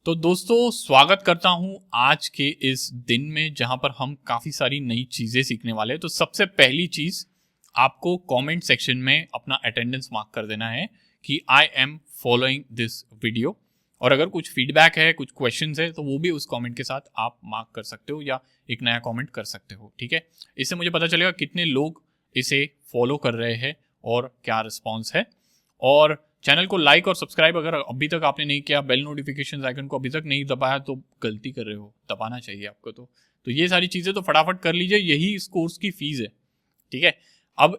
तो दोस्तों स्वागत करता हूं आज के इस दिन में जहां पर हम काफ़ी सारी नई चीज़ें सीखने वाले हैं। तो सबसे पहली चीज़ आपको कमेंट सेक्शन में अपना अटेंडेंस मार्क कर देना है कि I am following this video. और अगर कुछ फीडबैक है, कुछ क्वेश्चंस है, तो वो भी उस कमेंट के साथ आप मार्क कर सकते हो या एक नया कमेंट कर सकते हो। ठीक है, इससे मुझे पता चलेगा कितने लोग इसे फॉलो कर रहे हैं और क्या रिस्पॉन्स है। और चैनल को लाइक और सब्सक्राइब अगर अभी तक आपने नहीं किया, बेल नोटिफिकेशन आइकन को अभी तक नहीं दबाया तो गलती कर रहे हो, दबाना चाहिए आपको। तो ये सारी चीज़ें तो फटाफट कर लीजिए, यही इस कोर्स की फीस है। ठीक है, अब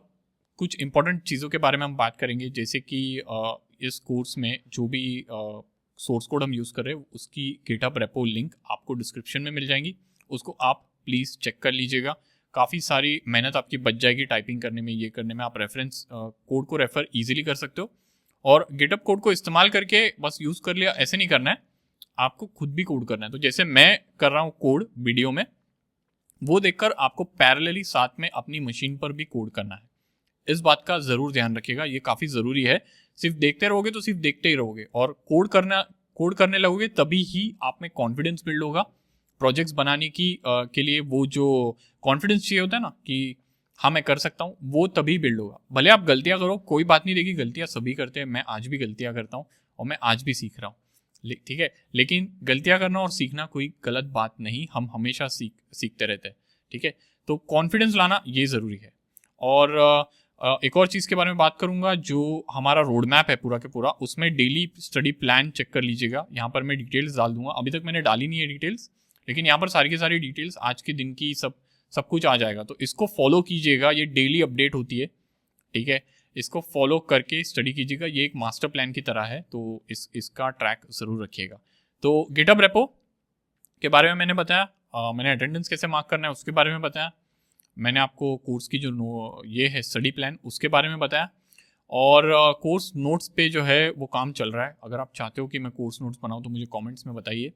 कुछ इंपॉर्टेंट चीज़ों के बारे में हम बात करेंगे, जैसे कि इस कोर्स में जो भी सोर्स कोड हम यूज़ कर रहे हैं उसकी गिटहब रेपो लिंक आपको डिस्क्रिप्शन में मिल जाएंगी, उसको आप प्लीज़ चेक कर लीजिएगा। काफ़ी सारी मेहनत आपकी बच जाएगी टाइपिंग करने में, ये करने में। आप रेफरेंस कोड को रेफर ईजिली कर सकते हो और गिटहब कोड को इस्तेमाल करके बस यूज़ कर लिया ऐसे नहीं करना है, आपको खुद भी कोड करना है। तो जैसे मैं कर रहा हूँ कोड वीडियो में, वो देखकर आपको पैरेलली साथ में अपनी मशीन पर भी कोड करना है। इस बात का ज़रूर ध्यान रखिएगा, ये काफ़ी ज़रूरी है। सिर्फ देखते रहोगे तो सिर्फ देखते ही रहोगे, और कोड करने लगोगे तभी ही आप में कॉन्फिडेंस बिल्ड होगा प्रोजेक्ट्स बनाने की के लिए। वो जो कॉन्फिडेंस चाहिए होता है ना कि हाँ मैं कर सकता हूँ, वो तभी बिल्ड होगा। भले आप गलतियाँ करो, कोई बात नहीं, देखिए गलतियाँ सभी करते हैं, मैं आज भी गलतियाँ करता हूँ और मैं आज भी सीख रहा हूँ। ठीक है, लेकिन गलतियाँ करना और सीखना कोई गलत बात नहीं, हम हमेशा सीखते रहते हैं। ठीक है, तो कॉन्फिडेंस लाना ये ज़रूरी है। और एक और चीज़ के बारे में बात करूंगा, जो हमारा रोड मैप है पूरा के पूरा, उसमें डेली स्टडी प्लान चेक कर लीजिएगा। यहाँ पर मैं डिटेल्स डाल दूंगा, अभी तक मैंने डाली नहीं है डिटेल्स, लेकिन यहाँ पर सारी की सारी डिटेल्स आज के दिन की सब कुछ आ जाएगा। तो इसको फॉलो कीजिएगा, ये डेली अपडेट होती है। ठीक है, इसको फॉलो करके स्टडी कीजिएगा, ये एक मास्टर प्लान की तरह है, तो इसका ट्रैक ज़रूर रखिएगा। तो गिटहब रेपो के बारे में मैंने बताया, मैंने अटेंडेंस कैसे मार्क करना है उसके बारे में बताया, मैंने आपको कोर्स की जो ये है स्टडी प्लान उसके बारे में बताया, और कोर्स नोट्स पे जो है वो काम चल रहा है। अगर आप चाहते हो कि मैं कोर्स नोट्स बनाऊँ तो मुझे कमेंट्स में बताइए।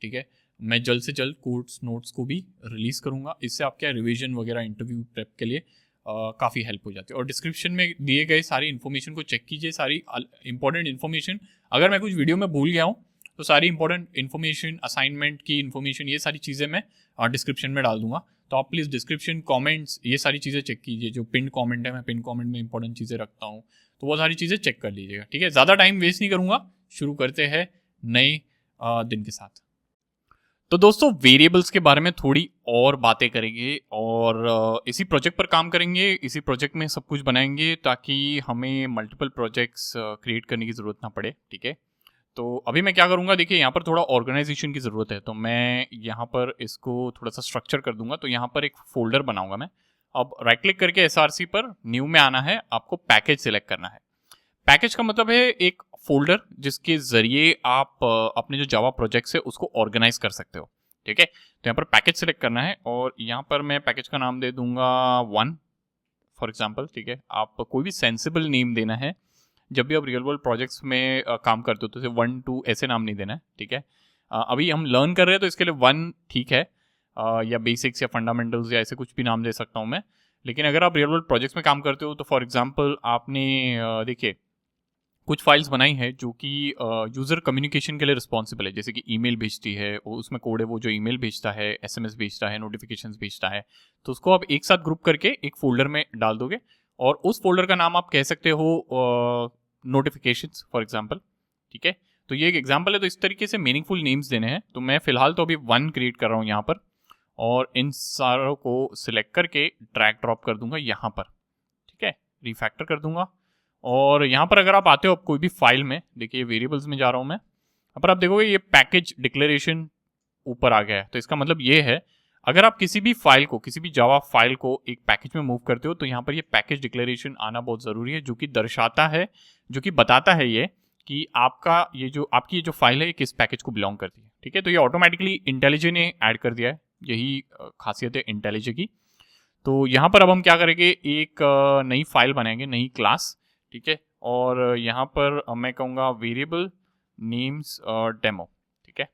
ठीक है, मैं जल्द से जल्द कोर्स नोट्स को भी रिलीज़ करूँगा। इससे आपके रिवीजन वगैरह इंटरव्यू प्रेप के लिए काफ़ी हेल्प हो जाती है। और डिस्क्रिप्शन में दिए गए सारी इन्फॉर्मेशन को चेक कीजिए, सारी इंपॉर्टेंट इन्फॉर्मेशन। अगर मैं कुछ वीडियो में भूल गया हूँ तो सारी इंपॉर्टेंट इन्फॉर्मेशन, असाइनमेंट की इन्फॉर्मेशन, ये सारी चीज़ें मैं डिस्क्रिप्शन में डाल दूंगा। तो आप प्लीज़ डिस्क्रिप्शन, कमेंट्स, ये सारी चीज़ें चेक कीजिए। जो पिन कमेंट है, मैं पिन कमेंट में इंपॉर्टेंट चीज़ें रखता हूँ, तो वो सारी चीज़ें चेक कर लीजिएगा। ठीक है, ज़्यादा टाइम वेस्ट नहीं करूँगा, शुरू करते हैं नए दिन के साथ। तो दोस्तों वेरिएबल्स के बारे में थोड़ी और बातें करेंगे और इसी प्रोजेक्ट पर काम करेंगे, इसी प्रोजेक्ट में सब कुछ बनाएंगे ताकि हमें मल्टीपल प्रोजेक्ट्स क्रिएट करने की ज़रूरत ना पड़े। ठीक है, तो अभी मैं क्या करूँगा, देखिए यहाँ पर थोड़ा ऑर्गेनाइजेशन की ज़रूरत है, तो मैं यहाँ पर इसको थोड़ा सा स्ट्रक्चर कर दूंगा। तो यहाँ पर एक फोल्डर बनाऊंगा मैं। अब राइट क्लिक करके SRC पर न्यू में आना है, आपको पैकेज सिलेक्ट करना है। पैकेज का मतलब है एक फोल्डर जिसके जरिए आप अपने जो जावा प्रोजेक्ट्स है उसको ऑर्गेनाइज कर सकते हो। ठीक है, तो यहाँ पर पैकेज सिलेक्ट करना है और यहाँ पर मैं पैकेज का नाम दे दूंगा 1 फॉर एग्जाम्पल। ठीक है, आप कोई भी सेंसिबल नेम देना है। जब भी आप रियल वर्ल्ड प्रोजेक्ट्स में काम करते हो तो सिर्फ 1 2 ऐसे नाम नहीं देना है। ठीक है, अभी हम लर्न कर रहे हैं तो इसके लिए 1 ठीक है, या बेसिक्स या फंडामेंटल्स या ऐसे कुछ भी नाम दे सकता हूँ मैं। लेकिन अगर आप रियल वर्ल्ड प्रोजेक्ट्स में काम करते हो तो फॉर एग्जाम्पल आपने देखिए कुछ फाइल्स बनाई है जो कि यूज़र कम्युनिकेशन के लिए रिस्पॉन्सिबल है, जैसे कि ईमेल भेजती है, उसमें कोड है, वो जो ईमेल भेजता है, SMS भेजता है, नोटिफिकेशंस भेजता है, तो उसको आप एक साथ ग्रुप करके एक फोल्डर में डाल दोगे और उस फोल्डर का नाम आप कह सकते हो नोटिफिकेशंस फॉर एग्जांपल। ठीक है, तो ये एक एग्जांपल है। तो इस तरीके से मीनिंगफुल नेम्स देने हैं। तो मैं फिलहाल तो अभी 1 क्रिएट कर रहा हूँ यहाँ पर, और इन सारों को सिलेक्ट करके ड्रैग ड्रॉप कर दूंगा यहाँ पर। ठीक है, रिफैक्टर कर दूंगा और यहाँ पर अगर आप आते हो कोई भी फाइल में, देखिए वेरिएबल्स में जा रहा हूँ मैं, यहाँ पर आप देखोगे ये पैकेज डिक्लेरेशन ऊपर आ गया है। तो इसका मतलब ये है, अगर आप किसी भी फाइल को, किसी भी जावा फाइल को एक पैकेज में मूव करते हो तो यहाँ पर ये पैकेज डिक्लेरेशन आना बहुत ज़रूरी है, जो कि दर्शाता है, जो कि बताता है ये कि आपकी ये जो फाइल है ये किस पैकेज को बिलोंग करती है। ठीक है, तो ये ऑटोमेटिकली इंटेलिजे ने ऐड कर दिया है, यही खासियत है इंटेलिजे की। तो यहाँ पर अब हम क्या करेंगे, एक नई फाइल बनाएंगे, नई क्लास। ठीक है, और यहाँ पर मैं कहूँगा वेरिएबल नेम्स डेमो। ठीक है,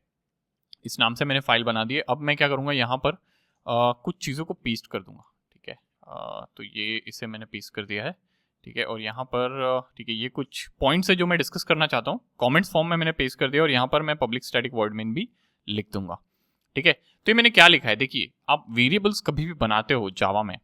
इस नाम से मैंने फाइल बना दी है। अब मैं क्या करूँगा, यहाँ पर कुछ चीज़ों को पेस्ट कर दूंगा। ठीक है, तो ये इसे मैंने पेस्ट कर दिया है। ठीक है। और यहाँ पर ठीक है, ये कुछ पॉइंट्स है जो मैं डिस्कस करना चाहता हूँ, कमेंट्स फॉर्म में मैंने पेस्ट कर दिया और यहाँ पर मैं पब्लिक स्टैटिक वॉइड मेन भी लिख दूंगा। ठीक है, तो ये मैंने क्या लिखा है, देखिए आप वेरिएबल्स कभी भी बनाते हो जावा में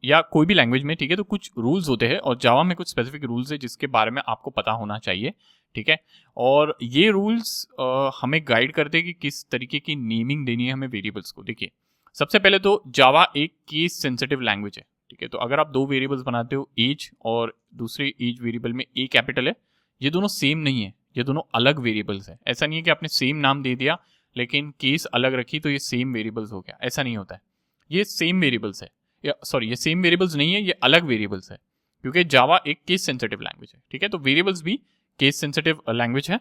या कोई भी लैंग्वेज में, ठीक है, तो कुछ रूल्स होते हैं और जावा में कुछ स्पेसिफिक रूल्स है जिसके बारे में आपको पता होना चाहिए। ठीक है, और ये रूल्स हमें गाइड करते हैं कि किस तरीके की नेमिंग देनी है हमें वेरिएबल्स को। देखिए सबसे पहले तो जावा एक केस सेंसिटिव लैंग्वेज है। ठीक है, तो अगर आप दो वेरिएबल्स बनाते हो, एज और दूसरे एज वेरिएबल में ए कैपिटल है, ये दोनों सेम नहीं है, ये दोनों अलग वेरिएबल्स है। ऐसा नहीं है कि आपने सेम नाम दे दिया लेकिन केस अलग रखी तो ये सेम वेरिएबल्स हो गया, ऐसा नहीं होता है। ये सेम वेरिएबल्स है, या सॉरी ये सेम वेरिएबल्स नहीं है, ये अलग वेरिएबल्स है, क्योंकि जावा एक केस सेंसिटिव लैंग्वेज है। ठीक है, तो वेरिएबल्स भी केस सेंसिटिव लैंग्वेज है।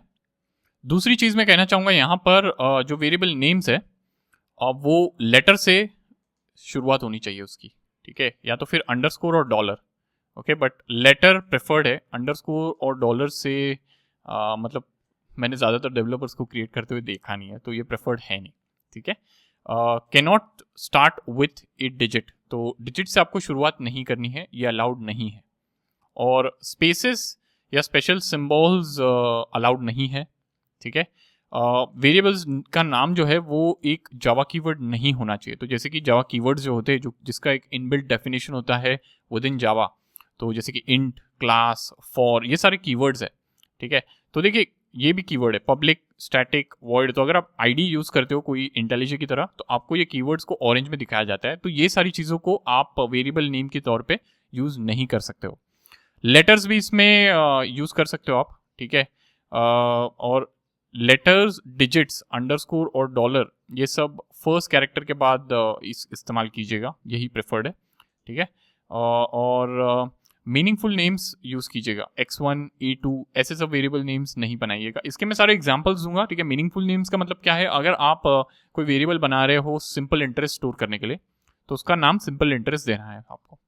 दूसरी चीज मैं कहना चाहूंगा यहाँ पर जो वेरिएबल नेम्स है वो लेटर से शुरुआत होनी चाहिए उसकी। ठीक है, या तो फिर अंडरस्कोर और dollar. Okay, but later preferred है, अंडरस्कोर और डॉलर से मतलब मैंने ज़्यादातर डेवलपर्स को क्रिएट करते हुए देखा नहीं है, तो ये प्रेफर्ड है नहीं। ठीक है, cannot start with A digit, तो डिजिट से आपको शुरुआत नहीं करनी है, ये अलाउड नहीं है। और स्पेसेस या स्पेशल सिंबल्स अलाउड नहीं है। ठीक है, वेरिएबल्स का नाम जो है वो एक जावा कीवर्ड नहीं होना चाहिए। तो जैसे कि जावा कीवर्ड्स जो होते हैं, जो जिसका एक इनबिल्ट डेफिनेशन होता है विद इन जावा, तो जैसे कि इंट, क्लास, फॉर, ये सारे कीवर्ड्स है। ठीक है, तो देखिए ये भी कीवर्ड है, पब्लिक, स्टैटिक, वॉइड। तो अगर आप आईडी यूज करते हो कोई इंटेलिजेंट की तरह, तो आपको ये कीवर्ड्स को ऑरेंज में दिखाया जाता है। तो ये सारी चीज़ों को आप वेरिएबल नेम के तौर पे यूज नहीं कर सकते हो। लेटर्स भी इसमें यूज कर सकते हो आप। ठीक है, और लेटर्स, डिजिट्स, अंडरस्कोर और डॉलर, ये सब फर्स्ट कैरेक्टर के बाद इस्तेमाल कीजिएगा, यही प्रेफर्ड है। ठीक है, और मीनिंगफुल नेम्स यूज कीजिएगा, x1, a2, ऐसे सब वेरिएबल नेम्स नहीं बनाइएगा। इसके मैं सारे एग्जांपल्स दूंगा। ठीक है, मीनिंगफुल नेम्स का मतलब क्या है, अगर आप कोई वेरिएबल बना रहे हो सिंपल इंटरेस्ट स्टोर करने के लिए, तो उसका नाम सिंपल इंटरेस्ट देना है आपको।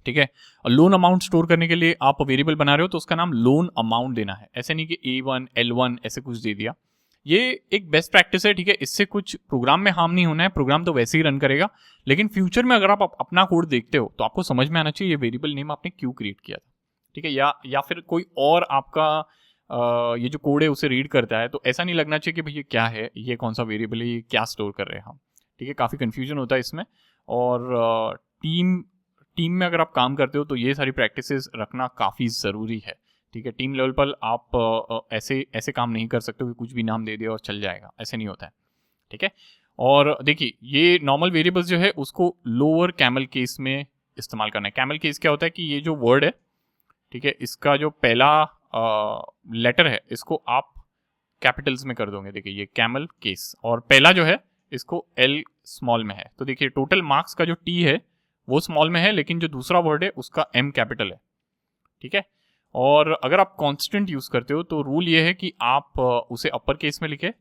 ठीक है, लोन अमाउंट स्टोर करने के लिए आप वेरिएबल बना रहे हो तो उसका नाम लोन अमाउंट देना है, ऐसे नहीं कि A1, L1 ऐसे कुछ दे दिया। ये एक बेस्ट प्रैक्टिस है। ठीक है, इससे कुछ प्रोग्राम में हार्म नहीं होना है, प्रोग्राम तो वैसे ही रन करेगा, लेकिन फ्यूचर में अगर आप अपना कोड देखते हो तो आपको समझ में आना चाहिए ये वेरिएबल नेम आपने क्यों क्रिएट किया था। ठीक है, या फिर कोई और आपका ये जो कोड है उसे रीड करता है, तो ऐसा नहीं लगना चाहिए कि भैया क्या है, ये कौन सा वेरिएबल है, ये क्या स्टोर कर रहे हैं हम। ठीक है, काफ़ी कन्फ्यूजन होता है इसमें। और टीम में अगर आप काम करते हो तो ये सारी प्रैक्टिसेस रखना काफ़ी ज़रूरी है। ठीक है, टीम लेवल पर आप ऐसे काम नहीं कर सकते कि कुछ भी नाम दे दिया और चल जाएगा, ऐसे नहीं होता है। ठीक है, और देखिए ये नॉर्मल वेरिएबल्स जो है उसको लोअर कैमल केस में इस्तेमाल करना है। कैमल केस क्या होता है कि ये जो वर्ड है, ठीक है, इसका जो पहला लेटर है इसको आप कैपिटल्स में कर दोगे। देखिए ये कैमल केस, और पहला जो है इसको L स्मॉल में है। तो देखिए टोटल मार्क्स का जो T है वो स्मॉल में है, लेकिन जो दूसरा वर्ड है उसका M कैपिटल है। ठीक है, और अगर आप कांस्टेंट यूज करते हो तो रूल ये है कि आप उसे अपर केस में लिखे,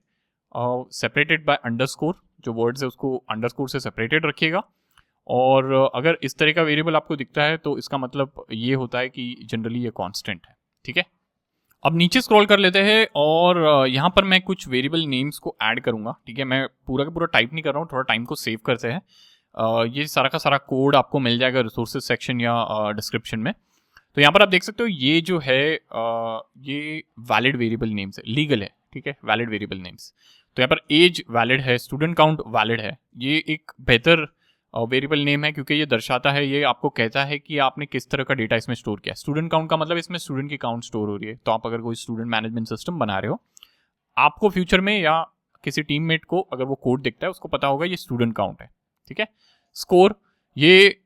सेपरेटेड बाय अंडरस्कोर, जो वर्ड्स है उसको अंडरस्कोर से सेपरेटेड रखिएगा। और अगर इस तरह का वेरिएबल आपको दिखता है तो इसका मतलब ये होता है कि जनरली ये कांस्टेंट है। ठीक है, अब नीचे स्क्रॉल कर लेते हैं और यहाँ पर मैं कुछ वेरिएबल नेम्स को ऐड करूंगा। ठीक है, मैं पूरा का पूरा टाइप नहीं कर रहा हूँ, थोड़ा टाइम को सेव करते हैं। ये सारा का सारा कोड आपको मिल जाएगा रिसोर्सेज सेक्शन या डिस्क्रिप्शन में। तो यहाँ पर आप देख सकते हो ये जो है ये वैलिड वेरिएबल नेम्स है, लीगल है। ठीक है, वैलिड वेरिएबल नेम्स। तो यहाँ पर एज वैलिड है, स्टूडेंट काउंट वैलिड है। ये एक बेहतर वेरिएबल नेम है क्योंकि ये दर्शाता है, ये आपको कहता है कि आपने किस तरह का डेटा इसमें स्टोर किया। स्टूडेंट काउंट का मतलब इसमें स्टूडेंट की काउंट स्टोर हो रही है। तो आप अगर कोई स्टूडेंट मैनेजमेंट सिस्टम बना रहे हो, आपको फ्यूचर में या किसी टीममेट को अगर वो कोड दिखता है उसको पता होगा ये स्टूडेंट काउंट है। ठीक है, स्कोर ये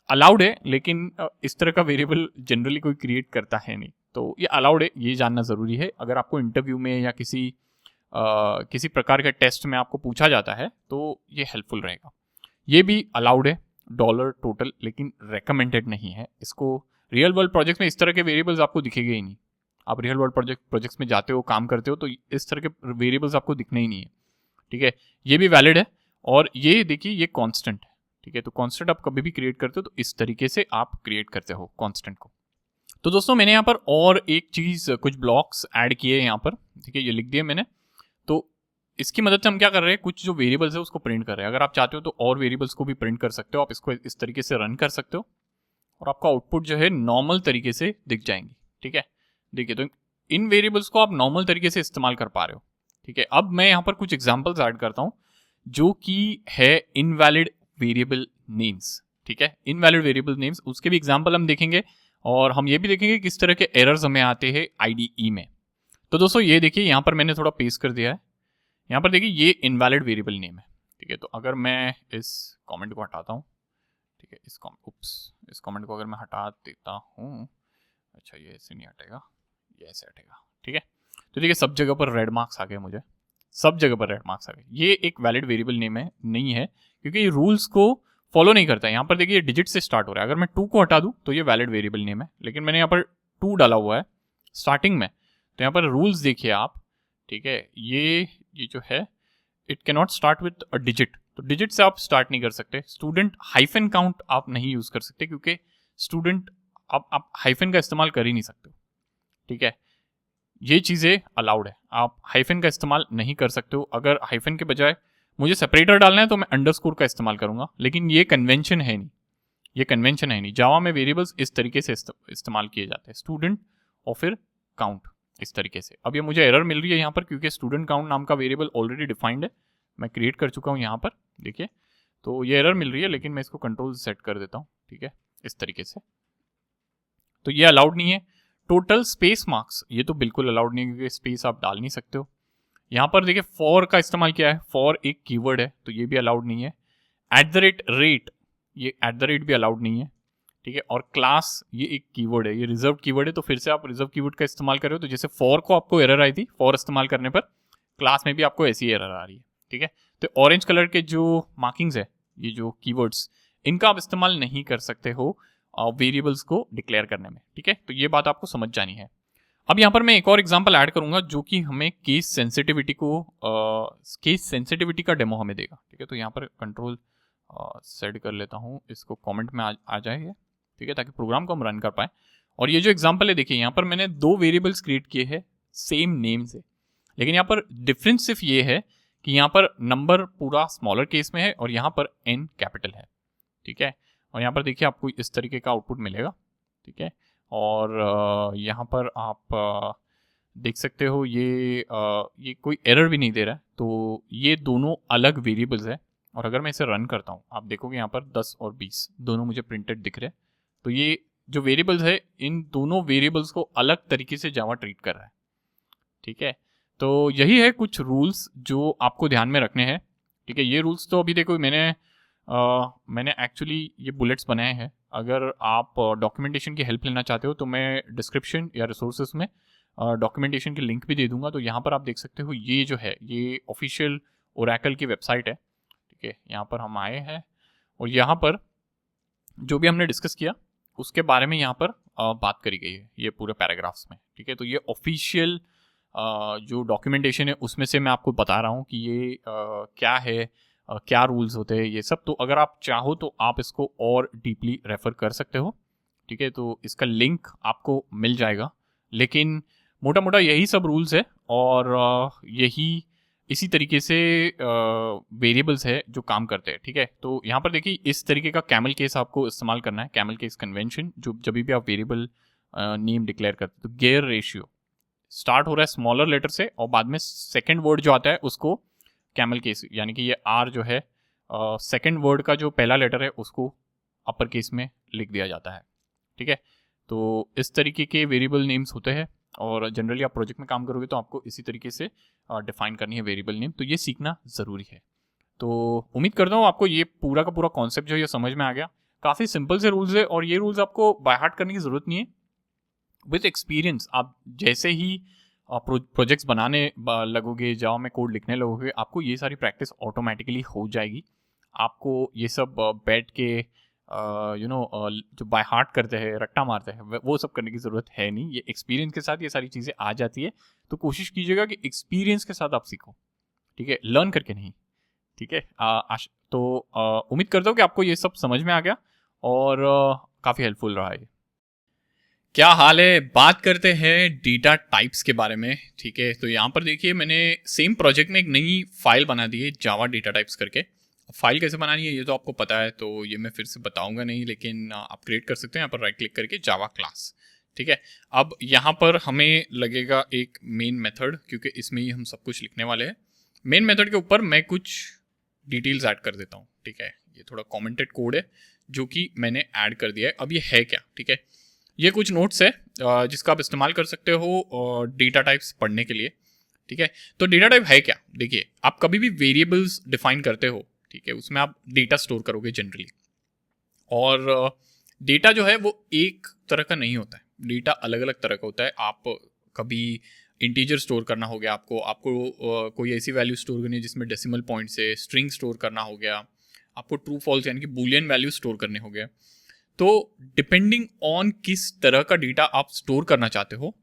अलाउड है, लेकिन इस तरह का वेरिएबल जनरली कोई क्रिएट करता है नहीं, तो ये अलाउड है, ये जानना ज़रूरी है। अगर आपको इंटरव्यू में या किसी प्रकार के टेस्ट में आपको पूछा जाता है तो ये हेल्पफुल रहेगा। ये भी अलाउड है, डॉलर टोटल, लेकिन रेकमेंडेड नहीं है। इसको रियल वर्ल्ड प्रोजेक्ट्स में इस तरह के वेरिएबल्स आपको दिखेंगे ही नहीं। आप रियल वर्ल्ड प्रोजेक्ट्स में जाते हो, काम करते हो, तो इस तरह के वेरिएबल्स आपको दिखने ही नहीं है। ठीक है, ये भी वैलिड है, और ये देखिए ये कांस्टेंट है। ठीक है, तो कांस्टेंट आप कभी भी क्रिएट करते हो तो इस तरीके से आप क्रिएट करते हो कांस्टेंट को। तो दोस्तों मैंने यहाँ पर और एक चीज़, कुछ ब्लॉक्स ऐड किए यहाँ पर। ठीक है, ये लिख दिए मैंने। तो इसकी मदद से हम क्या कर रहे हैं, कुछ जो वेरिएबल्स है उसको प्रिंट कर रहे हैं। अगर आप चाहते हो तो और वेरिएबल्स को भी प्रिंट कर सकते हो, आप इसको इस तरीके से रन कर सकते हो। और आपका आउटपुट जो है नॉर्मल तरीके से दिख जाएंगी। ठीक है, देखिए तो इन वेरिएबल्स को आप नॉर्मल तरीके से इस्तेमाल कर पा रहे हो। ठीक है, अब मैं यहाँ पर कुछ एग्जांपल्स ऐड करता हूँ जो कि है इनवैलिड वेरिएबल नेम्स। ठीक है, इनवैलिड वेरिएबल नेम्स, उसके भी एग्जांपल हम देखेंगे और हम ये भी देखेंगे किस तरह के एरर्स हमें आते हैं आईडीई में। तो दोस्तों ये देखिए यहाँ पर मैंने थोड़ा पेस्ट कर दिया है, यहाँ पर देखिए ये इनवैलिड वेरिएबल नेम है। ठीक है, तो अगर मैं इस कमेंट को हटाता हूँ, ठीक है, इस कमेंट को अगर मैं हटा देता हूँ, अच्छा ये ऐसे नहीं हटेगा, ये ऐसे हटेगा। ठीक है, तो देखिए सब जगह पर रेड मार्क्स आ गए, मुझे सब जगह पर रेड मार्क्स आ गए। ये एक वैलिड वेरिएबल नेम है नहीं है, क्योंकि ये रूल्स को फॉलो नहीं करता है। यहाँ पर देखिए डिजिट से स्टार्ट हो रहा है, अगर मैं 2 को हटा दूँ तो ये वैलिड वेरिएबल नेम है, लेकिन मैंने यहाँ पर 2 डाला हुआ है स्टार्टिंग में, तो यहाँ पर रूल्स देखिए आप। ठीक है, ये जो है it can not start with a digit, तो डिजिट से आप स्टार्ट नहीं कर सकते। स्टूडेंट हाइफन काउंट आप नहीं यूज कर सकते, क्योंकि स्टूडेंट आप हाइफन का इस्तेमाल कर ही नहीं सकते। ठीक है, ये चीज़ें अलाउड है, आप हाइफन का इस्तेमाल नहीं कर सकते हो। अगर हाइफन के बजाय मुझे सेपरेटर डालना है तो मैं अंडरस्कोर का इस्तेमाल करूंगा, लेकिन ये कन्वेंशन है नहीं, ये कन्वेंशन है नहीं। जावा में वेरिएबल्स इस तरीके से इस्तेमाल किए जाते हैं, स्टूडेंट और फिर काउंट, इस तरीके से। अब ये मुझे एरर मिल रही है यहाँ पर, क्योंकि स्टूडेंट काउंट नाम का वेरिएबल ऑलरेडी डिफाइंड है, मैं क्रिएट कर चुका हूँ यहाँ पर, देखिए तो ये एरर मिल रही है, लेकिन मैं इसको कंट्रोल सेट कर देता हूँ। ठीक है, इस तरीके से, तो ये अलाउड नहीं है। टोटल स्पेस मार्क्स, ये तो बिल्कुल अलाउड नहीं है, क्योंकि स्पेस आप डाल नहीं सकते हो। यहाँ पर देखिए फॉर का इस्तेमाल किया है, फॉर एक कीवर्ड है, तो ये भी अलाउड नहीं है। @rate, ये @ भी अलाउड नहीं है। ठीक है, और क्लास ये एक कीवर्ड है, ये रिजर्व कीवर्ड है, तो फिर से आप रिजर्व कीवर्ड का इस्तेमाल कर रहे हो। तो जैसे फॉर को आपको एरर आई थी, फॉर इस्तेमाल करने पर क्लास में भी आपको ऐसी एरर आ रही है। ठीक है, तो ऑरेंज कलर के जो मार्किंग्स है, ये जो कीवर्ड्स, इनका आप इस्तेमाल नहीं कर सकते हो वेरिएबल्स को डिक्लेयर करने में। ठीक है, तो ये बात आपको समझ जानी है। अब यहाँ पर मैं एक और एग्जांपल ऐड करूंगा जो कि हमें केस सेंसिटिविटी का डेमो हमें देगा। ठीक है, तो यहाँ पर कंट्रोल सेट कर लेता हूँ, इसको कमेंट में आ जाए, ठीक है, ताकि प्रोग्राम को हम रन कर पाए। और ये जो एग्जांपल है देखिए, यहाँ पर मैंने 2 वेरिएबल्स क्रिएट किए हैं सेम नेम से, लेकिन यहाँ पर डिफरेंस सिर्फ ये है कि यहाँ पर नंबर पूरा स्मॉलर केस में है और यहाँ पर n कैपिटल है। ठीक है, और यहाँ पर देखिए आपको इस तरीके का आउटपुट मिलेगा। ठीक है, और यहाँ पर आप देख सकते हो ये कोई एरर भी नहीं दे रहा है, तो ये दोनों अलग वेरिएबल्स है। और अगर मैं इसे रन करता हूँ, आप देखोगे यहाँ पर 10 और 20 दोनों मुझे प्रिंटेड दिख रहे हैं। तो ये जो वेरिएबल्स है, इन दोनों वेरिएबल्स को अलग तरीके से जावा ट्रीट कर रहा है। ठीक है, तो यही है कुछ रूल्स जो आपको ध्यान में रखने हैं। ठीक है, ये रूल्स तो अभी देखो मैंने एक्चुअली ये बुलेट्स बनाए हैं। अगर आप डॉक्यूमेंटेशन की हेल्प लेना चाहते हो तो मैं डिस्क्रिप्शन या रिसोर्सेज में डॉक्यूमेंटेशन की लिंक भी दे दूंगा। तो यहाँ पर आप देख सकते हो, ये जो है ये ऑफिशियल ओरेकल की वेबसाइट है। ठीक है, यहाँ पर हम आए हैं और यहाँ पर जो भी हमने डिस्कस किया उसके बारे में यहाँ पर बात करी गई है, ये पूरे पैराग्राफ्स में। ठीक है, तो ये ऑफिशियल जो डॉक्यूमेंटेशन है उसमें से मैं आपको बता रहा हूँ कि ये क्या है, क्या रूल्स होते हैं, ये सब। तो अगर आप चाहो तो आप इसको और डीपली रेफर कर सकते हो। ठीक है, तो इसका लिंक आपको मिल जाएगा, लेकिन मोटा मोटा यही सब रूल्स है और इसी तरीके से वेरिएबल्स है जो काम करते हैं। ठीक है, तो यहाँ पर देखिए इस तरीके का कैमल केस आपको इस्तेमाल करना है, कैमल केस कन्वेंशन, जो जब भी आप वेरिएबल नेम डिक्लेयर करते हैं। तो गेयर रेशियो स्टार्ट हो रहा है स्मॉलर लेटर से और बाद में सेकेंड वर्ड जो आता है उसको कैमल केस, यानी कि ये आर जो है सेकेंड वर्ड का जो पहला लेटर है उसको अपर केस में लिख दिया जाता है। ठीक है, तो इस तरीके के वेरिएबल नेम्स होते हैं और जनरली आप प्रोजेक्ट में काम करोगे तो आपको इसी तरीके से डिफाइन करनी है वेरिएबल नेम, तो ये सीखना ज़रूरी है। तो उम्मीद करता हूँ आपको ये पूरा का पूरा कॉन्सेप्ट जो है ये समझ में आ गया। काफ़ी सिंपल से रूल्स है और ये रूल्स आपको बाय हार्ट करने की ज़रूरत नहीं है। विथ एक्सपीरियंस आप जैसे ही प्रोजेक्ट्स बनाने लगोगे, जावा में कोड लिखने लगोगे, आपको ये सारी प्रैक्टिस ऑटोमेटिकली हो जाएगी। आपको ये सब बैठ के जो बाय हार्ट करते हैं, रट्टा मारते हैं, वो सब करने की ज़रूरत है नहीं। ये एक्सपीरियंस के साथ ये सारी चीज़ें आ जाती है। तो कोशिश कीजिएगा कि एक्सपीरियंस के साथ आप सीखो। ठीक है, लर्न करके नहीं। ठीक है, तो उम्मीद करता हूँ कि आपको ये सब समझ में आ गया और काफ़ी हेल्पफुल रहा है। क्या हाल है, बात करते हैं डेटा टाइप्स के बारे में। ठीक है, तो यहाँ पर देखिए मैंने सेम प्रोजेक्ट में एक नई फाइल बना दी है जावा डेटा टाइप्स करके, फाइल कैसे बनानी है ये तो आपको पता है, तो ये मैं फिर से बताऊंगा नहीं, लेकिन आप क्रिएट कर सकते हैं यहाँ पर राइट क्लिक करके जावा क्लास। ठीक है, अब यहाँ पर हमें लगेगा एक मेन मेथड, क्योंकि इसमें ही हम सब कुछ लिखने वाले हैं। मेन मेथड के ऊपर मैं कुछ डिटेल्स ऐड कर देता हूँ। ठीक है, ये थोड़ा कमेंटेड कोड है जो कि मैंने ऐड कर दिया है। अब ये है क्या? ठीक है, ये कुछ नोट्स है जिसका आप इस्तेमाल कर सकते हो डेटा टाइप्स पढ़ने के लिए। ठीक है, तो डेटा टाइप है क्या? देखिए, आप कभी भी वेरिएबल्स डिफाइन करते हो, ठीक है, उसमें आप डेटा स्टोर करोगे जनरली, और डेटा जो है वो एक तरह का नहीं होता है, डेटा अलग अलग तरह का होता है। आप कभी इंटीजर स्टोर करना हो गया, आपको कोई ऐसी वैल्यू स्टोर करनी है जिसमें डेसिमल पॉइंट से, स्ट्रिंग स्टोर करना हो गया, आपको ट्रू फॉल्स यानी कि बूलियन वैल्यू स्टोर करने हो गए। तो डिपेंडिंग ऑन किस तरह का डेटा आप स्टोर करना चाहते हो,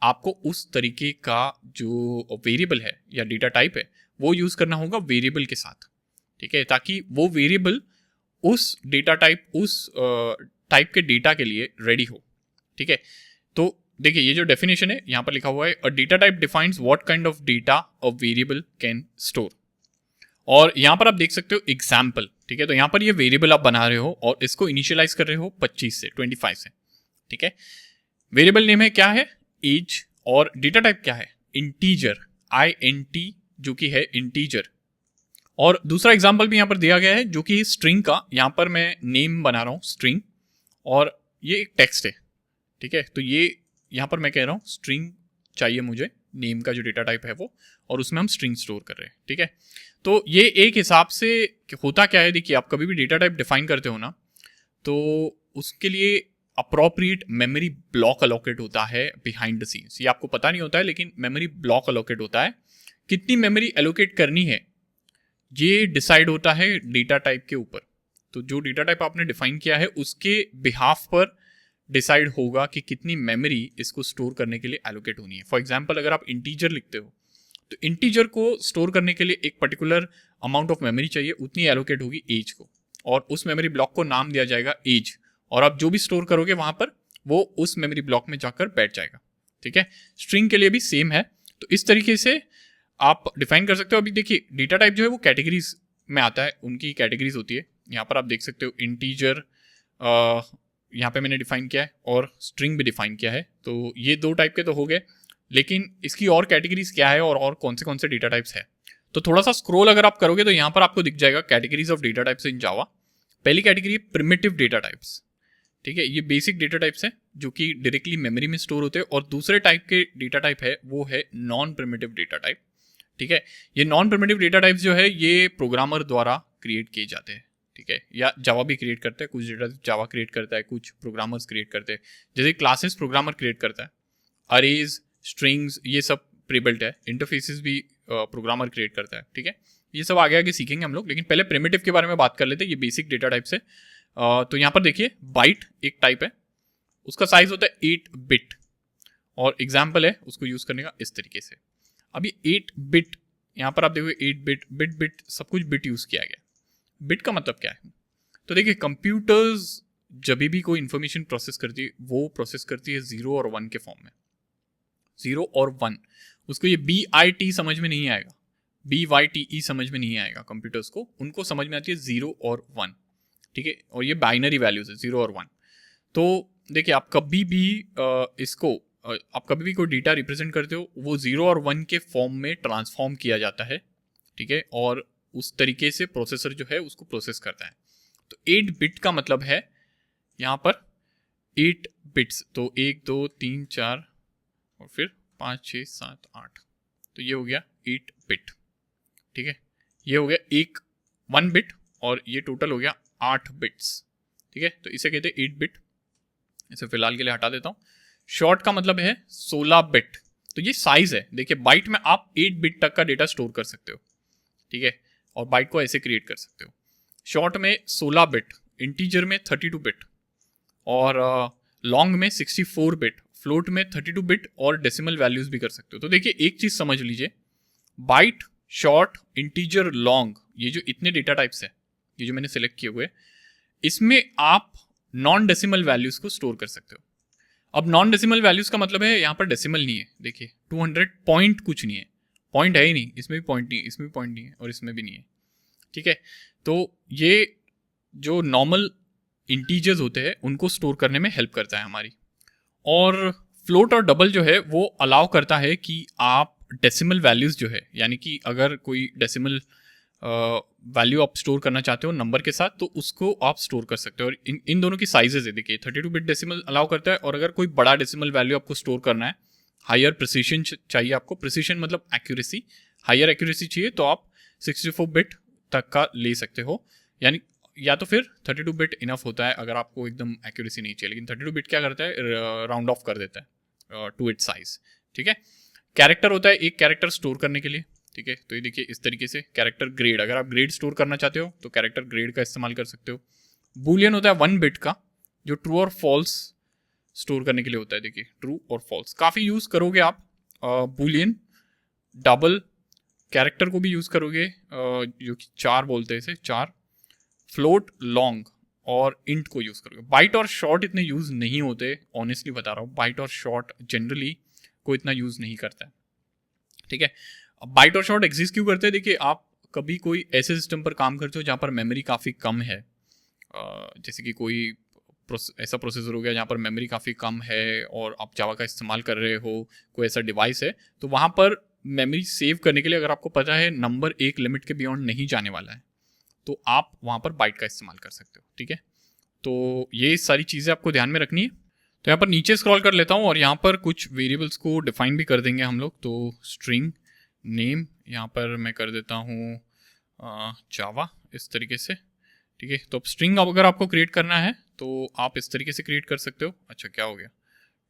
आपको उस तरीके का जो वेरिएबल है या डेटा टाइप है वो यूज़ करना होगा वेरिएबल के साथ। ठीक है, ताकि वो वेरिएबल उस डेटा टाइप, उस टाइप के डेटा के लिए रेडी हो। ठीक है, तो देखिए ये जो डेफिनेशन है यहाँ पर लिखा हुआ है, a data type defines what kind of data a variable can store. और यहाँ पर आप देख सकते हो एग्जाम्पल। ठीक है, तो यहाँ पर ये वेरिएबल आप बना रहे हो और इसको इनिशियलाइज कर रहे हो 25 से। ठीक है, वेरिएबल नेम है क्या है? एज। और डेटा टाइप क्या है? इंटीजर, INT, जो कि है इंटीजर। और दूसरा एग्जाम्पल भी यहाँ पर दिया गया है जो कि स्ट्रिंग का, यहाँ पर मैं नेम बना रहा हूँ स्ट्रिंग, और ये एक टेक्स्ट है। ठीक है, तो ये यहाँ पर मैं कह रहा हूँ स्ट्रिंग चाहिए मुझे, नेम का जो डेटा टाइप है वो, और उसमें हम स्ट्रिंग स्टोर कर रहे हैं। ठीक है, तो ये एक हिसाब से होता क्या है, देखिए आप कभी भी डेटा टाइप डिफाइन करते हो ना, तो उसके लिए अप्रोप्रिएट मेमोरी ब्लॉक अलोकेट होता है बिहाइंड द सीन्स। ये आपको पता नहीं होता है, लेकिन मेमोरी ब्लॉक अलोकेट होता है। कितनी मेमोरी एलोकेट करनी है ये डिसाइड होता है डेटा टाइप के ऊपर। तो जो डेटा टाइप आपने डिफाइन किया है उसके बिहाफ पर डिसाइड होगा कि कितनी मेमोरी इसको स्टोर करने के लिए एलोकेट होनी है। फॉर एग्जाम्पल, अगर आप इंटीजर लिखते हो तो इंटीजर को स्टोर करने के लिए एक पर्टिकुलर अमाउंट ऑफ मेमोरी चाहिए, उतनी एलोकेट होगी एज को, और उस मेमोरी ब्लॉक को नाम दिया जाएगा एज, और आप जो भी स्टोर करोगे वहां पर वो उस मेमोरी ब्लॉक में जाकर बैठ जाएगा। ठीक है, स्ट्रिंग के लिए भी सेम है। तो इस तरीके से आप डिफाइन कर सकते हो। अभी देखिए डेटा टाइप जो है वो कैटेगरीज में आता है, उनकी कैटेगरीज होती है। यहाँ पर आप देख सकते हो इंटीजर यहाँ पे मैंने डिफाइन किया है, और स्ट्रिंग भी डिफाइन किया है। तो ये दो टाइप के तो हो गए, लेकिन इसकी और कैटेगरीज क्या है और कौन से डेटा टाइप्स है। तो थोड़ा सा स्क्रॉल अगर आप करोगे तो यहाँ पर आपको दिख जाएगा categories of data types in Java. पहली कैटेगरी है प्रिमिटिव डेटा टाइप्स। ठीक है, ये बेसिक डेटा टाइप्स है जो कि डायरेक्टली मेमोरी में स्टोर होते हैं। और दूसरे टाइप के डेटा टाइप है वो है नॉन प्रिमिटिव डेटा टाइप। ठीक है, ये नॉन प्रिमिटिव डेटा टाइप्स जो है ये प्रोग्रामर द्वारा क्रिएट किए जाते हैं। ठीक है, या जावा भी क्रिएट करता है, कुछ डेटा जावा क्रिएट करता है, कुछ प्रोग्रामर्स क्रिएट करते हैं। जैसे क्लासेस प्रोग्रामर क्रिएट करता है, अरेज, स्ट्रिंग्स, ये सब प्रीबिल्ट है। इंटरफेसेस भी प्रोग्रामर क्रिएट करता है। ठीक है, ये सब आगे आगे सीखेंगे हम लोग, लेकिन पहले प्रिमिटिव के बारे में बात कर लेते हैं। ये बेसिक डेटा टाइप्स है। तो यहाँ पर देखिए बाइट एक टाइप है, उसका साइज होता है 8 बिट, और एग्जाम्पल है उसको यूज करने का इस तरीके से। अभी 8 बिट, यहाँ पर आप देखोगे 8 बिट, बिट सब कुछ बिट यूज किया गया। बिट का मतलब क्या है? तो देखिए कंप्यूटर्स जब भी कोई इंफॉर्मेशन प्रोसेस करती है वो प्रोसेस करती है 0 और 1 के फॉर्म में। 0 और 1, उसको ये BIT समझ में नहीं आएगा, BYTE समझ में नहीं आएगा कंप्यूटर्स को, उनको समझ में आती है 0 और 1। ठीक है, और ये बाइनरी वैल्यूज है 0 और 1। तो देखिए आप कभी भी आप कभी भी कोई डेटा रिप्रेजेंट करते हो वो 0 और 1 के फॉर्म में ट्रांसफॉर्म किया जाता है। ठीक है, और उस तरीके से प्रोसेसर जो है उसको प्रोसेस करता है। तो 8 बिट का मतलब है यहाँ पर 8 बिट्स, तो 1 2 3 4 और फिर 5 6 7 8, तो ये हो गया 8 बिट। ठीक है, ये हो गया 1 बिट, और ये टोटल हो गया 8 बिट्स। ठीक है, तो इसे कहते हैं 8 बिट। इसे फिलहाल के लिए हटा देता हूँ। शॉर्ट का मतलब है 16 बिट। तो ये साइज है, देखिए बाइट में आप 8 बिट तक का डेटा स्टोर कर सकते हो। ठीक है, और बाइट को ऐसे क्रिएट कर सकते हो। शॉर्ट में 16 बिट, इंटीजर में 32 बिट, और लॉन्ग में 64 बिट, फ्लोट में 32 बिट, और डेसिमल वैल्यूज भी कर सकते हो। तो देखिए एक चीज समझ लीजिए, बाइट, शॉर्ट, इंटीजर, लॉन्ग, ये जो इतने डेटा टाइप्स है, ये जो मैंने सेलेक्ट किए हुए, इसमें आप नॉन डेसिमल वैल्यूज को स्टोर कर सकते हो। अब नॉन डेसिमल वैल्यूज का मतलब है यहाँ पर डेसिमल नहीं है। देखिए 200 पॉइंट कुछ नहीं है, पॉइंट है ही नहीं, इसमें भी पॉइंट नहीं है, इसमें भी पॉइंट नहीं है, और इसमें भी नहीं है। ठीक है। तो ये जो नॉर्मल इंटीजर्स होते हैं उनको स्टोर करने में हेल्प करता है हमारी। और फ्लोट और डबल जो है वो अलाउ करता है कि आप डेसिमल वैल्यूज़ जो है, यानी कि अगर कोई डेसिमल वैल्यू आप स्टोर करना चाहते हो नंबर के साथ, तो उसको आप स्टोर कर सकते हो। और इन दोनों की साइजेज है, देखिए 32 बिट डेसिमल अलाउ करता है, और अगर कोई बड़ा डेसिमल वैल्यू आपको स्टोर करना है, हायर प्रिसीशन चाहिए आपको, प्रिसीशन मतलब एक्यूरेसी, हायर एक्यूरेसी चाहिए, तो आप 64 बिट तक का ले सकते हो। यानी या तो फिर 32 बिट इनफ होता है अगर आपको एकदम एक्यूरेसी नहीं चाहिए, लेकिन 32 बिट क्या करता है, राउंड ऑफ कर देता है टू इट्स साइज। ठीक है। कैरेक्टर होता है एक कैरेक्टर स्टोर करने के लिए। ठीक है। तो ये देखिए इस तरीके से कैरेक्टर ग्रेड, अगर आप ग्रेड स्टोर करना चाहते हो तो कैरेक्टर ग्रेड का इस्तेमाल कर सकते हो। बूलियन होता है 1 बिट का, जो ट्रू और फॉल्स स्टोर करने के लिए होता है। देखिए ट्रू और फॉल्स काफ़ी यूज़ करोगे आप। बूलियन, डबल, कैरेक्टर को भी यूज़ करोगे, जो कि 4 बोलते हैं इसे, 4, फ्लोट, लॉन्ग और इंट को यूज़ करोगे। बाइट और शॉर्ट इतने यूज़ नहीं होते, ऑनेस्टली बता रहा हूँ। बाइट और शॉर्ट जनरली कोई इतना यूज़ नहीं करता है। ठीक है। अब बाइट और शॉर्ट एग्जिस्ट क्यों करते हैं, देखिए आप कभी कोई ऐसे सिस्टम पर काम करते हो जहाँ पर मेमोरी काफ़ी कम है, जैसे कि कोई ऐसा प्रोसेसर हो गया जहाँ पर मेमोरी काफ़ी कम है और आप जावा का इस्तेमाल कर रहे हो, कोई ऐसा डिवाइस है, तो वहाँ पर मेमोरी सेव करने के लिए अगर आपको पता है नंबर एक लिमिट के बियॉन्ड नहीं जाने वाला है, तो आप वहाँ पर बाइट का इस्तेमाल कर सकते हो। ठीक है। तो ये सारी चीज़ें आपको ध्यान में रखनी है। तो यहाँ पर नीचे स्क्रॉल कर लेता हूँ और यहाँ पर कुछ वेरिएबल्स को डिफाइन भी कर देंगे हम लोग। तो स्ट्रिंग नेम यहाँ पर मैं कर देता हूँ जावा, इस तरीके से। ठीक है। तो अब स्ट्रिंग अगर आपको क्रिएट करना है तो आप इस तरीके से क्रिएट कर सकते हो। अच्छा क्या हो गया,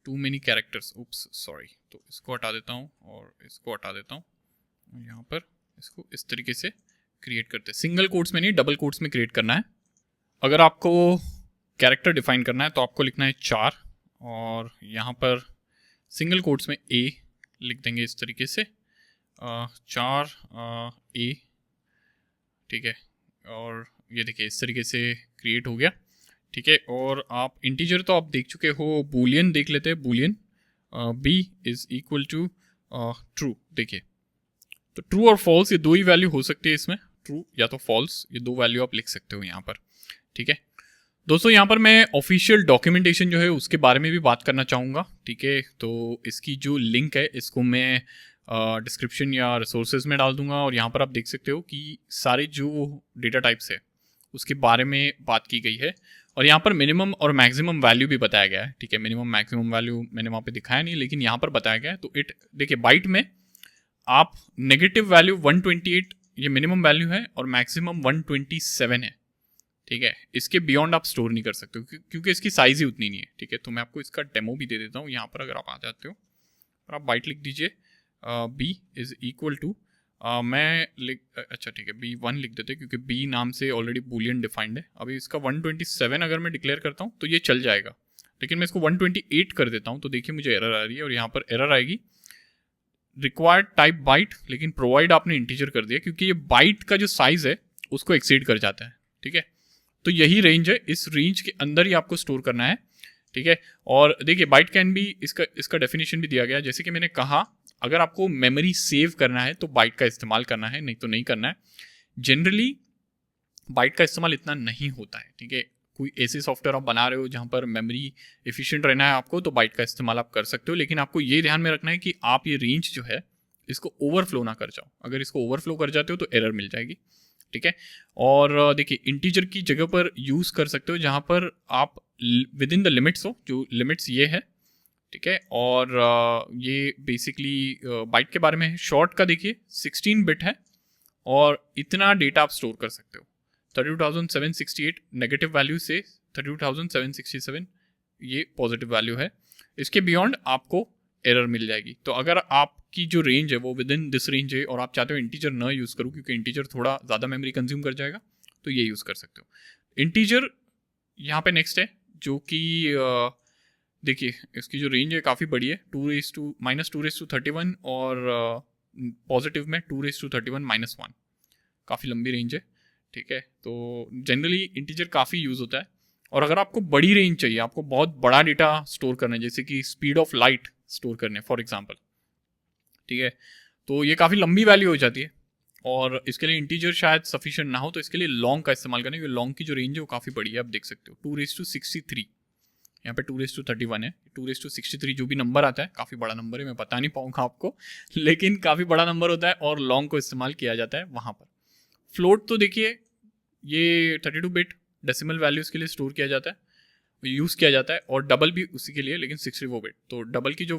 too many characters, oops sorry. तो इसको हटा देता हूँ और इसको हटा देता हूँ, यहाँ पर इसको इस तरीके से क्रिएट करते हैं। सिंगल कोट्स में नहीं, डबल कोट्स में क्रिएट करना है। अगर आपको कैरेक्टर डिफाइन करना है तो आपको लिखना है 4 और यहाँ पर सिंगल कोट्स में ए लिख देंगे इस तरीके से, 4 ए। ठीक है। और ये देखिए इस तरीके से क्रिएट हो गया। ठीक है। और आप इंटीजर तो आप देख चुके हो, बूलियन देख लेते हैं। Boolean B is equal to true. देखिए तो ट्रू और फॉल्स ये दो ही वैल्यू हो सकती है इसमें, ट्रू या तो फॉल्स, ये दो वैल्यू आप लिख सकते हो यहाँ पर। ठीक है दोस्तों, यहाँ पर मैं ऑफिशियल डॉक्यूमेंटेशन जो है उसके बारे में भी बात करना चाहूँगा। ठीक है। तो इसकी जो लिंक है इसको मैं डिस्क्रिप्शन या रिसोर्सेज में डाल दूंगा, और यहाँ पर आप देख सकते हो कि सारे जो डेटा टाइप्स है उसके बारे में बात की गई है, और यहाँ पर मिनिमम और मैक्सिमम वैल्यू भी बताया गया है। ठीक है। मिनिमम मैक्सिमम वैल्यू मैंने वहाँ पे दिखाया नहीं, लेकिन यहाँ पर बताया गया है। तो इट देखिए बाइट में आप नेगेटिव वैल्यू 128 ये मिनिमम वैल्यू है और मैक्सिमम 127 है। ठीक है। इसके बियॉन्ड आप स्टोर नहीं कर सकते क्योंकि इसकी साइज ही उतनी नहीं है। ठीक है। तो मैं आपको इसका डेमो भी दे देता हूँ। यहाँ पर अगर आप आ जाते हो और आप बाइट लिख दीजिए, बी इज इक्वल टू, मैं अच्छा ठीक है B1 लिख देते क्योंकि B नाम से ऑलरेडी बूलियन डिफाइंड है। अभी इसका 127 अगर मैं डिक्लेयर करता हूँ तो ये चल जाएगा, लेकिन मैं इसको 128 कर देता हूँ तो देखिए मुझे एरर आ रही है, और यहाँ पर एरर आएगी रिक्वायर्ड टाइप बाइट, लेकिन प्रोवाइड आपने इंटीजर कर दिया क्योंकि ये बाइट का जो साइज है उसको एक्सीड कर जाता है। ठीक है। तो यही रेंज है, इस रेंज के अंदर ही आपको स्टोर करना है। ठीक है। और देखिए बाइट कैन बी, इसका डेफिनेशन भी दिया गया है। जैसे कि मैंने कहा, अगर आपको मेमोरी सेव करना है तो बाइट का इस्तेमाल करना है, नहीं तो नहीं करना है। जनरली बाइट का इस्तेमाल इतना नहीं होता है। ठीक है। कोई ऐसे सॉफ्टवेयर आप बना रहे हो जहाँ पर मेमोरी एफिशिएंट रहना है आपको, तो बाइट का इस्तेमाल आप कर सकते हो, लेकिन आपको ये ध्यान में रखना है कि आप ये रेंज जो है इसको ओवरफ्लो ना कर जाओ। अगर इसको ओवरफ्लो कर जाते हो तो एरर मिल जाएगी। ठीक है। और देखिए इंटीजर की जगह पर यूज़ कर सकते हो जहाँ पर आप विद इन द लिमिट्स हो, जो लिमिट्स ये है। ठीक है। और ये बेसिकली बाइट के बारे में है। शॉर्ट का देखिए 16 बिट है और इतना डेटा आप स्टोर कर सकते हो। 32,768 नेगेटिव वैल्यू से 32,767 ये पॉजिटिव वैल्यू है। इसके बियॉन्ड आपको एरर मिल जाएगी। तो अगर आपकी जो रेंज है वो विद इन दिस रेंज है और आप चाहते हो इंटीजर ना यूज़ करो क्योंकि इंटीजर थोड़ा ज़्यादा मेमोरी कंज्यूम कर जाएगा, तो ये यूज़ कर सकते हो। इंटीजर यहाँ पे नेक्स्ट है, जो कि देखिए इसकी जो रेंज है काफ़ी बड़ी है, -2^31 और पॉजिटिव में 2^31-1, काफ़ी लंबी रेंज है। ठीक है। तो जनरली इंटीजर काफ़ी यूज़ होता है। और अगर आपको बड़ी रेंज चाहिए, आपको बहुत बड़ा डेटा स्टोर करना है, जैसे कि स्पीड ऑफ लाइट स्टोर करने फॉर एग्जांपल, ठीक है, तो ये काफ़ी लंबी वैल्यू हो जाती है और इसके लिए इंटीजर शायद सफिशिएंट ना हो, तो इसके लिए लॉन्ग का इस्तेमाल करें, क्योंकि लॉन्ग की जो रेंज है वो काफ़ी बड़ी है, आप देख सकते हो 2:63, यहाँ पे 2:31 है। 2:63 जो भी नंबर आता है काफ़ी बड़ा नंबर है, मैं बता नहीं पाऊंगा आपको, लेकिन काफ़ी बड़ा नंबर होता है और लॉन्ग को इस्तेमाल किया जाता है वहाँ पर। फ्लोट तो देखिए ये 32 बिट डेसिमल वैल्यूज़ के लिए स्टोर किया जाता है, यूज़ किया जाता है, और डबल भी उसी के लिए, लेकिन 64 बिट। तो डबल की जो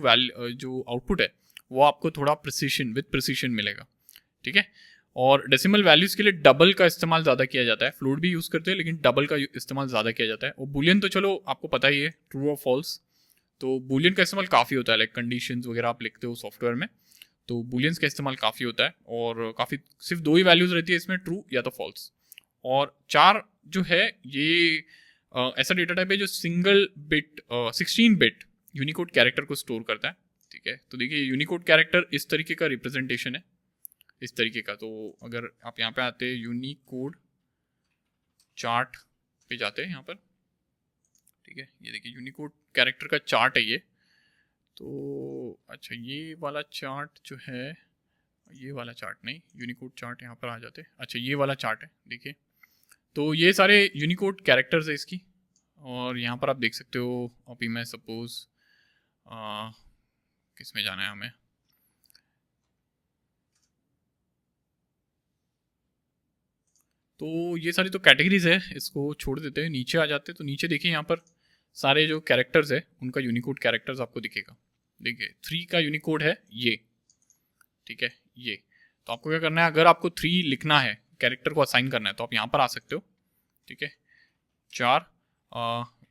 आउटपुट है वो आपको थोड़ा प्रिसीशन विद प्रिसीशन मिलेगा, ठीक है। और डेसिमल वैल्यूज़ के लिए डबल का इस्तेमाल ज़्यादा किया जाता है, फ्लोट भी यूज़ करते हैं लेकिन डबल का इस्तेमाल ज़्यादा किया जाता है। और बूलियन तो चलो आपको पता ही है, ट्रू और फॉल्स, तो बूलियन का इस्तेमाल काफ़ी होता है, लाइक कंडीशंस वगैरह आप लिखते हो सॉफ्टवेयर में, तो बूलियंस का इस्तेमाल काफ़ी होता है, और काफ़ी सिर्फ 2 ही वैल्यूज़ रहती है इसमें, ट्रू या तो फॉल्स। और 4 जो है ये ऐसा डेटा टाइप है जो single bit 16 bit Unicode character को स्टोर करता है, ठीक है। तो देखिए यूनिकोड कैरेक्टर इस तरीके का रिप्रेजेंटेशन है, इस तरीके का। तो अगर आप यहाँ पे आते हैं यूनिकोड चार्ट पे जाते हैं यहाँ पर, ठीक है, ये देखिए यूनिकोड कैरेक्टर का चार्ट है ये। तो अच्छा ये वाला चार्ट जो है, ये वाला चार्ट नहीं, यूनिकोड चार्ट यहाँ पर आ जाते, अच्छा ये वाला चार्ट है देखिए। तो ये सारे यूनिकोड कैरेक्टर्स है इसकी, और यहाँ पर आप देख सकते हो। अभी मैं सपोज किस में जाना है हमें, तो ये सारी तो कैटेगरीज है, इसको छोड़ देते हैं, नीचे आ जाते हैं। तो नीचे देखिए यहाँ पर सारे जो कैरेक्टर्स है उनका यूनिकोड कैरेक्टर्स आपको दिखेगा। देखिए 3 का यूनिकोड है ये, ठीक है ये। तो आपको क्या करना है, अगर आपको 3 लिखना है, कैरेक्टर को असाइन करना है, तो आप यहाँ पर आ सकते हो, ठीक है। 4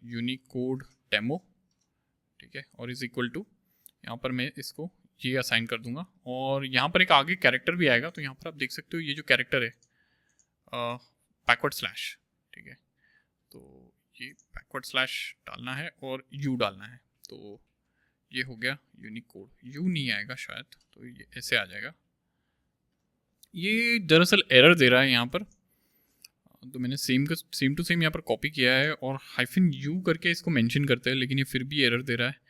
यूनिकोड डेमो, ठीक है, और इज इक्वल टू, यहाँ पर मैं इसको ये असाइन कर दूंगा, और यहाँ पर एक आगे कैरेक्टर भी आएगा। तो यहाँ पर आप देख सकते हो ये जो कैरेक्टर है बैकवर्ड स्लैश, ठीक है। तो ये बैकवर्ड स्लैश डालना है और यू डालना है, तो ये हो गया यूनिकोड। यू नहीं आएगा शायद, तो ये ऐसे आ जाएगा। ये दरअसल एरर दे रहा है यहाँ पर, तो मैंने सेम टू सेम यहाँ पर कॉपी किया है और -u करके इसको मेंशन करते हैं, लेकिन ये फिर भी एरर दे रहा है।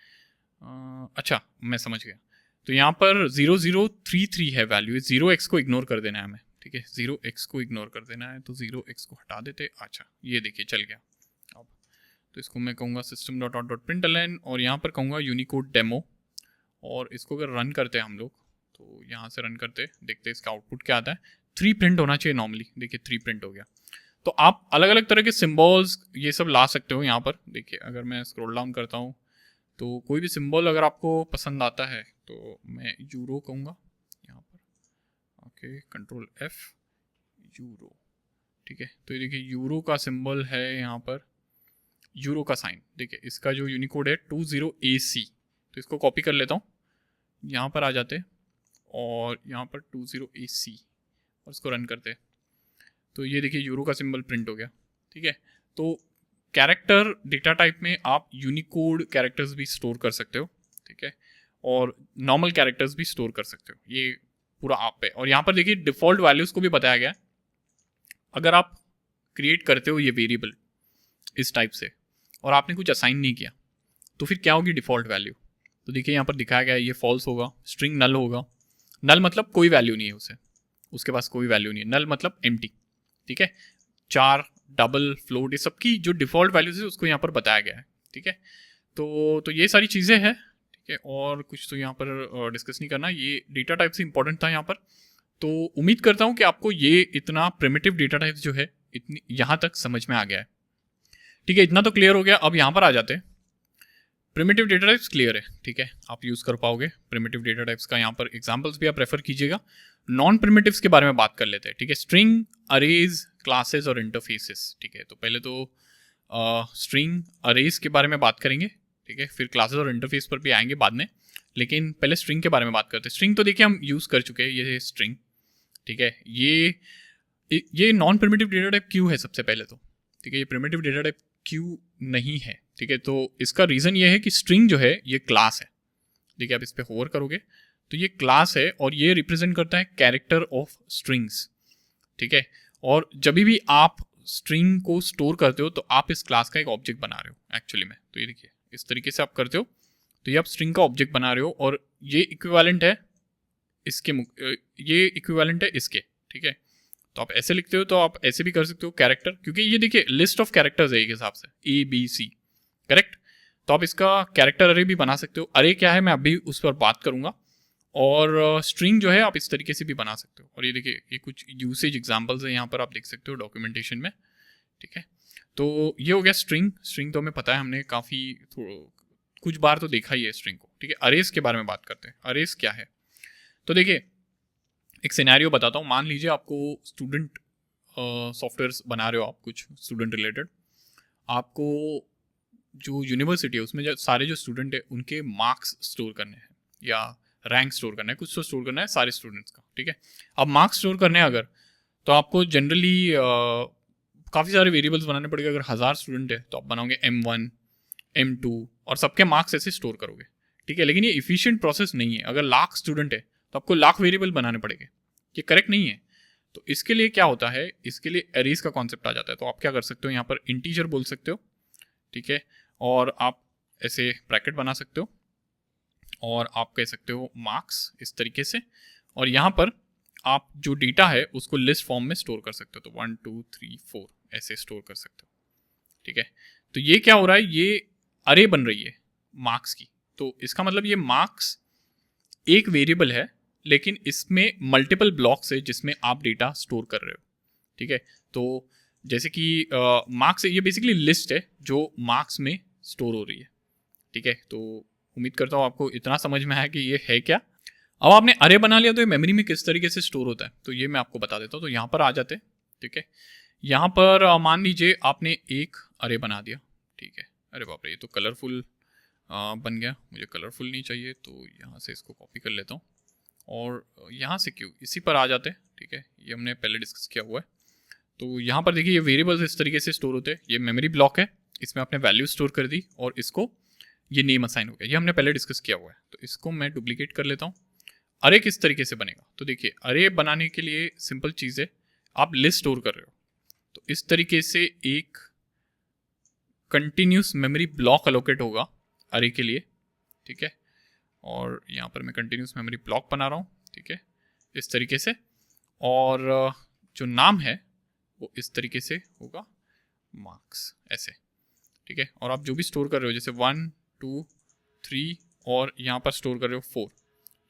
अच्छा मैं समझ गया, तो यहाँ पर 0033 है वैल्यू, 0x को इग्नोर कर देना है हमें, ठीक है, 0x को इग्नोर कर देना है, तो 0x को हटा देते। अच्छा ये देखिए चल गया अब। तो इसको मैं कहूँगा system.out.println, और यहाँ पर कहूँगा यूनिकोड डेमो, और इसको अगर रन करते हैं हम लोग, तो यहाँ से रन करते देखते हैं इसका आउटपुट क्या आता है। 3 प्रिंट होना चाहिए नॉर्मली, देखिए 3 प्रिंट हो गया। तो आप अलग अलग तरह के सिम्बॉल्स ये सब ला सकते हो यहाँ पर। देखिए अगर मैं स्क्रॉल डाउन करता हूँ, तो कोई भी सिंबल अगर आपको पसंद आता है, तो मैं यूरो कहूँगा यहाँ पर, ओके, कंट्रोल F, यूरो, ठीक है। तो ये देखिए यूरो का सिंबल है यहाँ पर, यूरो का साइन। देखिए इसका जो यूनिकोड है 20AC, तो इसको कॉपी कर लेता हूँ, यहाँ पर आ जाते और यहाँ पर 20AC, और इसको रन करते, तो ये देखिए यूरो का सिंबल प्रिंट हो गया, ठीक है। तो कैरेक्टर डेटा टाइप में आप यूनिकोड कैरेक्टर्स भी स्टोर कर सकते हो, ठीक है, और नॉर्मल कैरेक्टर्स भी स्टोर कर सकते हो, ये पूरा आप पे। और यहाँ पर देखिए डिफ़ॉल्ट वैल्यूज़ को भी बताया गया है। अगर आप क्रिएट करते हो ये वेरिएबल इस टाइप से और आपने कुछ असाइन नहीं किया, तो फिर क्या होगी डिफ़ॉल्ट वैल्यू। तो देखिए यहाँ पर दिखाया गया है ये फॉल्स होगा, स्ट्रिंग नल होगा। नल मतलब कोई वैल्यू नहीं है उसे, उसके पास कोई वैल्यू नहीं है। नल मतलब एम्प्टी, ठीक है। 4 डबल फ्लोट, ये सबकी जो डिफ़ॉल्ट वैल्यूज है उसको यहाँ पर बताया गया है, ठीक है। तो ये सारी चीज़ें हैं, ठीक है। और कुछ तो यहाँ पर डिस्कस नहीं करना, ये डेटा टाइप से इंपॉर्टेंट था यहाँ पर। तो उम्मीद करता हूँ कि आपको ये इतना प्रिमिटिव डेटा टाइप जो है इतनी यहाँ तक समझ में आ गया है, ठीक है। इतना तो क्लियर हो गया। अब यहाँ पर आ जाते हैं, प्रिमिटिव डेटा टाइप्स क्लियर है, ठीक है, आप यूज़ कर पाओगे प्रिमिटिव डेटा टाइप्स का। यहाँ पर एग्जांपल्स भी आप रेफर कीजिएगा। नॉन प्रिमिटिव्स के बारे में बात कर लेते हैं, ठीक है। स्ट्रिंग, अरेज, क्लासेस और इंटरफेसेस, ठीक है। तो पहले तो स्ट्रिंग, अरेज के बारे में बात करेंगे, ठीक है, फिर क्लासेस और इंटरफेस पर भी आएंगे बाद में, लेकिन पहले स्ट्रिंग के बारे में बात करते हैं। स्ट्रिंग तो देखिए हम यूज़ कर चुके हैं, ये स्ट्रिंग, ठीक है। ये नॉन प्रिमिटिव डेटा टाइप क्यों है सबसे पहले तो, ठीक है, ये प्रिमिटिव डेटा टाइप क्यों नहीं है, ठीक है। तो इसका रीज़न ये है कि स्ट्रिंग जो है ये क्लास है, देखिए आप इस पर होवर करोगे तो ये क्लास है और ये रिप्रेजेंट करता है कैरेक्टर ऑफ स्ट्रिंग्स, ठीक है। और जब भी आप स्ट्रिंग को स्टोर करते हो तो आप इस क्लास का एक ऑब्जेक्ट बना रहे हो एक्चुअली में। तो ये देखिए इस तरीके से आप करते हो, तो ये आप स्ट्रिंग का ऑब्जेक्ट बना रहे हो, और ये इक्विवेलेंट है इसके, ये इक्विवेलेंट है इसके, ठीक है। तो आप ऐसे लिखते हो तो आप ऐसे भी कर सकते हो कैरेक्टर, क्योंकि ये देखिए लिस्ट ऑफ कैरेक्टर्स है एक हिसाब से, A B C, करेक्ट। तो आप इसका कैरेक्टर अरे भी बना सकते हो। अरे क्या है मैं अभी उस पर बात करूंगा। और स्ट्रिंग जो है आप इस तरीके से भी बना सकते हो। और ये देखिए ये कुछ यूसेज एग्जांपल्स है यहाँ पर आप देख सकते हो डॉक्यूमेंटेशन में, ठीक है। तो ये हो गया स्ट्रिंग। स्ट्रिंग तो हमें पता है, हमने काफ़ी कुछ बार तो देखा ही है स्ट्रिंग को, ठीक है। अरेज के बारे में बात करते हैं। अरेज क्या है, तो देखिए एक सिनेरियो बताता हूँ। मान लीजिए आपको स्टूडेंट सॉफ्टवेयर बना रहे हो आप, कुछ स्टूडेंट रिलेटेड। आपको जो यूनिवर्सिटी है उसमें जो सारे जो स्टूडेंट है उनके मार्क्स स्टोर करने हैं या रैंक स्टोर करना है, कुछ तो स्टोर करना है सारे स्टूडेंट्स का, ठीक है। अब मार्क्स स्टोर करने हैं अगर, तो आपको जनरली काफ़ी सारे वेरिएबल्स बनाने पड़ेंगे। अगर 1000 स्टूडेंट है तो आप बनाओगे M1 M2 और सबके मार्क्स ऐसे स्टोर करोगे, ठीक है। लेकिन ये इफिशिएंट प्रोसेस नहीं है। अगर लाख स्टूडेंट है तो आपको लाख वेरिएबल बनाने पड़ेंगे, ये करेक्ट नहीं है। तो इसके लिए क्या होता है, इसके लिए एरेज का कॉन्सेप्ट आ जाता है। तो आप क्या कर सकते हो, यहाँ पर इंटीजर बोल सकते हो, ठीक है। और आप ऐसे ब्रैकेट बना सकते हो और आप कह सकते हो मार्क्स इस तरीके से। और यहाँ पर आप जो डेटा है उसको लिस्ट फॉर्म में स्टोर कर सकते हो। तो 1 2 3 4 ऐसे स्टोर कर सकते हो, ठीक है। तो ये क्या हो रहा है, ये अरे बन रही है मार्क्स की। तो इसका मतलब ये मार्क्स एक वेरिएबल है, लेकिन इसमें मल्टीपल ब्लॉक्स है जिसमें आप डेटा स्टोर कर रहे हो, ठीक है। तो जैसे कि मार्क्स ये बेसिकली लिस्ट है जो मार्क्स में स्टोर हो रही है, ठीक है। तो उम्मीद करता हूँ आपको इतना समझ में आया कि ये है क्या। अब आपने अरे बना लिया तो ये मेमोरी में किस तरीके से स्टोर होता है, तो ये मैं आपको बता देता हूँ। तो यहाँ पर आ जाते हैं, ठीक है। यहाँ पर मान लीजिए आपने एक अरे बना दिया, ठीक है। अरे बाप रे, ये तो कलरफुल बन गया, मुझे कलरफुल नहीं चाहिए। तो यहाँ से इसको कॉपी कर लेता हूँ और यहाँ से क्यों इसी पर आ जाते हैं, ठीक है। ये हमने पहले डिस्कस किया हुआ है। तो यहाँ पर देखिए ये वेरिएबल्स इस तरीके से स्टोर होते हैं। ये मेमोरी ब्लॉक है, इसमें आपने वैल्यू स्टोर कर दी और इसको ये नेम असाइन हो गया, ये हमने पहले डिस्कस किया हुआ है। तो इसको मैं डुप्लीकेट कर लेता हूँ। अरे किस तरीके से बनेगा, तो देखिए अरे बनाने के लिए सिंपल चीज़ है, आप लिस्ट स्टोर कर रहे हो तो इस तरीके से एक कंटिन्यूस मेमोरी ब्लॉक अलोकेट होगा अरे के लिए, ठीक है। और यहाँ पर मैं कंटिन्यूस मेमोरी ब्लॉक बना रहा हूँ, ठीक है, इस तरीके से। और जो नाम है वो इस तरीके से होगा मार्क्स, ऐसे, ठीक है। और आप जो भी स्टोर कर रहे हो जैसे 1 2 3 और यहाँ पर स्टोर कर रहे हो 4,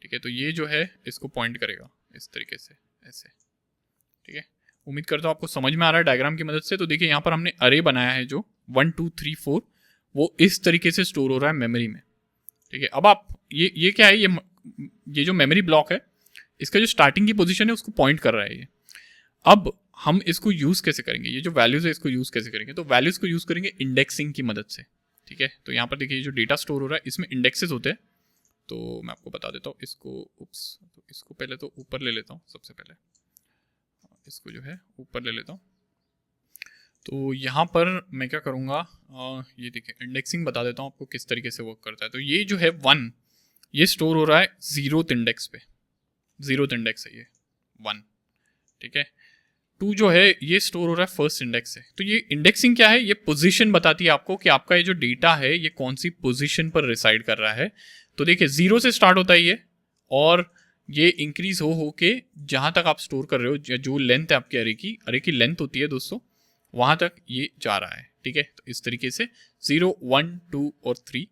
ठीक है। तो ये जो है इसको पॉइंट करेगा इस तरीके से, ऐसे, ठीक है। उम्मीद करता हूँ आपको समझ में आ रहा है डायग्राम की मदद से। तो देखिए यहाँ पर हमने अरे बनाया है जो 1 2 3 4 वो इस तरीके से स्टोर हो रहा है मेमोरी में, ठीक है। अब आप ये क्या है, ये जो मेमोरी ब्लॉक है इसका जो स्टार्टिंग की पोजीशन है उसको पॉइंट कर रहा है ये। अब हम इसको यूज़ कैसे करेंगे, ये जो वैल्यूज़ है इसको यूज़ कैसे करेंगे, तो वैल्यूज़ को यूज़ करेंगे इंडेक्सिंग की मदद से, ठीक है। तो यहाँ पर देखिए जो डेटा स्टोर हो रहा है इसमें इंडेक्सेस होते हैं। तो मैं आपको बता देता हूँ इसको, तो इसको पहले तो ऊपर ले लेता हूँ, सबसे पहले इसको जो है ऊपर ले लेता हूँ। तो यहाँ पर मैं क्या करूँगा, ये देखिए इंडेक्सिंग बता देता हूँ आपको किस तरीके से वर्क करता है। तो ये जो है 1 ये स्टोर हो रहा है 0th इंडेक्स पे, 0th इंडेक्स है ये 1, ठीक है। 2 जो है ये स्टोर हो रहा है 1st इंडेक्स से। तो ये इंडेक्सिंग क्या है, ये पोजीशन बताती है आपको कि आपका ये जो डेटा है ये कौन सी पोजीशन पर रिसाइड कर रहा है। तो देखिए 0 से स्टार्ट होता है ये और ये इंक्रीज हो के जहाँ तक आप स्टोर कर रहे हो, जो लेंथ है आपके अरे की लेंथ होती है दोस्तों, वहाँ तक ये जा रहा है, ठीक है। तो इस तरीके से 0 1 2 और 3,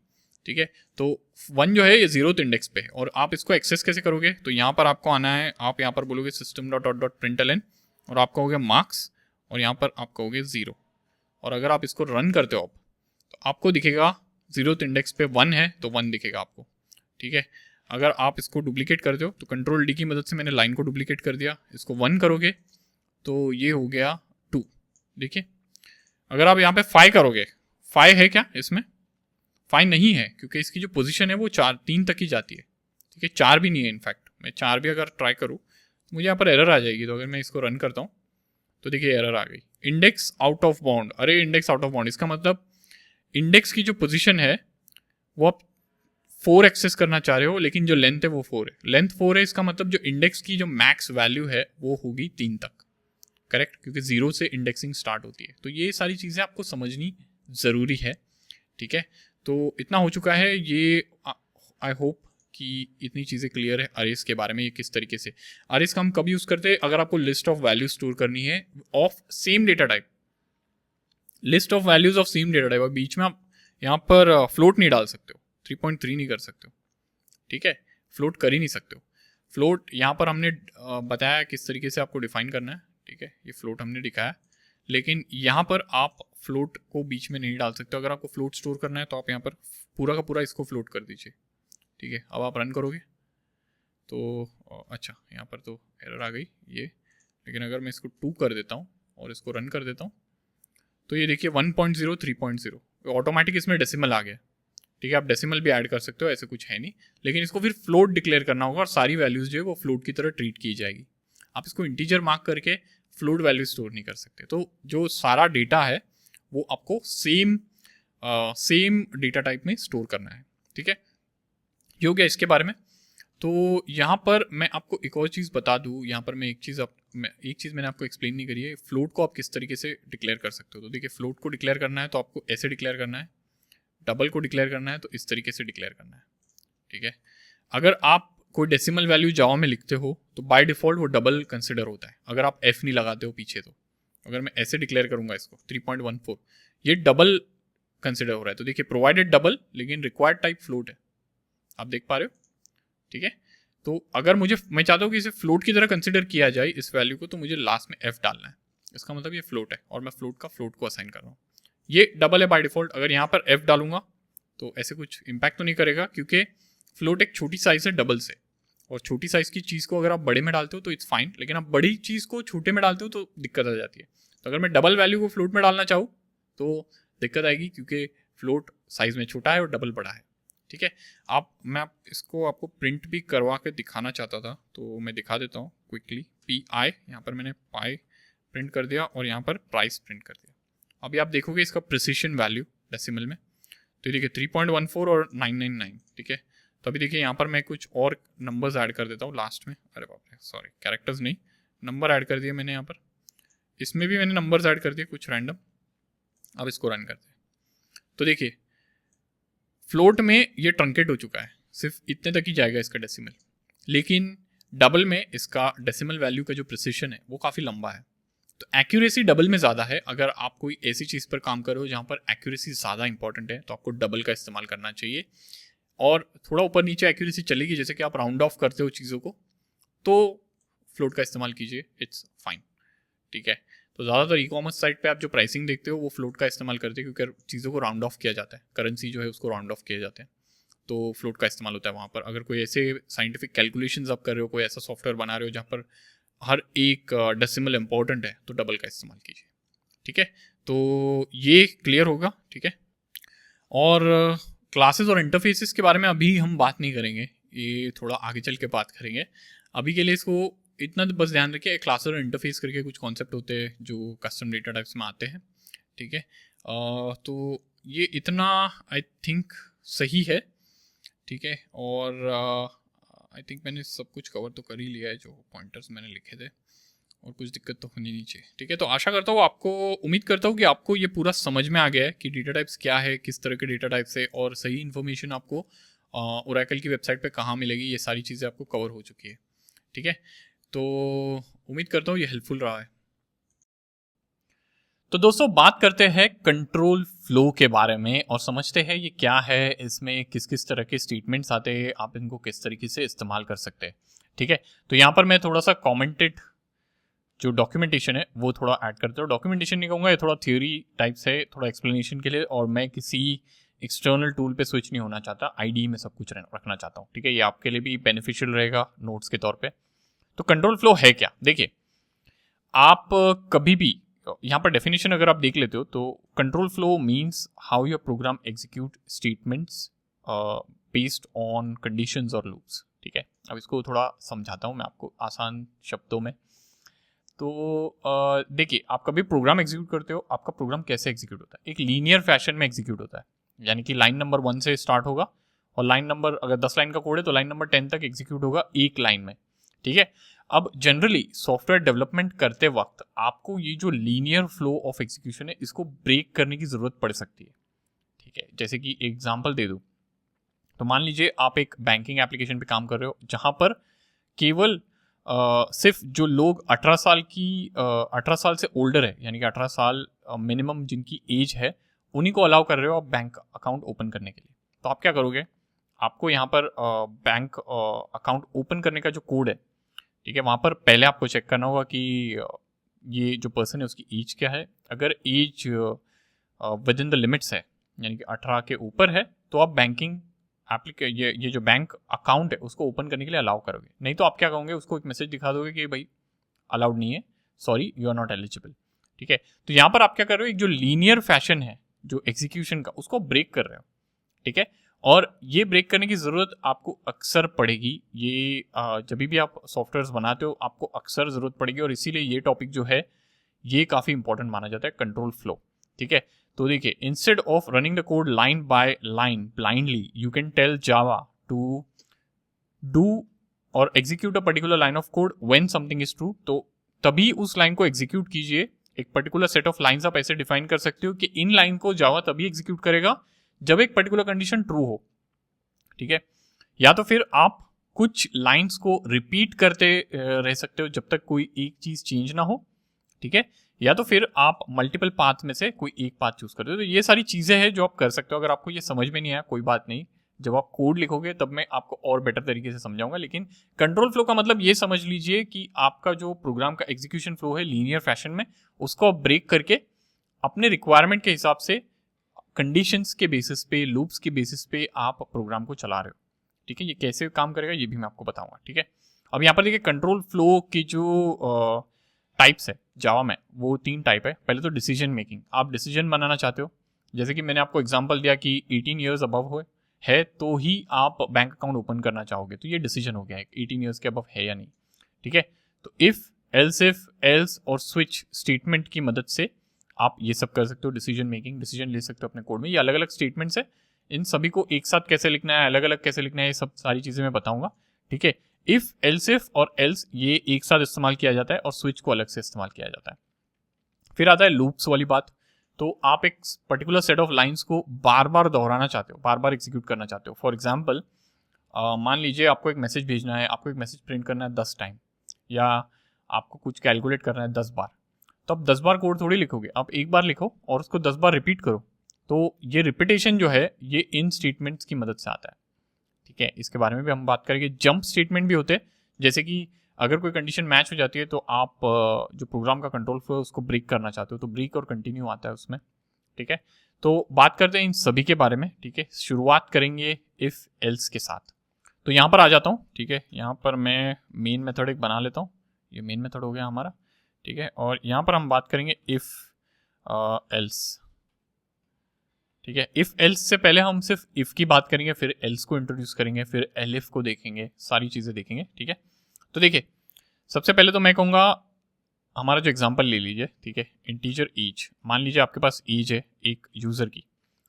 ठीक है। तो 1 जो है ये 0th इंडेक्स पे है और आप इसको एक्सेस कैसे करोगे, तो यहाँ पर आपको आना है, आप यहाँ पर बोलोगे system.out.println और आप कहोगे मार्क्स और यहाँ पर आप कहोगे 0। और अगर आप इसको रन करते हो तो आपको दिखेगा 0th इंडेक्स पे 1 है तो 1 दिखेगा आपको, ठीक है। अगर आप इसको डुप्लीकेट करते हो तो कंट्रोल डी की मदद से मैंने लाइन को डुप्लीकेट कर दिया, इसको 1 करोगे तो ये हो गया 2, देखिए। अगर आप यहाँ पे 5 करोगे, 5 है क्या इसमें, 5 नहीं है क्योंकि इसकी जो पोजीशन है वो 3 तक ही जाती है, ठीक है। 4 भी नहीं है, इनफैक्ट मैं 4 भी अगर ट्राई करूँ तो मुझे यहाँ पर एरर आ जाएगी। तो अगर मैं इसको रन करता हूँ तो देखिए एरर आ गई, इंडेक्स आउट ऑफ बाउंड। अरे इंडेक्स आउट ऑफ बाउंड, इसका मतलब इंडेक्स की जो पोजीशन है वो आप 4 एक्सेस करना चाह रहे हो लेकिन जो लेंथ है वो 4 है, लेंथ 4 है। इसका मतलब जो इंडेक्स की जो मैक्स वैल्यू है वो होगी 3 तक, करेक्ट, क्योंकि 0 से इंडेक्सिंग स्टार्ट होती है। तो ये सारी चीज़ें आपको समझनी ज़रूरी है, ठीक है। तो इतना हो चुका है ये, आई होप कि इतनी चीज़ें क्लियर है अरेज के बारे में, ये किस तरीके से अरेज का हम कब यूज़ करते हैं, अगर आपको लिस्ट ऑफ वैल्यू स्टोर करनी है of same data type, list of values of same data type, और बीच में आप यहाँ पर फ्लोट नहीं डाल सकते हो, 3.3 नहीं कर सकते हो, ठीक है, फ्लोट कर ही नहीं सकते हो। फ्लोट यहाँ पर हमने बताया किस तरीके से आपको डिफाइन करना है, ठीक है, ये फ्लोट हमने दिखाया, लेकिन यहाँ पर आप फ्लोट को बीच में नहीं डाल सकते। अगर आपको फ्लोट स्टोर करना है तो आप यहाँ पर पूरा का पूरा इसको फ्लोट कर दीजिए, ठीक है। अब आप रन करोगे तो अच्छा यहाँ पर तो एरर आ गई ये, लेकिन अगर मैं इसको 2 कर देता हूँ और इसको रन कर देता हूँ तो ये देखिए 1.0 3.0 ऑटोमेटिक इसमें डेसिमल आ गया, ठीक है। आप डेसिमल भी ऐड कर सकते हो, ऐसे कुछ है नहीं, लेकिन इसको फिर फ्लोट डिक्लेयर करना होगा और सारी वैल्यूज जो है वो फ्लोट की तरह ट्रीट की जाएगी। आप इसको इंटीजर मार्क करके फ्लोट वैल्यू स्टोर नहीं कर सकते। तो जो सारा डेटा है वो आपको सेम डेटा टाइप में स्टोर करना है, ठीक है। ये हो गया इसके बारे में। तो यहाँ पर मैं आपको एक और चीज़ बता दूँ, यहाँ पर मैं एक चीज़ मैंने आपको एक्सप्लेन नहीं करी है, फ्लोट को आप किस तरीके से डिक्लेयर कर सकते हो। तो देखिए, फ्लोट को डिक्लेयर करना है तो आपको ऐसे डिक्लेयर करना है, डबल को डिक्लेयर करना है तो इस तरीके से डिक्लेयर करना है, ठीक है। अगर आप कोई डेसिमल वैल्यू जावा में लिखते हो तो बाय डिफॉल्ट वो डबल कंसिडर होता है, अगर आप एफ नहीं लगाते हो पीछे। तो अगर मैं ऐसे डिक्लेयर करूंगा इसको 3.14, ये डबल कंसिडर हो रहा है। तो देखिए, प्रोवाइडेड डबल लेकिन रिक्वायर्ड टाइप फ्लोट है, आप देख पा रहे हो, ठीक है। तो अगर मैं चाहता हूँ कि इसे फ्लोट की तरह कंसिडर किया जाए इस वैल्यू को, तो मुझे लास्ट में एफ डालना है, इसका मतलब ये फ्लोट है और मैं फ्लोट को असाइन कर रहा हूँ। ये डबल है बाय डिफॉल्ट, अगर यहाँ पर एफ डालूंगा तो ऐसे कुछ इंपैक्ट तो नहीं करेगा, क्योंकि फ्लोट एक छोटी साइज है डबल से, और छोटी साइज की चीज़ को अगर आप बड़े में डालते हो तो इट्स फाइन, लेकिन आप बड़ी चीज़ को छोटे में डालते हो तो दिक्कत आ जाती है। तो अगर मैं डबल वैल्यू को फ्लोट में डालना चाहूँ तो दिक्कत आएगी, क्योंकि फ्लोट साइज में छोटा है और डबल बड़ा है, ठीक है। मैं इसको आपको प्रिंट भी करवा के दिखाना चाहता था, तो मैं दिखा देता हूँ क्विकली। PI यहाँ पर मैंने पाई प्रिंट कर दिया और यहाँ पर प्राइस प्रिंट कर दिया। अभी आप देखोगे इसका प्रिसिशन वैल्यू डेसिमल में, तो देखिए 3.14 और 999, ठीक है। तो अभी देखिए यहाँ पर मैं कुछ और नंबर्स ऐड कर देता हूँ लास्ट में, अरे बाप रे सॉरी, कैरेक्टर्स नहीं, नंबर ऐड कर दिए मैंने यहाँ पर, इसमें भी मैंने नंबर्स ऐड कर दिए कुछ रैंडम। अब इसको रन करते हैं तो देखिए फ्लोट में ये ट्रंकेट हो चुका है, सिर्फ इतने तक ही जाएगा इसका डेसिमल, लेकिन डबल में इसका डेसिमल वैल्यू का जो प्रिसिशन है वो काफ़ी लंबा है। तो एक्यूरेसी डबल में ज़्यादा है। अगर आप कोई ऐसी चीज़ पर काम कर रहे हो जहाँ पर एक्यूरेसी ज़्यादा इंपॉर्टेंट है तो आपको डबल का इस्तेमाल करना चाहिए। और थोड़ा ऊपर नीचे एक्यूरेसी चलेगी, जैसे कि आप राउंड ऑफ करते हो चीज़ों को, तो फ्लोट का इस्तेमाल कीजिए, इट्स फाइन, ठीक है। तो ज़्यादातर ई कॉमर्स साइट पे आप जो प्राइसिंग देखते हो वो फ्लोट का इस्तेमाल करते हैं, क्योंकि चीज़ों को राउंड ऑफ किया जाता है, करेंसी जो है उसको राउंड ऑफ किए जाते हैं, तो फ्लोट का इस्तेमाल होता है वहाँ पर। अगर कोई ऐसे साइंटिफिक कैलकुलेशंस आप कर रहे हो, कोई ऐसा सॉफ्टवेयर बना रहे हो जहाँ पर हर एक डेसिमल इंपॉर्टेंट है, तो डबल का इस्तेमाल कीजिए, ठीक है। तो ये क्लियर होगा, ठीक है। और क्लासेस और इंटरफेसेस के बारे में अभी हम बात नहीं करेंगे, ये थोड़ा आगे चल के बात करेंगे। अभी के लिए इसको इतना तो बस ध्यान रखिए, क्लासेस और इंटरफेस करके कुछ कॉन्सेप्ट होते हैं जो कस्टम डेटा टाइप्स में आते हैं, ठीक है। तो ये इतना आई थिंक सही है, ठीक है। और आई थिंक मैंने सब कुछ कवर तो कर ही लिया है जो पॉइंटर्स मैंने लिखे थे, और कुछ दिक्कत तो होनी नहीं चाहिए, ठीक है। तो आशा करता हूँ उम्मीद करता हूँ कि आपको ये पूरा समझ में आ गया है कि डेटा टाइप्स क्या है, किस तरह के डेटा टाइप्स है, और सही इन्फॉर्मेशन आपको ओरेकल की वेबसाइट पे कहाँ मिलेगी, ये सारी चीज़ें आपको कवर हो चुकी है, ठीक है। तो उम्मीद करता हूँ ये हेल्पफुल रहा है। तो दोस्तों, बात करते हैं कंट्रोल फ्लो के बारे में और समझते हैं ये क्या है, इसमें किस किस तरह के स्टेटमेंट्स आते हैं, आप इनको किस तरीके से इस्तेमाल कर सकते हैं, ठीक है। तो यहाँ पर मैं थोड़ा सा कमेंटेड जो डॉक्यूमेंटेशन है वो थोड़ा ऐड करते हो। डॉक्यूमेंटेशन नहीं कहूँगा, ये थोड़ा थ्योरी टाइप से, थोड़ा एक्सप्लेनेशन के लिए, और मैं किसी एक्सटर्नल टूल पे स्विच नहीं होना चाहता, आईडी में सब कुछ रखना चाहता हूँ, ठीक है। ये आपके लिए भी बेनिफिशियल रहेगा नोट्स के तौर पे। तो कंट्रोल फ्लो है क्या, देखिए, आप कभी भी यहाँ पर डेफिनेशन अगर आप देख लेते हो तो control flow means how your program execute statements based on conditions और लूप्स, ठीक है। अब इसको थोड़ा समझाता हूँ मैं आपको आसान शब्दों में। तो देखिए, आप कभी प्रोग्राम एग्जीक्यूट करते हो, आपका प्रोग्राम कैसे एग्जीक्यूट होता है, एक लीनियर फैशन में एग्जीक्यूट होता है, यानी कि लाइन नंबर 1 से स्टार्ट होगा और लाइन नंबर, अगर 10 लाइन का कोड है तो लाइन नंबर 10 तक एग्जीक्यूट होगा एक लाइन में, ठीक है। अब जनरली सॉफ्टवेयर डेवलपमेंट करते वक्त आपको ये जो लीनियर फ्लो ऑफ एग्जीक्यूशन है इसको ब्रेक करने की जरूरत पड़ सकती है, ठीक है। जैसे कि एग्जांपल दे दूं तो मान लीजिए आप एक बैंकिंग एप्लीकेशन पे काम कर रहे हो जहां पर केवल सिर्फ जो लोग 18 साल से ओल्डर है, यानी कि 18 साल मिनिमम जिनकी एज है, उन्हीं को अलाउ कर रहे हो आप बैंक अकाउंट ओपन करने के लिए। तो आप क्या करोगे, आपको यहाँ पर बैंक अकाउंट ओपन करने का जो कोड है, ठीक है, वहाँ पर पहले आपको चेक करना होगा कि ये जो पर्सन है उसकी एज क्या है। अगर age within the limits है, यानी कि 18 के ऊपर है, तो आप बैंकिंग ये जो बैंक अकाउंट है उसको ओपन करने के लिए अलाउ करोगे। नहीं तो आप क्या कहोगे, उसको एक मैसेज दिखा दोगे कि भाई अलाउड नहीं है, sorry you are not eligible. ठीक है, तो यहाँ पर आप क्या कर रहे हो, एक जो लीनियर फैशन है जो एग्जीक्यूशन का, उसको ब्रेक कर रहे हो। ठीक है, और ये ब्रेक करने की ज़रूरत आपको अक्सर पड़ेगी। ये जब भी आप सॉफ्टवेयर्स बनाते हो आपको अक्सर ज़रूरत पड़ेगी, और इसीलिए ये टॉपिक जो है ये काफ़ी इंपॉर्टेंट माना जाता है, कंट्रोल फ्लो। ठीक है, तो देखिए, instead of running the code line by line blindly, you can tell Java to do or execute a particular line of code when something is true. तो तभी उस लाइन को एग्जीक्यूट कीजिए। एक पर्टिकुलर सेट ऑफ लाइंस आप ऐसे define कर सकते हो कि इन लाइन को जावा तभी एग्जीक्यूट करेगा जब एक पर्टिकुलर कंडीशन ट्रू हो। ठीक है, या तो फिर आप कुछ लाइंस को रिपीट करते रह सकते हो जब तक कोई एक चीज चेंज ना हो। ठीक है, या तो फिर आप मल्टीपल पाथ में से कोई एक पाथ चूज करते हो। तो ये सारी चीजें हैं जो आप कर सकते हो। अगर आपको ये समझ में नहीं आया कोई बात नहीं, जब आप कोड लिखोगे तब मैं आपको और बेटर तरीके से समझाऊंगा। लेकिन कंट्रोल फ्लो का मतलब ये समझ लीजिए कि आपका जो प्रोग्राम का एग्जीक्यूशन फ्लो है लीनियर फैशन में, उसको आप ब्रेक करके अपने रिक्वायरमेंट के हिसाब से, कंडीशंस के बेसिस पे, लूप्स के बेसिस पे आप प्रोग्राम को चला रहे हो। ठीक है, ये कैसे काम करेगा ये भी मैं आपको बताऊंगा। ठीक है, अब यहाँ पर देखिए कंट्रोल फ्लो की जो टाइप्स है जावा में, वो 3 टाइप है। पहले तो डिसीजन मेकिंग, आप डिसीजन बनाना चाहते हो, जैसे कि मैंने आपको एग्जांपल दिया कि 18 ईयर्स अबव है तो ही आप बैंक अकाउंट ओपन करना चाहोगे, तो ये डिसीजन हो गया है 18 ईयर्स के अबव है या नहीं। ठीक है, तो इफ एल्स और स्विच स्टेटमेंट की मदद से आप ये सब कर सकते हो, डिसीजन मेकिंग, डिसीजन ले सकते हो अपने कोड में। ये अलग अलग स्टेटमेंट्स है, इन सभी को एक साथ कैसे लिखना है, अलग अलग कैसे लिखना है, ये सब सारी चीजें मैं बताऊंगा। ठीक है, इफ एल्सिफ और एल्स ये एक साथ इस्तेमाल किया जाता है और स्विच को अलग से इस्तेमाल किया जाता है। फिर आता है लूप्स वाली बात। तो आप एक पर्टिकुलर सेट ऑफ लाइंस को बार बार दोहराना चाहते हो, बार बार एग्जीक्यूट करना चाहते हो। फॉर एग्जाम्पल, मान लीजिए आपको एक मैसेज भेजना है, आपको एक मैसेज प्रिंट करना है 10 टाइम, या आपको कुछ कैलकुलेट करना है 10 बार। तो आप 10 बार कोड थोड़ी लिखोगे, आप एक बार लिखो और उसको 10 बार रिपीट करो। तो ये रिपीटेशन जो है ये इन स्टेटमेंट्स की मदद से आता है। ठीक है, इसके बारे में भी हम बात करेंगे। जंप स्टेटमेंट भी होते हैं, जैसे कि अगर कोई कंडीशन मैच हो जाती है तो आप जो प्रोग्राम का कंट्रोल फ्लो है उसको ब्रेक करना चाहते हो, तो ब्रेक और कंटिन्यू आता है उसमें। ठीक है, तो बात करते हैं इन सभी के बारे में। ठीक है, शुरुआत करेंगे इफ एल्स के साथ। तो यहाँ पर आ जाता हूँ। ठीक है, यहाँ पर मैं मेन मेथड एक बना लेता हूँ, ये मेन मेथड हो गया हमारा। ठीक है, और यहाँ पर हम बात करेंगे इफ एल्स। ठीक है, इफ एल्स से पहले हम सिर्फ इफ की बात करेंगे, फिर एल्स को इंट्रोड्यूस करेंगे, फिर एलिफ को देखेंगे, सारी चीजें देखेंगे। ठीक है, तो देखिए, सबसे पहले तो मैं कहूँगा हमारा जो एग्जांपल ले लीजिए। ठीक है, इंटीजर एज, मान लीजिए आपके पास एज है एक यूजर की,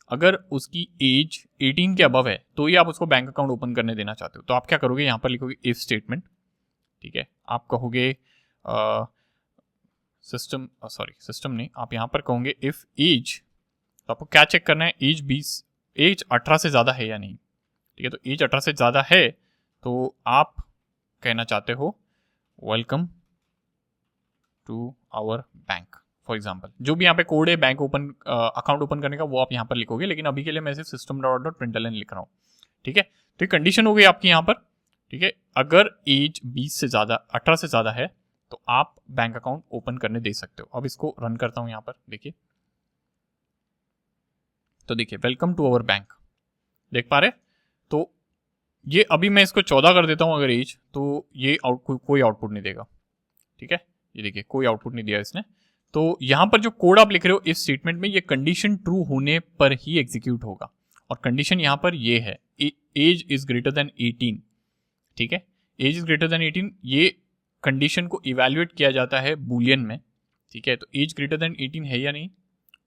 अगर उसकी एज 18 के अबव है तो ही आप उसको बैंक अकाउंट ओपन करने देना चाहते हो। तो आप क्या करोगे, यहाँ पर लिखोगे इफ स्टेटमेंट। ठीक है, आप कहोगे सिस्टम नहीं, आप यहाँ पर कहोगे इफ एज। तो आपको क्या चेक करना है, एज 18 से ज़्यादा है या नहीं। ठीक है, तो एज 18 से ज़्यादा है तो आप कहना चाहते हो welcome to our bank. For example, जो भी यहाँ पे कोड है बैंक ओपन अकाउंट ओपन करने का वो आप यहाँ पर लिखोगे, लेकिन अभी के लिए मैं सिर्फ system.out.println लिख रहा हूँ। ठीक है, तो ये कंडीशन हो गई आपकी यहाँ पर। ठीक है, अगर एज 18 से ज़्यादा है तो आप बैंक अकाउंट ओपन करने दे सकते हो। अब इसको रन करता हूँ यहाँ पर, देखिए, तो देखिए वेलकम टू अवर बैंक, देख पा रहे। तो ये अभी मैं इसको 14 कर देता हूं अगर एज, तो ये कोई आउटपुट नहीं देगा। ठीक है, ये देखिए कोई आउटपुट नहीं दिया इसने। तो यहां पर जो कोड आप लिख रहे हो इस स्टेटमेंट में, ये कंडीशन ट्रू होने पर ही एग्जीक्यूट होगा, और कंडीशन यहां पर ये है एज इज ग्रेटर देन 18। ठीक है, एज इज ग्रेटर देन 18, ये कंडीशन को इवेल्युएट किया जाता है बूलियन में। ठीक है, तो एज ग्रेटर देन 18 है या नहीं,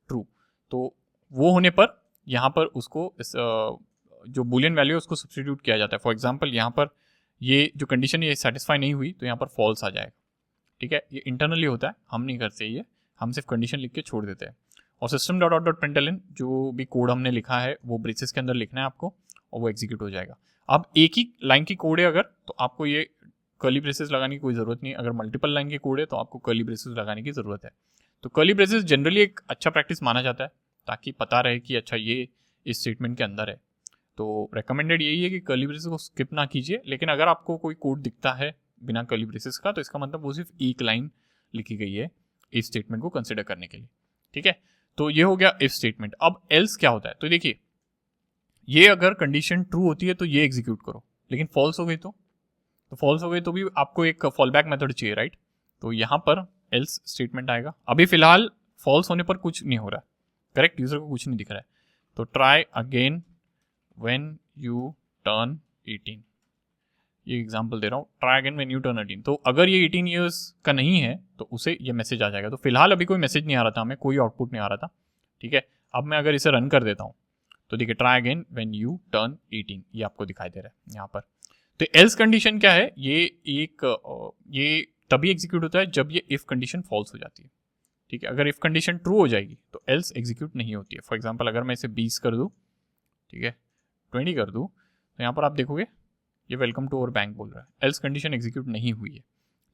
ट्रू, तो वो होने पर यहाँ पर उसको जो बूलियन वैल्यू है उसको सब्स्टिट्यूट किया जाता है। फॉर एग्जांपल, यहाँ पर ये जो कंडीशन है ये सेटिस्फाई नहीं हुई तो यहाँ पर फॉल्स आ जाएगा। ठीक है, ये इंटरनली होता है, हम नहीं करते ये, हम सिर्फ कंडीशन लिख के छोड़ देते हैं। और system.out.println जो भी कोड हमने लिखा है वो ब्रेसेस के अंदर लिखना है आपको, और वो एग्जीक्यूट हो जाएगा। अब एक ही लाइन की कोड है अगर, तो आपको ये कर्ली ब्रेसेस लगाने की कोई ज़रूरत नहीं है। अगर मल्टीपल लाइन की कोड है तो आपको कर्ली ब्रेसेस लगाने की ज़रूरत है। तो कर्ली ब्रेसेस जनरली एक अच्छा प्रैक्टिस माना जाता है, ताकि पता रहे कि अच्छा ये इस स्टेटमेंट के अंदर है। तो रेकमेंडेड यही है कि कर्ली ब्रेसेस को स्किप ना कीजिए, लेकिन अगर आपको कोई कोड दिखता है बिना कर्ली ब्रेसेस का, तो इसका मतलब वो सिर्फ एक लाइन लिखी गई है इस स्टेटमेंट को कंसिडर करने के लिए। ठीक है, तो ये हो गया इफ स्टेटमेंट। अब एल्स क्या होता है, तो देखिए ये अगर कंडीशन ट्रू होती है तो ये एग्जीक्यूट करो, लेकिन फॉल्स हो गई तो फॉल्स हो गई तो भी आपको एक फॉल बैक मेथड चाहिए, राइट। तो यहाँ पर एल्स स्टेटमेंट आएगा। अभी फिलहाल फॉल्स होने पर कुछ नहीं हो रहा है, करेक्ट, यूजर को कुछ नहीं दिख रहा है। तो try again when U turn 18, ये एग्जांपल दे रहा हूँ, try again when U turn 18। तो अगर ये 18 ईयर्स का नहीं है तो उसे ये मैसेज आ जाएगा। तो फिलहाल अभी कोई मैसेज नहीं आ रहा था, हमें कोई आउटपुट नहीं आ रहा था। ठीक है, अब मैं अगर इसे रन कर देता हूँ तो देखिए try again when U turn 18 ये आपको दिखाई दे रहा है यहाँ पर। तो एल्स कंडीशन क्या है, ये तभी एग्जीक्यूट होता है जब ये इफ कंडीशन फॉल्स हो जाती है। ठीक है, अगर इफ कंडीशन ट्रू हो जाएगी तो एल्स एग्जीक्यूट नहीं होती है। फॉर एग्जांपल अगर मैं इसे 20 कर दूं, ठीक है 20 कर दूं, तो यहाँ पर आप देखोगे ये वेलकम टू अवर बैंक बोल रहा है, एल्स कंडीशन एग्जीक्यूट नहीं हुई है।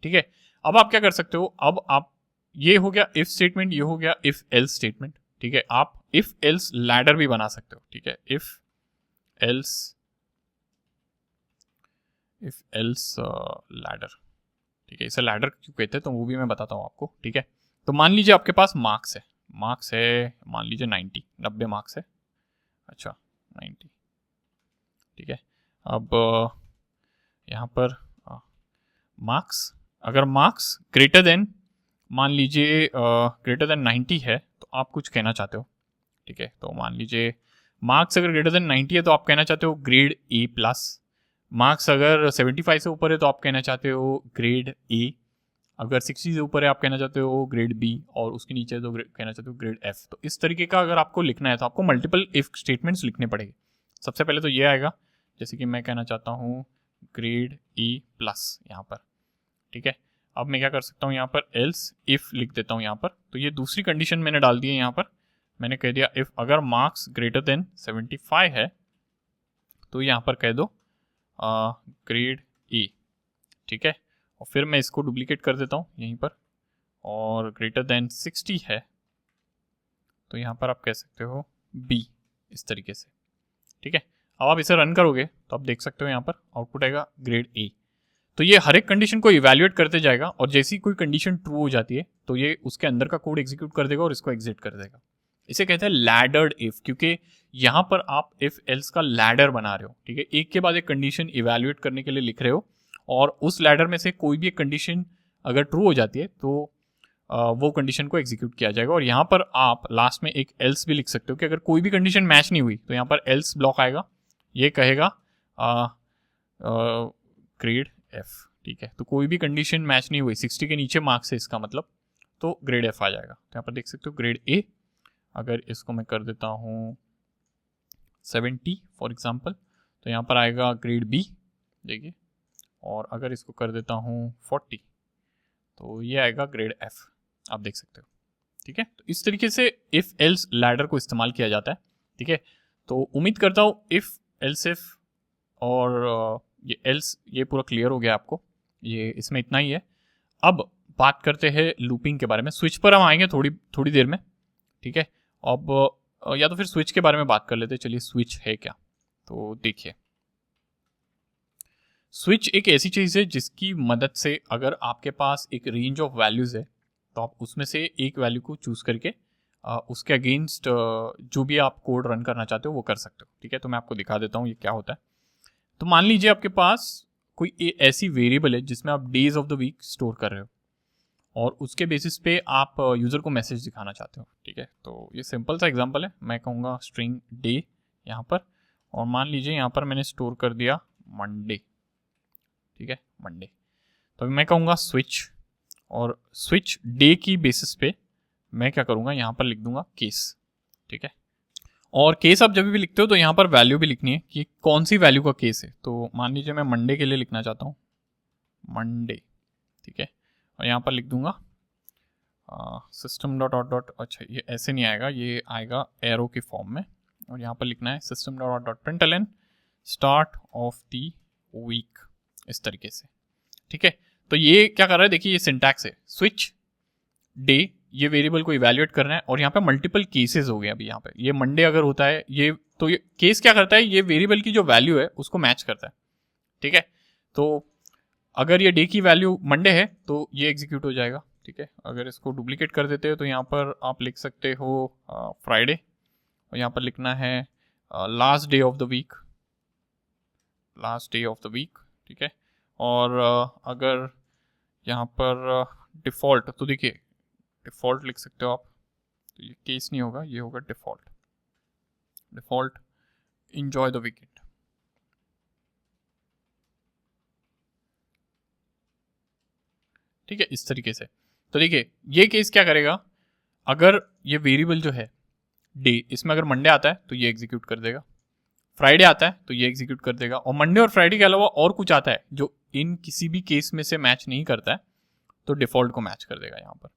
ठीक है, अब आप क्या कर सकते हो, अब आप ये हो गया इफ स्टेटमेंट, ये हो गया इफ एल्स स्टेटमेंट। ठीक है, आप इफ एल्स लैडर भी बना सकते हो। ठीक है, इफ एल्स लैडर। ठीक है, इसे लैडर क्यों कहते हैं तो वो भी मैं बताता हूँ आपको। ठीक है, तो मान लीजिए आपके पास मार्क्स है मान लीजिए 90 मार्क्स है। अच्छा 90, ठीक है। अब यहाँ पर मार्क्स, अगर मार्क्स ग्रेटर देन मान लीजिए ग्रेटर देन 90 है तो आप कुछ कहना चाहते हो। ठीक है, तो मान लीजिए मार्क्स अगर ग्रेटर देन 90 है तो आप कहना चाहते हो ग्रेड ए प्लस। मार्क्स अगर 75 से ऊपर है तो आप कहना चाहते हो ग्रेड ए। अगर 60 से ऊपर है आप कहना चाहते हो ग्रेड बी, और उसके नीचे है तो कहना चाहते हो ग्रेड एफ। तो इस तरीके का अगर आपको लिखना है तो आपको मल्टीपल इफ स्टेटमेंट्स लिखने पड़ेंगे। सबसे पहले तो ये आएगा, जैसे कि मैं कहना चाहता हूँ ग्रेड ई प्लस यहाँ पर। ठीक है, अब मैं क्या कर सकता हूँ यहाँ पर एल्स इफ लिख देता हूँ यहाँ पर। तो ये दूसरी कंडीशन मैंने डाल दी है यहाँ पर। मैंने कह दिया इफ अगर मार्क्स ग्रेटर देन 75 है तो यहाँ पर कह दो ग्रेड ई। ठीक है, और फिर मैं इसको डुप्लीकेट कर देता हूँ यहीं पर, और ग्रेटर देन 60 है तो यहाँ पर आप कह सकते हो बी, इस तरीके से। ठीक है, अब आप इसे रन करोगे तो आप देख सकते हो यहाँ पर आउटपुट आएगा ग्रेड ए। तो ये हर एक कंडीशन को इवैल्यूएट करते जाएगा, और जैसी कोई कंडीशन ट्रू हो जाती है तो ये उसके अंदर का कोड एग्जीक्यूट कर देगा और इसको एग्जिट कर देगा। इसे कहते हैं लैडर्ड इफ, क्योंकि यहाँ पर आप इफ एल्स का लैडर बना रहे हो। ठीक है, एक के बाद एक कंडीशन इवैल्यूएट करने के लिए लिख रहे हो, और उस लैडर में से कोई भी एक कंडीशन अगर ट्रू हो जाती है तो वो कंडीशन को एग्जीक्यूट किया जाएगा। और यहाँ पर आप लास्ट में एक एल्स भी लिख सकते हो कि अगर कोई भी कंडीशन मैच नहीं हुई तो यहाँ पर एल्स ब्लॉक आएगा, ये कहेगा ग्रेड एफ। ठीक है, तो कोई भी कंडीशन मैच नहीं हुई, 60 के नीचे मार्क्स है इसका मतलब, तो ग्रेड एफ आ जाएगा। तो यहाँ पर देख सकते हो ग्रेड ए। अगर इसको मैं कर देता हूँ 70 फॉर एग्जांपल, तो यहाँ पर आएगा ग्रेड बी, देखिए। और अगर इसको कर देता हूँ 40 तो ये आएगा ग्रेड एफ, आप देख सकते हो। ठीक है, तो इस तरीके से इफ एल्स लैडर को इस्तेमाल किया जाता है। ठीक है, तो उम्मीद करता हूँ इफ एल्स इफ और ये एल्स ये पूरा क्लियर हो गया आपको। ये इसमें इतना ही है। अब बात करते हैं लूपिंग के बारे में। स्विच पर हम आएंगे थोड़ी देर में। ठीक है, अब या तो फिर स्विच के बारे में बात कर लेते हैं। चलिए स्विच है क्या, तो देखिए स्विच एक ऐसी चीज़ है जिसकी मदद से अगर आपके पास एक रेंज ऑफ वैल्यूज़ है तो आप उसमें से एक वैल्यू को चूज़ करके उसके अगेंस्ट जो भी आप कोड रन करना चाहते हो वो कर सकते हो। ठीक है, तो मैं आपको दिखा देता हूँ ये क्या होता है। तो मान लीजिए आपके पास कोई ऐसी वेरिएबल है जिसमें आप days of the week store कर रहे हो, और उसके बेसिस पे आप यूज़र को मैसेज दिखाना चाहते हो। ठीक है, तो ये सिंपल सा एग्जांपल है। मैं कहूँगा स्ट्रिंग डे यहाँ पर, और मान लीजिए यहाँ पर मैंने स्टोर कर दिया मंडे। ठीक है, मंडे। तो मैं कहूँगा स्विच, और स्विच डे की बेसिस पे मैं क्या करूँगा यहाँ पर लिख दूंगा केस। ठीक है, और केस आप जब भी लिखते हो तो यहाँ पर वैल्यू भी लिखनी है कि कौन सी वैल्यू का केस है। तो मान लीजिए मैं मंडे के लिए लिखना चाहता हूँ मंडे। ठीक है, और यहाँ पर लिख दूंगा सिस्टम डॉट डॉट डॉट, अच्छा ये ऐसे नहीं आएगा, ये आएगा एरो के फॉर्म में, और यहाँ पर लिखना है system dot dot println start of the week, इस तरीके से। ठीक है, तो ये क्या कर रहा है, देखिए ये सिंटैक्स है, स्विच डे, ये वेरिएबल को इवैल्यूएट करना है, और यहाँ पे मल्टीपल केसेस हो गए। अभी यहाँ पे ये मंडे अगर होता है ये, तो ये केस क्या करता है, ये वेरिएबल की जो वैल्यू है उसको मैच करता है। ठीक है, तो अगर ये डे की वैल्यू मंडे है तो ये एग्जीक्यूट हो जाएगा। ठीक है, अगर इसको डुप्लीकेट कर देते हो तो यहाँ पर आप लिख सकते हो फ्राइडे, और यहाँ पर लिखना है last day of the week, last day of the week. ठीक है, और अगर यहाँ पर डिफ़ॉल्ट, तो देखिए डिफ़ॉल्ट लिख सकते हो आप, तो ये केस नहीं होगा, ये होगा default, default enjoy the weekend. ठीक है, इस तरीके से। तो देखिए ये केस क्या करेगा, अगर ये वेरिएबल जो है डे, इसमें अगर मंडे आता है तो ये एग्जीक्यूट कर देगा, फ्राइडे आता है तो ये एग्जीक्यूट कर देगा, और मंडे और फ्राइडे के अलावा और कुछ आता है जो इन किसी भी केस में से मैच नहीं करता है तो डिफ़ॉल्ट को मैच कर देगा यहाँ पर।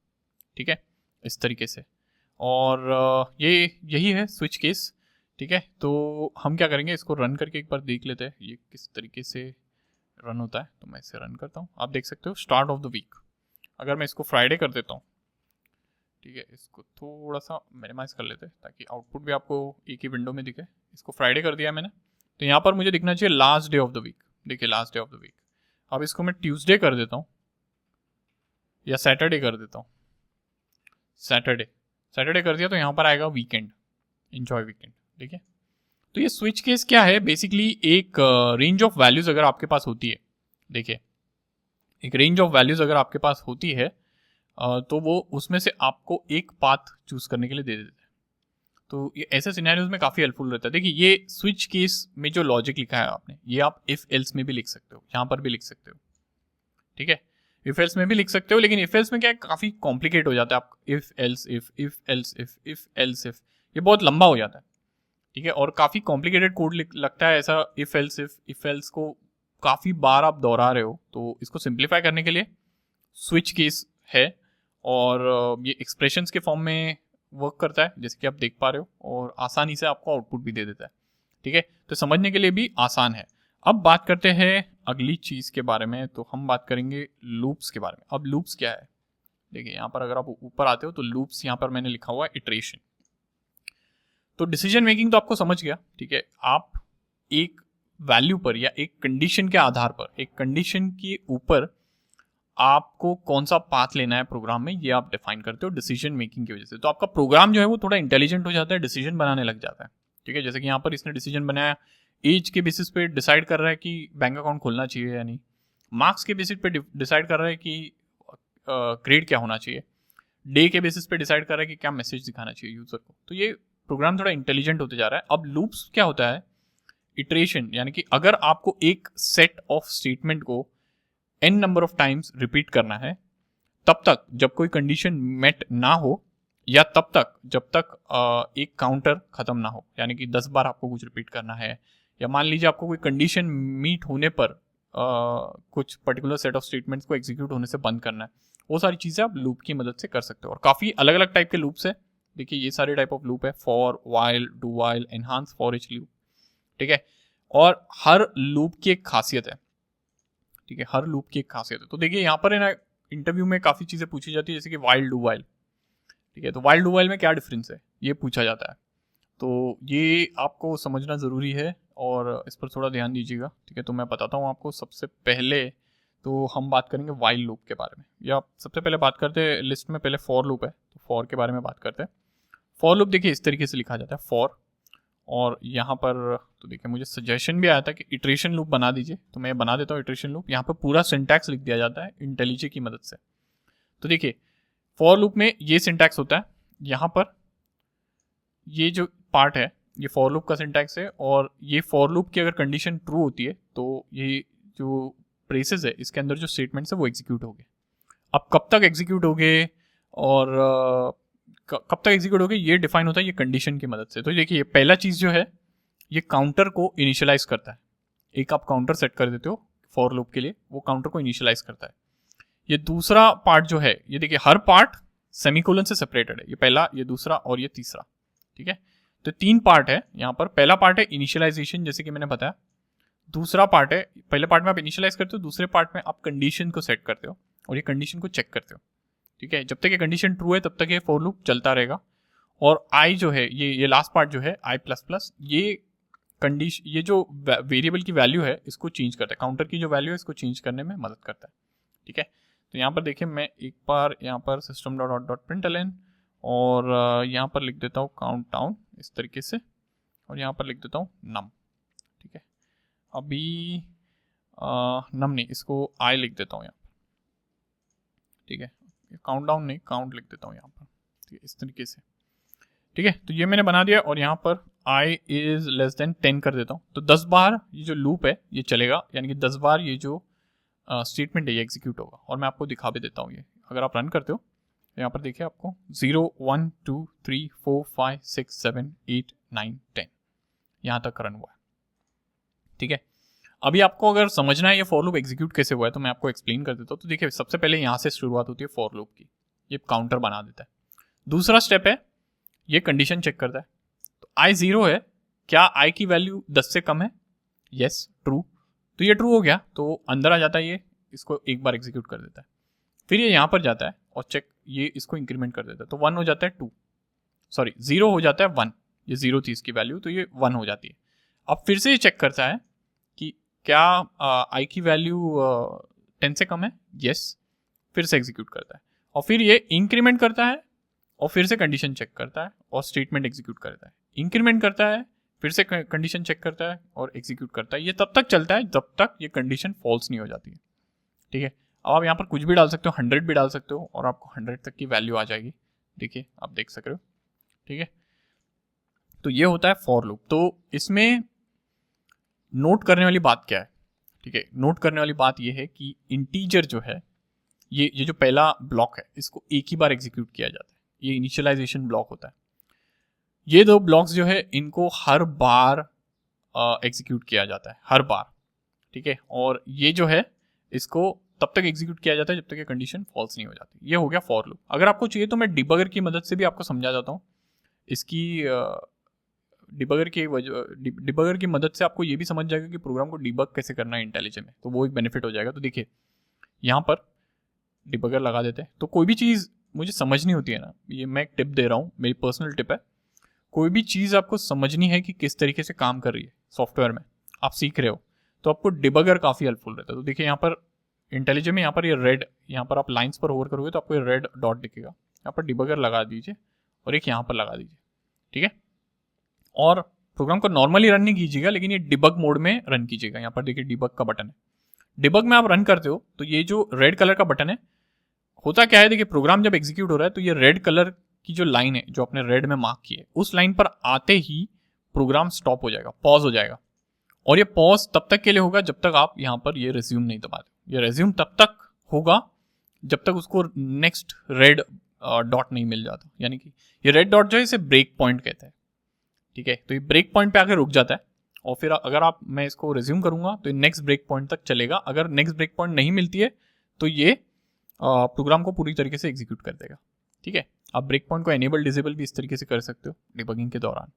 ठीक है, इस तरीके से। और ये यही है स्विच केस। ठीक है, तो हम क्या करेंगे, इसको रन करके एक बार देख लेते हैं ये किस तरीके से रन होता है। तो मैं इसे रन करता हूँ, आप देख सकते हो स्टार्ट ऑफ द वीक। अगर मैं इसको फ्राइडे कर देता हूँ, ठीक है, इसको थोड़ा सा मिनिमाइज कर लेते हैं ताकि आउटपुट भी आपको एक ही विंडो में दिखे। इसको फ्राइडे कर दिया मैंने, तो यहाँ पर मुझे दिखना चाहिए last day of the week. देखिए last day of the week. अब इसको मैं ट्यूसडे कर देता हूँ या सैटरडे कर देता हूँ, सैटरडे कर दिया तो यहाँ पर आएगा वीकेंड, एंजॉय वीकेंड। ठीक है, तो ये स्विच केस क्या है, बेसिकली एक रेंज ऑफ वैल्यूज अगर आपके पास होती है, देखिए एक रेंज ऑफ वैल्यूज अगर आपके पास होती है तो वो उसमें से आपको एक पाथ चूज करने के लिए दे देते हैं। तो ये ऐसे सिनेरियोज में काफ़ी हेल्पफुल रहता है। देखिए ये स्विच केस में जो लॉजिक लिखा है आपने, ये आप इफ एल्स में भी लिख सकते हो, यहाँ पर भी लिख सकते हो। ठीक है, इफ एल्स में भी लिख सकते हो, लेकिन इफ एल्स में क्या है, काफ़ी कॉम्प्लिकेट हो जाता है। आप if else if else if else if, ये बहुत लंबा हो जाता है। ठीक है, और काफ़ी कॉम्प्लिकेटेड कोड लगता है ऐसा। इफ एल्स को काफ़ी बार आप दोहरा रहे हो, तो इसको सिंप्लीफाई करने के लिए स्विच केस है, और ये एक्सप्रेशंस के फॉर्म में वर्क करता है जैसे कि आप देख पा रहे हो, और आसानी से आपको आउटपुट भी दे देता है। ठीक है, तो समझने के लिए भी आसान है। अब बात करते हैं अगली चीज़ के बारे में, तो हम बात करेंगे लूप्स के बारे में। अब लूप्स क्या है, देखिए यहाँ पर अगर आप ऊपर आते हो तो लूप्स यहाँ पर मैंने लिखा हुआ है इटरेशन। तो डिसीजन मेकिंग तो आपको समझ गया। ठीक है, आप एक वैल्यू पर या एक कंडीशन के आधार पर, एक कंडीशन के ऊपर आपको कौन सा पाथ लेना है प्रोग्राम में, ये आप डिफाइन करते हो डिसीजन मेकिंग की वजह से। तो आपका प्रोग्राम जो है वो थोड़ा इंटेलिजेंट हो जाता है, डिसीजन बनाने लग जाता है। ठीक है, जैसे कि यहाँ पर इसने डिसीजन बनाया, एज के बेसिस पे डिसाइड कर रहा है कि बैंक अकाउंट खोलना चाहिए या नहीं, मार्क्स के बेसिस पे डिसाइड कर रहा है कि ग्रेड क्या होना चाहिए, डे के बेसिस पे डिसाइड कर रहा है कि क्या मैसेज दिखाना चाहिए यूजर को। तो ये प्रोग्राम थोड़ा इंटेलिजेंट होते जा रहा है। अब लूप्स क्या होता है, इटरेशन, यानी कि अगर आपको एक सेट ऑफ स्टेटमेंट को n number of times repeat करना है, तब तक जब कोई कंडीशन मेट ना हो, या तब तक जब तक एक काउंटर खत्म ना हो, यानी कि 10 बार आपको कुछ रिपीट करना है, या मान लीजिए आपको कोई कंडीशन मीट होने पर कुछ पर्टिकुलर सेट ऑफ स्टेटमेंट्स को एग्जीक्यूट होने से बंद करना है, वो सारी चीज़ें आप लूप की मदद से कर सकते हो। और काफ़ी अलग अलग टाइप के लूप्स है। देखिए ये सारे टाइप ऑफ लूप है, for, while, do while, enhance, for each loop. ठीक है, और हर लूप की एक खासियत है। ठीक है, हर लूप की एक खासियत है। तो देखिए यहाँ पर है ना, इंटरव्यू में काफ़ी चीज़ें पूछी जाती है, जैसे कि वाइल, डू वाइल। ठीक है, तो वाइल, डू वाइल में क्या डिफरेंस है, ये पूछा जाता है। तो ये आपको समझना ज़रूरी है और इस पर थोड़ा ध्यान दीजिएगा। ठीक है, तो मैं बताता हूँ आपको। सबसे पहले तो हम बात करेंगे वाइल लूप के बारे में, या सबसे पहले बात करते हैं, लिस्ट में पहले फॉर लूप है, तो फॉर के बारे में बात करते हैं। फॉर लूप देखिए इस तरीके से लिखा जाता है, फॉर, और यहाँ पर तो देखिए मुझे सजेशन भी आया था कि इटरेशन लूप बना दीजिए, तो मैं बना देता हूँ इटरेशन लूप। यहाँ पर पूरा सिंटैक्स लिख दिया जाता है इंटेलिजे की मदद से। तो देखिए फॉर लूप में ये सिंटैक्स होता है, यहाँ पर ये जो पार्ट है ये फॉर लूप का सिंटैक्स है, और ये फॉर लूप की अगर कंडीशन ट्रू होती है तो ये जो ब्रेसेस है इसके अंदर जो स्टेटमेंट्स है वो एग्जीक्यूट हो गए। अब कब तक एग्जीक्यूट हो गए और कब तक एग्जीक्यूट हो गए ये डिफाइन होता है ये कंडीशन की मदद से। तो देखिए पहला चीज़ जो है ये काउंटर को इनिशियलाइज करता है। एक आप काउंटर सेट कर देते हो फॉर लूप के लिए, वो काउंटर को इनिशियलाइज करता है। ये दूसरा पार्ट जो है, ये देखिए हर पार्ट सेमीकोलन से सेपरेटेड है, ये पहला, ये दूसरा और ये तीसरा। ठीक है, तो 3 पार्ट है यहाँ पर। पहला पार्ट है इनिशियलाइजेशन, जैसे कि मैंने बताया, दूसरा पार्ट है, पहले पार्ट में आप इनिशियलाइज करते हो, दूसरे पार्ट में आप कंडीशन को सेट करते हो और ये कंडीशन को चेक करते हो। ठीक है, जब तक ये कंडीशन ट्रू है तब तक ये फॉर लूप चलता रहेगा। और आई जो है, ये लास्ट पार्ट जो है आई प्लस प्लस, ये कंडीशन, ये जो वेरिएबल की वैल्यू है इसको चेंज करता है, काउंटर की जो वैल्यू है इसको चेंज करने में मदद करता है। ठीक है, तो यहाँ पर देखिए मैं एक बार यहाँ पर system dot out dot println और यहाँ पर लिख देता हूँ काउंट डाउन इस तरीके से, और यहाँ पर लिख देता हूँ नम। ठीक है, अभी नम नहीं, इसको आई लिख देता हूँ यहाँ पर। ठीक है, काउंट डाउन नहीं, काउंट लिख देता हूँ यहाँ पर। ठीक है, इस तरीके से। ठीक है, तो ये मैंने बना दिया और यहाँ पर i इज लेस देन 10 कर देता हूँ। तो 10 बार ये जो लूप है ये चलेगा, यानी कि 10 बार ये जो स्टेटमेंट है ये एग्जीक्यूट होगा। और मैं आपको दिखा भी देता हूँ, ये अगर आप रन करते हो तो यहाँ पर देखिए आपको 0 1 2 3 4 5 6 7 8 9 10 यहाँ तक रन हुआ है। ठीक है, अभी आपको अगर समझना है ये फॉर लूप एग्जीक्यूट कैसे हुआ है तो मैं आपको एक्सप्लेन कर देता हूँ। तो देखिए सबसे पहले यहाँ से शुरुआत होती है फॉर लूप की, ये काउंटर बना देता है। दूसरा स्टेप है ये कंडीशन चेक करता है, तो आई 0 है, क्या आई की वैल्यू 10 से कम है? Yes, true. तो ये ट्रू हो गया, तो अंदर आ जाता है ये, इसको एक बार एग्जीक्यूट कर देता है। फिर ये यहाँ पर जाता है और चेक, ये इसको इंक्रीमेंट कर देता है, तो 1 हो जाता है 2, सॉरी 0 हो जाता है 1, ये 0 थी इसकी वैल्यू तो ये 1 हो जाती है। अब फिर से ये चेक करता है कि क्या आई की वैल्यू 10 से कम है? यस, फिर से एग्जीक्यूट करता है और फिर ये इंक्रीमेंट करता है और फिर से कंडीशन चेक करता है और स्टेटमेंट एग्जीक्यूट करता है। इंक्रीमेंट करता है, फिर से कंडीशन चेक करता है और एग्जीक्यूट करता है। ये तब तक चलता है जब तक ये कंडीशन फॉल्स नहीं हो जाती है। ठीक है, अब आप यहाँ पर कुछ भी डाल सकते हो, 100 भी डाल सकते हो और आपको 100 तक की वैल्यू आ जाएगी। देखिए आप देख सक रहे हो। ठीक है, तो ये होता है फॉर लूप। तो इसमें नोट करने वाली बात क्या है? ठीक है, नोट करने वाली बात ये है कि इंटीजर जो है, ये जो पहला ब्लॉक है इसको एक ही बार एग्जीक्यूट किया जाता है, ये इनिशियलाइजेशन ब्लॉक होता है। ये दो ब्लॉक्स जो है इनको हर बार एग्जीक्यूट किया जाता है, हर बार। ठीक है, और ये जो है इसको तब तक एग्जीक्यूट किया जाता है जब तक ये कंडीशन फॉल्स नहीं हो जाती। ये हो गया फॉर लूप। अगर आपको चाहिए तो मैं डिबगर की मदद से भी आपको समझा जाता हूँ। इसकी डिबगर की मदद से आपको ये भी समझ जाएगा कि प्रोग्राम को डिबग कैसे करना है इंटेलिजे में, तो वो एक बेनिफिट हो जाएगा। तो देखिए यहाँ पर डिबगर लगा देते हैं। तो कोई भी चीज़ मुझे समझनी होती है ना, ये मैं एक टिप दे रहा हूँ, मेरी पर्सनल टिप है। कोई भी चीज़ आपको समझनी है कि किस तरीके से काम कर रही है सॉफ्टवेयर में, आप सीख रहे हो, तो आपको डिबगर काफ़ी हेल्पफुल रहता है। तो देखिए यहाँ पर इंटेलिजे में, यहाँ पर ये रेड, यहाँ पर आप लाइंस पर होवर करोगे तो आपको ये रेड डॉट दिखेगा। यहाँ पर डिबगर लगा दीजिए और एक यहाँ पर लगा दीजिए। ठीक है, और प्रोग्राम को नॉर्मली रन नहीं कीजिएगा, लेकिन ये डिबग मोड में रन कीजिएगा। यहाँ पर देखिए डिबग का बटन है, डिबग में आप रन करते हो तो ये जो रेड कलर का बटन है, होता क्या है, देखिए प्रोग्राम जब एग्जीक्यूट हो रहा है तो ये रेड कलर की जो लाइन है जो आपने रेड में मार्क की है, उस लाइन पर आते ही प्रोग्राम स्टॉप हो जाएगा, पॉज हो जाएगा। और ये पॉज तब तक के लिए होगा जब तक आप यहाँ पर ये रिज्यूम नहीं दबाते। ये रिज्यूम तब तक होगा जब तक उसको नेक्स्ट रेड डॉट नहीं मिल जाता, यानी कि ये रेड डॉट जो है इसे ब्रेक पॉइंट कहते हैं। ठीक है, तो ये ब्रेक पॉइंट पे आकर रुक जाता है और फिर अगर मैं इसको रिज्यूम करूंगा तो ये नेक्स्ट ब्रेक पॉइंट तक चलेगा। अगर नेक्स्ट ब्रेक पॉइंट नहीं मिलती है तो ये प्रोग्राम को पूरी तरीके से एग्जीक्यूट कर देगा। ठीक है, आप ब्रेक पॉइंट को एनेबल डिसेबल भी इस तरीके से कर सकते हो डिबगिंग के दौरान।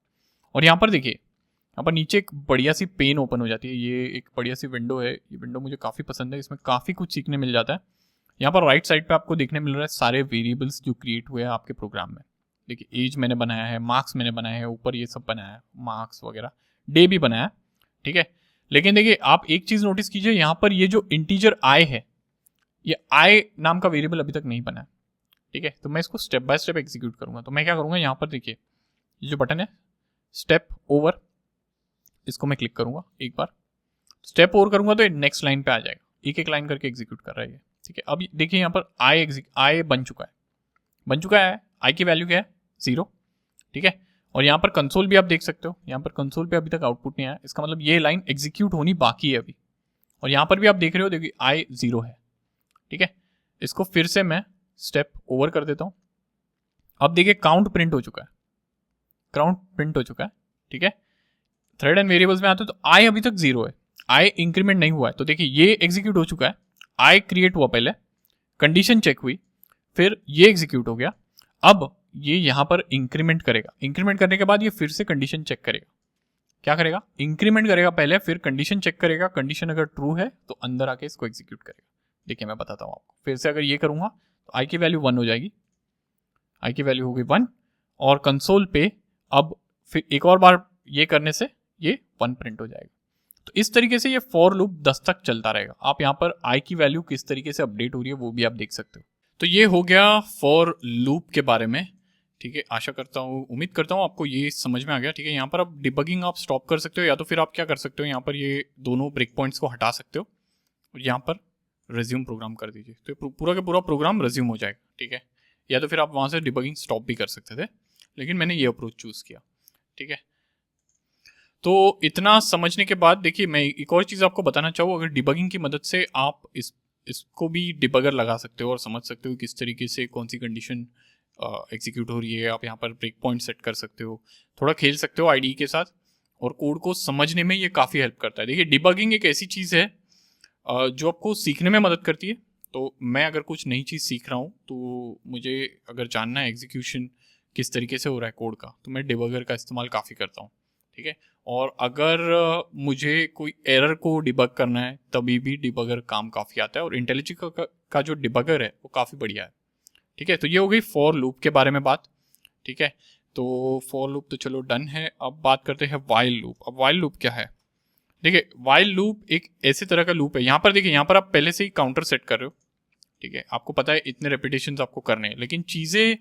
और यहाँ पर देखिए, यहाँ पर नीचे एक बढ़िया सी पेन ओपन हो जाती है, ये एक बढ़िया सी विंडो है। ये विंडो मुझे काफ़ी पसंद है, इसमें काफ़ी कुछ सीखने मिल जाता है। यहाँ पर राइट साइड पे आपको देखने मिल रहा है सारे वेरिएबल्स जो क्रिएट हुए हैं आपके प्रोग्राम में। देखिए एज मैंने बनाया है, मार्क्स मैंने बनाया है, ऊपर ये सब बनाया है, मार्क्स वगैरह, डे भी बनाया है। ठीक है, लेकिन देखिए आप एक चीज़ नोटिस कीजिए, यहाँ पर ये जो इंटीजर आई है, ये आई नाम का वेरिएबल अभी तक नहीं बना है। ठीक है, तो मैं इसको स्टेप बाय स्टेप एग्जीक्यूट करूंगा। तो मैं क्या करूंगा, यहाँ पर देखिए ये जो बटन है स्टेप ओवर, इसको मैं क्लिक करूंगा एक बार, स्टेप ओवर करूंगा तो ये नेक्स्ट लाइन पे आ जाएगा, एक एक लाइन करके एग्जीक्यूट कर रहा है ये। ठीक है, अब देखिए यहाँ पर आई बन चुका है, आई की वैल्यू क्या है 0। ठीक है, और यहाँ पर कंसोल भी आप देख सकते हो, यहाँ पर कंसोल पे अभी तक आउटपुट नहीं आया, इसका मतलब ये लाइन एग्जीक्यूट होनी बाकी है अभी। और यहाँ पर भी आप देख रहे हो, देखिए आई 0 है। ठीक है, इसको फिर से मैं स्टेप ओवर कर देता हूँ। अब देखिए काउंट प्रिंट हो चुका है। ठीक है, थ्रेड एंड वेरिएबल्स में आते हो तो आई अभी तक 0 है, आई इंक्रीमेंट नहीं हुआ है। तो देखिए ये एग्जीक्यूट हो चुका है, आई क्रिएट हुआ, पहले कंडीशन चेक हुई, फिर ये एग्जीक्यूट हो गया। अब ये यहाँ पर इंक्रीमेंट करेगा, इंक्रीमेंट करने के बाद ये फिर से कंडीशन चेक करेगा क्या करेगा, इंक्रीमेंट करेगा पहले, फिर कंडीशन चेक करेगा, कंडीशन अगर ट्रू है तो अंदर आके इसको एग्जीक्यूट करेगा। देखिए मैं बताता हूँ आपको, फिर से अगर ये करूँगा तो आई की वैल्यू 1 हो जाएगी, आई की वैल्यू हो गई 1, और कंसोल पे अब फिर एक और बार ये करने से ये 1 प्रिंट हो जाएगा। तो इस तरीके से ये फॉर लूप 10 तक चलता रहेगा। आप यहाँ पर आई की वैल्यू किस तरीके से अपडेट हो रही है वो भी आप देख सकते हो। तो ये हो गया फॉर लूप के बारे में, ठीक है। आशा करता हूँ, उम्मीद करता हूँ आपको ये समझ में आ गया, ठीक है। यहाँ पर आप डिबगिंग आप स्टॉप कर सकते हो, या तो फिर आप क्या कर सकते हो, यहाँ पर ये दोनों ब्रेक पॉइंट्स को हटा सकते हो और यहाँ पर रिज्यूम प्रोग्राम कर दीजिए, तो पूरा का पूरा प्रोग्राम रिज्यूम हो जाएगा, ठीक है। या तो फिर आप वहाँ से डिबगिंग स्टॉप भी कर सकते थे, लेकिन मैंने ये अप्रोच चूज़ किया, ठीक है। तो इतना समझने के बाद देखिए मैं एक और चीज़ आपको बताना चाहूँ, अगर डिबगिंग की मदद से आप इसको भी डिबगर लगा सकते हो और समझ सकते हो किस तरीके से कौन सी कंडीशन एग्जीक्यूट हो रही है। आप यहाँ पर ब्रेक पॉइंट सेट कर सकते हो, थोड़ा खेल सकते हो आईडी के साथ, और कोड को समझने में ये काफ़ी हेल्प करता है। देखिए डिबगिंग एक ऐसी चीज़ है जो आपको सीखने में मदद करती है। तो मैं अगर कुछ नई चीज़ सीख रहा हूँ तो मुझे अगर जानना है एग्जीक्यूशन किस तरीके से हो रहा है कोड का, तो मैं डिबगर का इस्तेमाल काफ़ी करता हूँ, ठीक है। और अगर मुझे कोई एरर को डिबग करना है तभी भी डिबगर काम काफ़ी आता है, और इंटेलिजी का जो डिबगर है वो काफ़ी बढ़िया है, ठीक है। तो ये हो गई फॉर लूप के बारे में बात, ठीक है। तो फॉर लूप तो चलो डन है। अब बात करते हैं वाइल लूप। अब वाइल लूप क्या है, देखिए वाइल लूप एक ऐसे तरह का लूप है, यहाँ पर देखिए यहाँ पर आप पहले से ही काउंटर सेट कर रहे हो, ठीक है। आपको पता है इतने रेपिटेशंस आपको करने हैं, लेकिन चीज़ें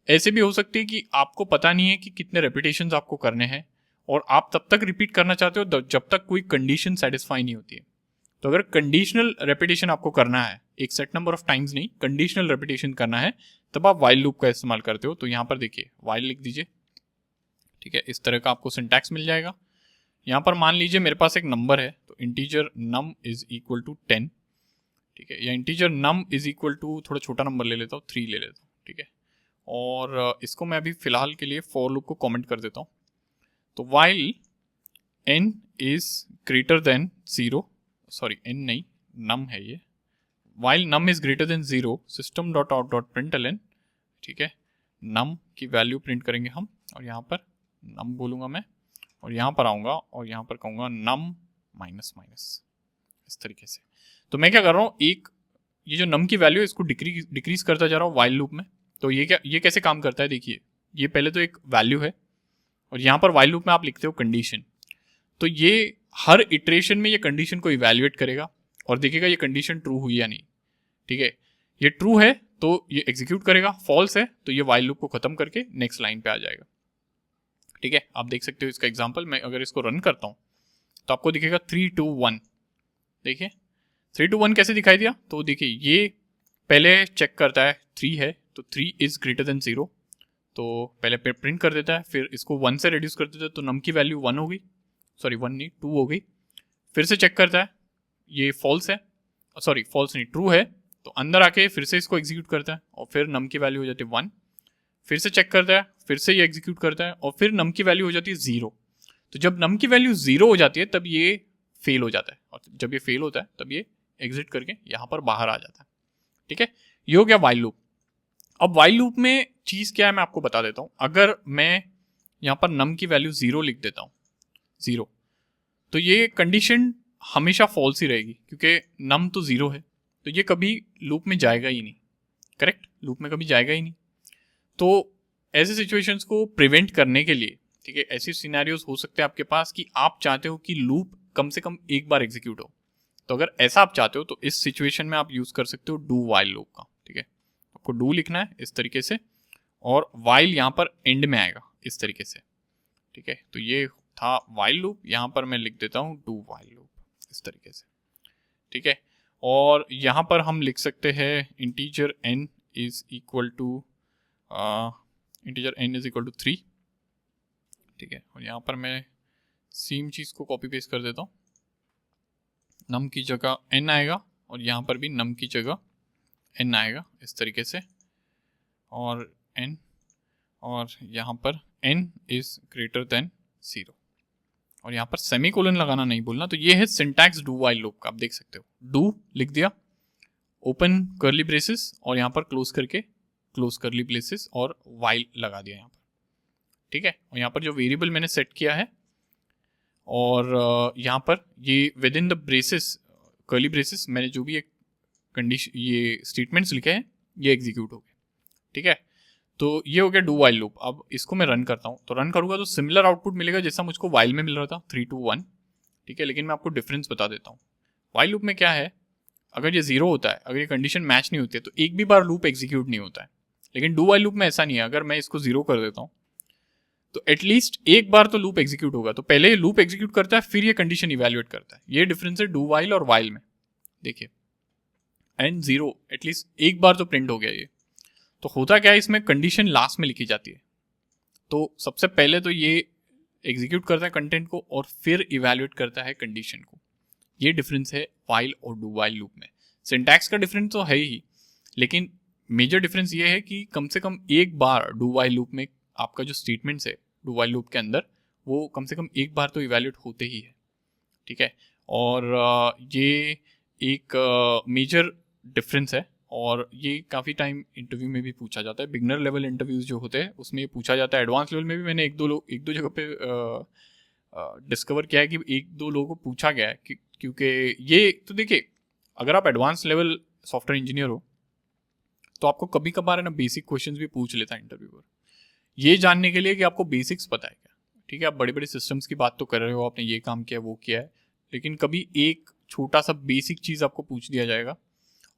ऐसे भी हो सकती है कि आपको पता नहीं है कि कितने रेपिटेशंस आपको करने हैं, और आप तब तक रिपीट करना चाहते हो जब तक कोई कंडीशन सेटिस्फाई नहीं होती है। तो अगर कंडीशनल रेपिटेशन आपको करना है, एक सेट नंबर ऑफ टाइम्स नहीं, कंडीशनल रेपिटेशन करना है, तब आप वाइल लूप का इस्तेमाल करते हो। तो यहाँ पर देखिए वाइल लिख दीजिए, ठीक है। इस तरह का आपको सिंटैक्स मिल जाएगा। यहाँ पर मान लीजिए मेरे पास एक नंबर है, तो integer num is equal to 10, ठीक है, या integer num is equal to, थोड़ा छोटा नंबर ले लेता हूँ, 3 ले लेता हूँ, ठीक है। और इसको मैं अभी फिलहाल के लिए फॉर लूप को कमेंट कर देता हूँ। तो while n is greater than 0, sorry n नहीं, नम है ये, while num is greater than 0 system dot out dot println, ठीक है। नम की वैल्यू प्रिंट करेंगे हम, और यहाँ पर नम बोलूँगा मैं, और यहाँ पर आऊँगा और यहाँ पर कहूँगा नम माइनस माइनस, इस तरीके से। तो मैं क्या कर रहा हूँ, एक ये जो नम की वैल्यू है इसको डिक्रीज करता जा रहा हूँ वाइल लूप में। तो ये कैसे काम करता है, देखिए ये पहले तो एक वैल्यू है, और यहाँ पर वाइल लूप में आप लिखते हो कंडीशन। तो ये हर इटरेशन में ये कंडीशन को इवैल्यूएट करेगा और देखेगा ये कंडीशन ट्रू हुई या नहीं, ठीक है। ये ट्रू है तो ये एग्जीक्यूट करेगा, फॉल्स है तो ये वाइल लूप को खत्म करके नेक्स्ट लाइन पे आ जाएगा, ठीक है। आप देख सकते हो इसका एग्जांपल, मैं अगर इसको रन करता हूँ तो आपको दिखेगा 3 2 1, देखिए 3 2 1 कैसे दिखाई दिया। तो देखिए ये पहले चेक करता है 3 है तो 3 इज ग्रेटर देन 0, तो पहले प्रिंट कर देता है, फिर इसको 1 से रिड्यूस कर देता है, तो नम की वैल्यू 1 हो गई, सॉरी 1 नहीं 2 हो गई। फिर से चेक करता है ये फॉल्स है, सॉरी फॉल्स नहीं ट्रू है, तो अंदर आके फिर से इसको एग्जीक्यूट करता है और फिर नम की वैल्यू हो जाती है 1। फिर से चेक करता है, फिर से ये एग्जीक्यूट करता है और फिर नम की वैल्यू हो जाती है 0। तो जब नम की वैल्यू 0 हो जाती है तब ये फेल हो जाता है, और जब ये फेल होता है तब ये एग्जिट करके यहाँ पर बाहर आ जाता है, ठीक है। ये हो गया वाइल लूप। अब वाइल लूप में चीज़ क्या है मैं आपको बता देता हूँ। अगर मैं यहाँ पर नम की वैल्यू 0 लिख देता हूँ, 0, तो ये कंडीशन हमेशा फॉल्स ही रहेगी, क्योंकि नम तो 0 है, तो ये कभी लूप में जाएगा ही नहीं, करेक्ट, लूप में कभी जाएगा ही नहीं। तो ऐसे सिचुएशंस को प्रिवेंट करने के लिए, ठीक है, ऐसे सिनेरियोज हो सकते हैं आपके पास कि आप चाहते हो कि लूप कम से कम एक बार एग्जीक्यूट हो। तो अगर ऐसा आप चाहते हो तो इस सिचुएशन में आप यूज कर सकते हो डू वाइल लूप का, ठीक है। आपको डू लिखना है इस तरीके से, और वाइल यहाँ पर एंड में आएगा इस तरीके से, ठीक है। तो ये था वाइल लूप, यहाँ पर मैं लिख देता हूँ डू वाइल लूप इस तरीके से, ठीक है। और यहाँ पर हम लिख सकते हैं integer n is equal to 3, ठीक है। और यहाँ पर मैं सेम चीज़ को कॉपी पेस्ट कर देता हूँ, नम की जगह n आएगा और यहाँ पर भी नम की जगह n आएगा इस तरीके से, और n, और यहाँ पर n इज ग्रेटर देन 0, और यहाँ पर सेमीकोलन लगाना नहीं भूलना। तो ये है सिंटैक्स डू वाइल लूप का, आप देख सकते हो डू लिख दिया, ओपन कर्ली ब्रेसेस और यहाँ पर क्लोज करके क्लोज कर्ली ब्रेसेस और वाइल लगा दिया यहाँ पर, ठीक है। और यहाँ पर जो वेरिएबल मैंने सेट किया है और यहाँ पर ये with in the braces, curly braces, मैंने जो भी एक कंडीशन ये स्टेटमेंट्स लिखे हैं ये एग्जीक्यूट हो गए। ठीक है, तो ये हो गया डू वाइल लूप। अब इसको मैं रन करता हूँ, तो रन करूँगा तो सिमिलर आउटपुट मिलेगा जैसा मुझको वाइल में मिल रहा था 3 2 1। ठीक है, लेकिन मैं आपको डिफरेंस बता देता हूँ। वाइल लूप में क्या है, अगर ये 0 होता है, अगर ये कंडीशन मैच नहीं होती है तो एक भी बार लूप एग्जीक्यूट नहीं होता है। लेकिन डू वाइल लूप में ऐसा नहीं है, अगर मैं इसको 0 कर देता हूँ तो एटलीस्ट एक बार तो लूप एग्जीक्यूट होगा। तो पहले ये लूप एग्जीक्यूट करता है, फिर ये कंडीशन इवेल्युएट करता है। ये डिफरेंस है डू वाइल और वाइल में। देखिए, एंड 0 एटलीस्ट एक बार तो प्रिंट हो गया ये। तो होता क्या है, इसमें कंडीशन लास्ट में लिखी जाती है। तो सबसे पहले तो ये एग्जीक्यूट करता है कंटेंट को और फिर इवेल्युएट करता है कंडीशन को। ये डिफरेंस है वाइल और डू वाइल लूप में। सिंटैक्स का डिफरेंस तो है ही, लेकिन मेजर डिफरेंस ये है कि कम से कम एक बार डू वाइल लूप में आपका जो स्टेटमेंट्स है डू वाइल लूप के अंदर, वो कम से कम एक बार तो इवेल्युएट होते ही है। ठीक है, और ये एक मेजर डिफरेंस है और ये काफ़ी टाइम इंटरव्यू में भी पूछा जाता है। बिगनर लेवल इंटरव्यूज़ जो होते हैं उसमें ये पूछा जाता है। एडवांस लेवल में भी मैंने एक दो जगह पे डिस्कवर किया है कि एक दो लोगों को पूछा गया है क्योंकि ये तो देखिए, अगर आप एडवांस लेवल सॉफ्टवेयर इंजीनियर हो तो आपको कभी कभार है ना बेसिक क्वेश्चंस भी पूछ लेता है इंटरव्यूअर, ये जानने के लिए कि आपको बेसिक्स पता है क्या। ठीक है, आप बड़े बड़े सिस्टम्स की बात तो कर रहे हो, आपने ये काम किया वो किया है, लेकिन कभी एक छोटा सा बेसिक चीज़ आपको पूछ दिया जाएगा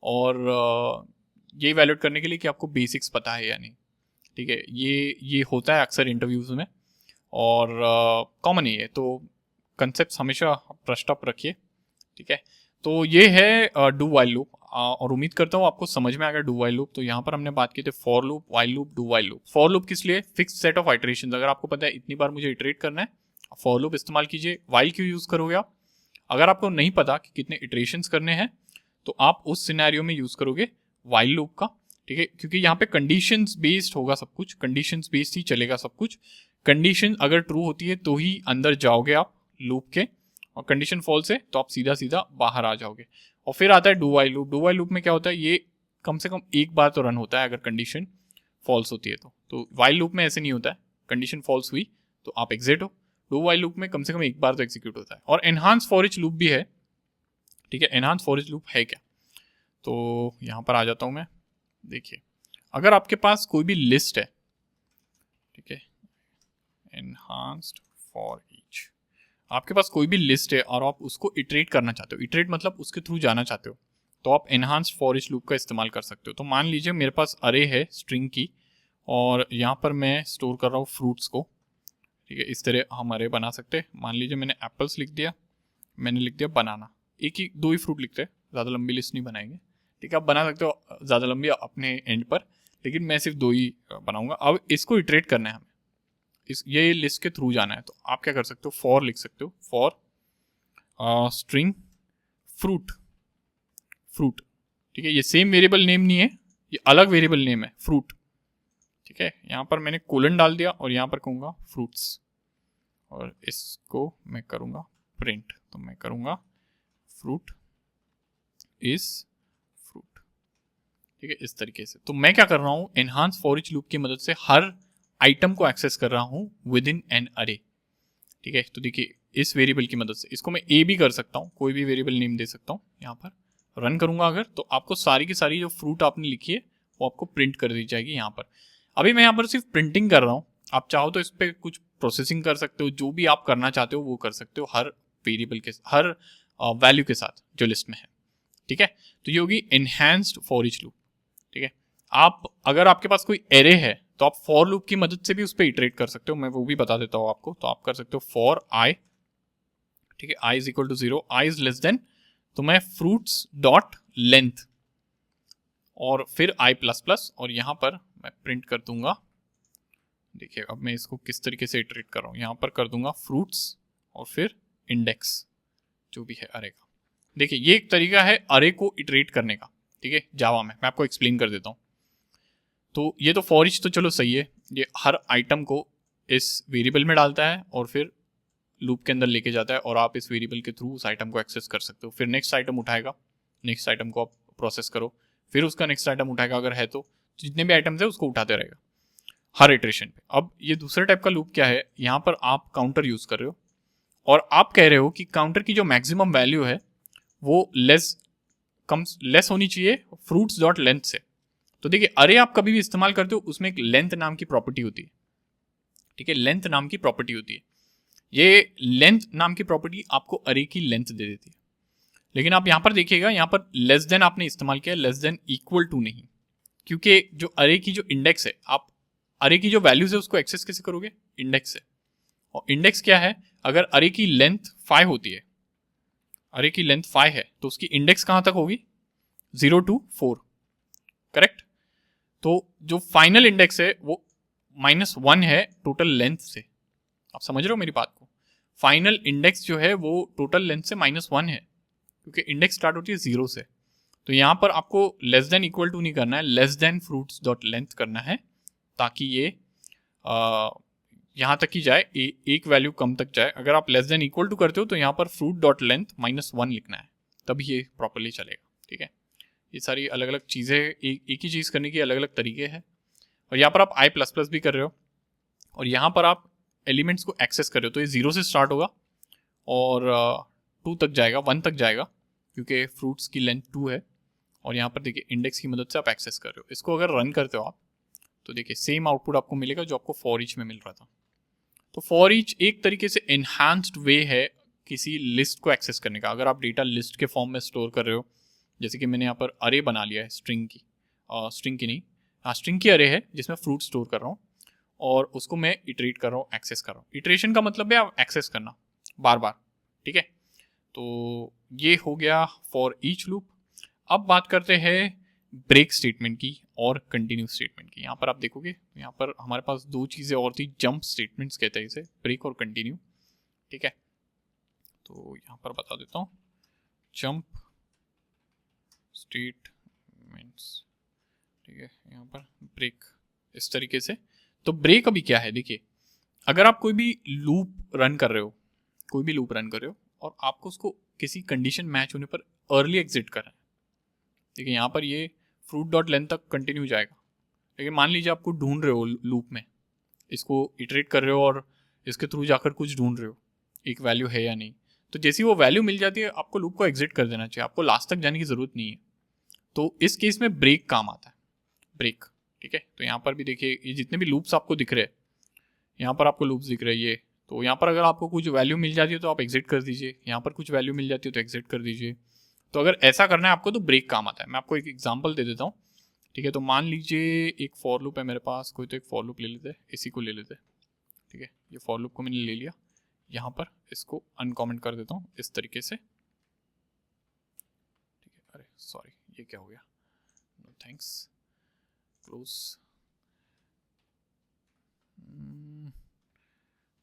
और ये वैलिडेट करने के लिए कि आपको बेसिक्स पता है या नहीं। ठीक है, ये होता है अक्सर इंटरव्यूज़ में और कॉमन ही है। तो कंसेप्ट हमेशा ब्रश्ड अप रखिए। ठीक है, तो ये है डू वाइल लूप और उम्मीद करता हूँ आपको समझ में आ गया डू वाइल लूप। तो यहाँ पर हमने बात की थी for loop, while loop, do while loop. For loop किस लिए, फिक्स सेट ऑफ आइटरेशंस, अगर आपको पता है इतनी बार मुझे इटरेट करना है, फॉर लूप इस्तेमाल कीजिए। वाइल क्यों यूज़ करोगे आप, अगर आपको नहीं पता कि कितने इटरेशंस करने हैं तो आप उस सिनेरियो में यूज़ करोगे वाइल लूप का। ठीक है, क्योंकि यहाँ पे कंडीशंस बेस्ड होगा सब कुछ, कंडीशंस बेस्ड ही चलेगा सब कुछ। कंडीशन अगर ट्रू होती है तो ही अंदर जाओगे आप लूप के, और कंडीशन फॉल्स है तो आप सीधा सीधा बाहर आ जाओगे। और फिर आता है do while loop. Do while loop में क्या होता है, ये कम से कम एक बार तो रन होता है अगर कंडीशन फॉल्स होती है तो वाइल लूप में ऐसे नहीं होता है, कंडीशन फॉल्स हुई तो आप एग्जिट हो। डू वाइल लूप में कम से कम एक बार तो एग्जीक्यूट होता है। और एनहांस फॉर ईच लूप भी है। ठीक है, एनहांस फॉर ईच लूप है क्या, तो यहाँ पर आ जाता हूँ मैं। देखिए, अगर आपके पास कोई भी लिस्ट है, ठीक है, एनहांस्ड फॉर ईच, आपके पास कोई भी लिस्ट है और आप उसको इटरेट करना चाहते हो, इटरेट मतलब उसके थ्रू जाना चाहते हो, तो आप एनहांस्ड फॉर ईच लूप का इस्तेमाल कर सकते हो। तो मान लीजिए मेरे पास अरे है स्ट्रिंग की और यहाँ पर मैं स्टोर कर रहा हूँ फ्रूट्स को। ठीक है, इस तरह हम अरे बना सकते हैं। मान लीजिए मैंने एप्पल्स लिख दिया, मैंने लिख दिया बनाना, एक ही दो ही फ्रूट लिखते हैं, ज़्यादा लंबी लिस्ट नहीं बनाएंगे। ठीक है, आप बना सकते हो ज़्यादा लंबी अपने एंड पर, लेकिन मैं सिर्फ दो ही बनाऊंगा। अब इसको इटरेट करना है हमें, ये लिस्ट के थ्रू जाना है, तो आप क्या कर सकते हो, फॉर लिख सकते हो, फॉर स्ट्रिंग फ्रूट। फ्रूट, ठीक है, ये सेम वेरिएबल नेम नहीं है, ये अलग वेरिएबल नेम है फ्रूट। ठीक है, यहाँ पर मैंने कोलन डाल दिया और यहाँ पर कहूँगा फ्रूट्स, और इसको मैं करूँगा प्रिंट, तो मैं करूँगा फ्रूट इज फ्रूट। ठीक है, इस तरीके से। तो मैं क्या कर रहा हूँ, एनहांस फॉर ईच लूप की मदद से हर आइटम को एक्सेस कर रहा हूँ विद इन एन अरे। ठीक है, तो देखिए इस वेरिएबल की मदद से इसको मैं ए भी कर सकता हूँ, कोई भी वेरिएबल नेम दे सकता हूँ। यहाँ पर रन करूँगा अगर, तो आपको सारी की सारी जो फ्रूट आपने लिखी है वो आपको प्रिंट कर दी जाएगी। यहाँ पर अभी मैं यहाँ पर सिर्फ प्रिंटिंग कर रहा हूँ, आप चाहो तो इस पर कुछ प्रोसेसिंग कर सकते हो, जो भी आप करना चाहते हो वो कर सकते हो हर वेरिएबल के, हर वैल्यू के साथ जो लिस्ट में है। ठीक है, तो ये होगी एनहांस्ड फॉर ईच लूप। ठीक है, आप अगर आपके पास कोई एरे है तो आप फॉर लूप की मदद से भी उस पर इटरेट कर सकते हो, मैं वो भी बता देता हूँ आपको। तो आप कर सकते हो फॉर आई, ठीक है, i is equal to 0, i is less than, तो मैं फ्रूट्स डॉट लेंथ और फिर आई प्लस प्लस, और यहाँ पर मैं प्रिंट कर दूंगा। देखिए अब मैं इसको किस तरीके से इटरेट कर रहा हूँ, यहाँ पर कर दूंगा फ्रूट्स और फिर इंडेक्स जो भी है अरे का। देखिए ये एक तरीका है अरे को इटरेट करने का। ठीक है, जावा में मैं आपको एक्सप्लेन कर देता हूँ। तो ये तो फॉर ईच तो चलो सही है, ये हर आइटम को इस वेरिएबल में डालता है और फिर लूप के अंदर लेके जाता है, और आप इस वेरिएबल के थ्रू उस आइटम को एक्सेस कर सकते हो। फिर नेक्स्ट आइटम उठाएगा, नेक्स्ट आइटम को आप प्रोसेस करो, फिर उसका नेक्स्ट आइटम उठाएगा अगर है तो, जितने भी आइटम्स है उसको उठाते रहेगा हर इटरेशन पे। अब ये दूसरे टाइप का लूप क्या है, यहाँ पर आप काउंटर यूज कर रहे हो और आप कह रहे हो कि काउंटर की जो मैक्सिमम वैल्यू है वो लेस होनी चाहिए फ्रूट्स डॉट लेंथ से। तो देखिए अरे आप कभी भी इस्तेमाल करते हो उसमें एक लेंथ नाम की प्रॉपर्टी होती है, ठीक है, लेंथ नाम की प्रॉपर्टी होती है। ये लेंथ नाम की प्रॉपर्टी आपको अरे की लेंथ दे देती है। लेकिन आप यहां पर देखिएगा, यहां पर लेस देन आपने इस्तेमाल किया, लेस देन इक्वल टू नहीं, क्योंकि जो अरे की जो इंडेक्स है, आप अरे की जो वैल्यूज है उसको एक्सेस कैसे करोगे, इंडेक्स से। और इंडेक्स क्या है, अगर अरे की लेंथ 5 होती है, अरे की लेंथ 5 है तो उसकी इंडेक्स कहां तक होगी, 0 to 4, करेक्ट। तो जो फाइनल इंडेक्स है वो -1 है टोटल लेंथ से। आप समझ रहे हो मेरी बात को, फाइनल इंडेक्स जो है वो टोटल लेंथ से -1 है, क्योंकि इंडेक्स स्टार्ट होती है 0 से। तो यहां पर आपको लेस देन इक्वल टू नहीं करना है, less than fruits dot length करना है, ताकि ये यहां तक ही जाए, एक वैल्यू कम तक जाए। अगर आप लेस देन इक्वल टू करते हो तो यहां पर फ्रूट डॉट लेंथ -1 लिखना है, तभी ये प्रॉपरली चलेगा, ठीक है। ये सारी अलग अलग चीज़ें, एक ही चीज़ करने के अलग अलग तरीके हैं। और यहाँ पर आप i++ भी कर रहे हो, और यहाँ पर आप एलिमेंट्स को एक्सेस कर रहे हो, तो ये 0 से स्टार्ट होगा और 2 तक जाएगा, 1 तक जाएगा, क्योंकि फ्रूट्स की लेंथ 2 है। और यहाँ पर देखिए इंडेक्स की मदद से आप एक्सेस कर रहे हो। इसको अगर रन करते हो आप तो देखिए सेम आउटपुट आपको मिलेगा जो आपको फॉर ईच में मिल रहा था। तो फॉर ईच एक तरीके से एनहांस्ड वे है किसी लिस्ट को एक्सेस करने का। अगर आप डेटा लिस्ट के फॉर्म में स्टोर कर रहे हो, जैसे कि मैंने यहाँ पर अरे बना लिया है स्ट्रिंग की, स्ट्रिंग की नहीं, हाँ स्ट्रिंग की अरे है जिसमें फ्रूट स्टोर कर रहा हूँ, और उसको मैं इटरेट कर रहा हूँ, एक्सेस कर रहा हूँ। इटरेशन का मतलब है आप एक्सेस करना बार बार, ठीक है। तो ये हो गया फॉर ईच लूप। अब बात करते हैं ब्रेक स्टेटमेंट की और कंटिन्यू स्टेटमेंट की। यहाँ पर आप देखोगे यहाँ पर हमारे पास दो चीज़ें और थी, जंप स्टेटमेंट्स कहते हैं इसे, ब्रेक और कंटिन्यू, ठीक है। तो यहाँ पर बता देता हूँ, जंप स्टेटमेंट्स, ठीक है, यहाँ पर ब्रेक इस तरीके से। तो ब्रेक अभी क्या है, देखिए अगर आप कोई भी लूप रन कर रहे हो, कोई भी लूप रन कर रहे हो और आपको उसको किसी कंडीशन मैच होने पर अर्ली एग्जिट करना है, देखिए यहाँ पर ये फ्रूट डॉट लेंथ तक कंटिन्यू जाएगा। लेकिन मान लीजिए आपको ढूंढ रहे हो लूप में, इसको इटरेट कर रहे हो और इसके थ्रू जाकर कुछ ढूंढ रहे हो, एक वैल्यू है या नहीं, तो जैसी वो वैल्यू मिल जाती है आपको लूप को एग्जिट कर देना चाहिए, आपको लास्ट तक जाने की जरूरत नहीं है। तो इस केस में ब्रेक काम आता है, ब्रेक, ठीक है। तो यहाँ पर भी देखिए ये जितने भी लूप्स आपको दिख रहे हैं, यहाँ पर आपको लूप्स दिख रहे हैं ये, तो यहाँ पर अगर आपको कुछ वैल्यू मिल जाती है तो आप एग्जिट कर दीजिए, यहाँ पर कुछ वैल्यू मिल जाती है तो एग्जिट कर दीजिए। तो अगर ऐसा करना है आपको तो ब्रेक काम आता है। मैं आपको एक एग्जांपल दे देता हूँ, ठीक है। तो मान लीजिए एक फॉर लूप है मेरे पास, कोई तो एक फॉर लूप ले लेते हैं, इसी को ले लेते हैं, ठीक है। ये फॉर लूप को मैंने ले लिया, यहाँ पर इसको अनकॉमेंट कर देता हूँ इस तरीके से, ठीक है। अरे सॉरी, ये क्या हो गया, नो थैंक्स, क्लोज।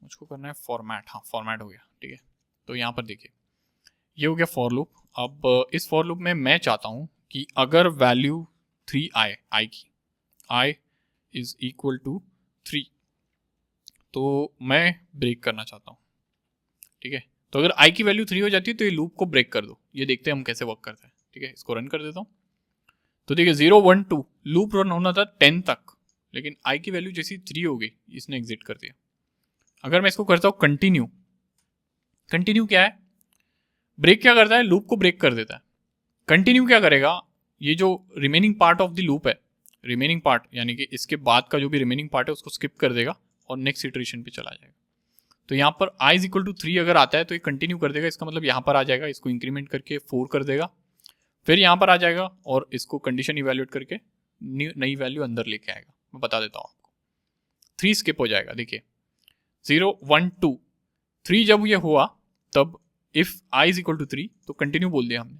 मुझको करना है फॉर्मेट, हाँ फॉर्मेट हो गया, ठीक है। तो यहाँ पर देखिए ये हो गया फॉर लूप। अब इस फॉर लूप में मैं चाहता हूँ कि अगर वैल्यू 3 आए, आई की, आई इज इक्वल टू 3, तो मैं ब्रेक करना चाहता हूँ, ठीक है। तो अगर आई की वैल्यू 3 हो जाती है तो ये लूप को ब्रेक कर दो। ये देखते हैं हम कैसे वर्क करते हैं, ठीक है। इसको रन कर देता हूँ। तो देखिए 0 1 2 लूप रन होना था 10 तक, लेकिन आई की वैल्यू जैसी 3 हो गई इसने एग्जिट कर दिया। अगर मैं इसको करता हूँ कंटिन्यू, कंटिन्यू क्या है, ब्रेक क्या करता है, लूप को ब्रेक कर देता है। कंटिन्यू क्या करेगा, ये जो remaining part of the loop है, रिमेनिंग पार्ट यानी कि इसके बाद का जो भी रिमेनिंग पार्ट है उसको स्किप कर देगा और नेक्स्ट इटरेशन पे चला जाएगा। तो यहाँ पर i इज इक्वल टू 3 अगर आता है तो ये कंटिन्यू कर देगा, इसका मतलब यहाँ पर आ जाएगा, इसको इंक्रीमेंट करके 4 कर देगा, फिर यहाँ पर आ जाएगा और इसको कंडीशन इवेल्युएट करके नई वैल्यू अंदर लेके आएगा। मैं बता देता हूँ आपको, 3 स्किप हो जाएगा। देखिए 0 1 2 3 जब ये हुआ तब if i is equal to 3 तो कंटिन्यू बोल दिया हमने,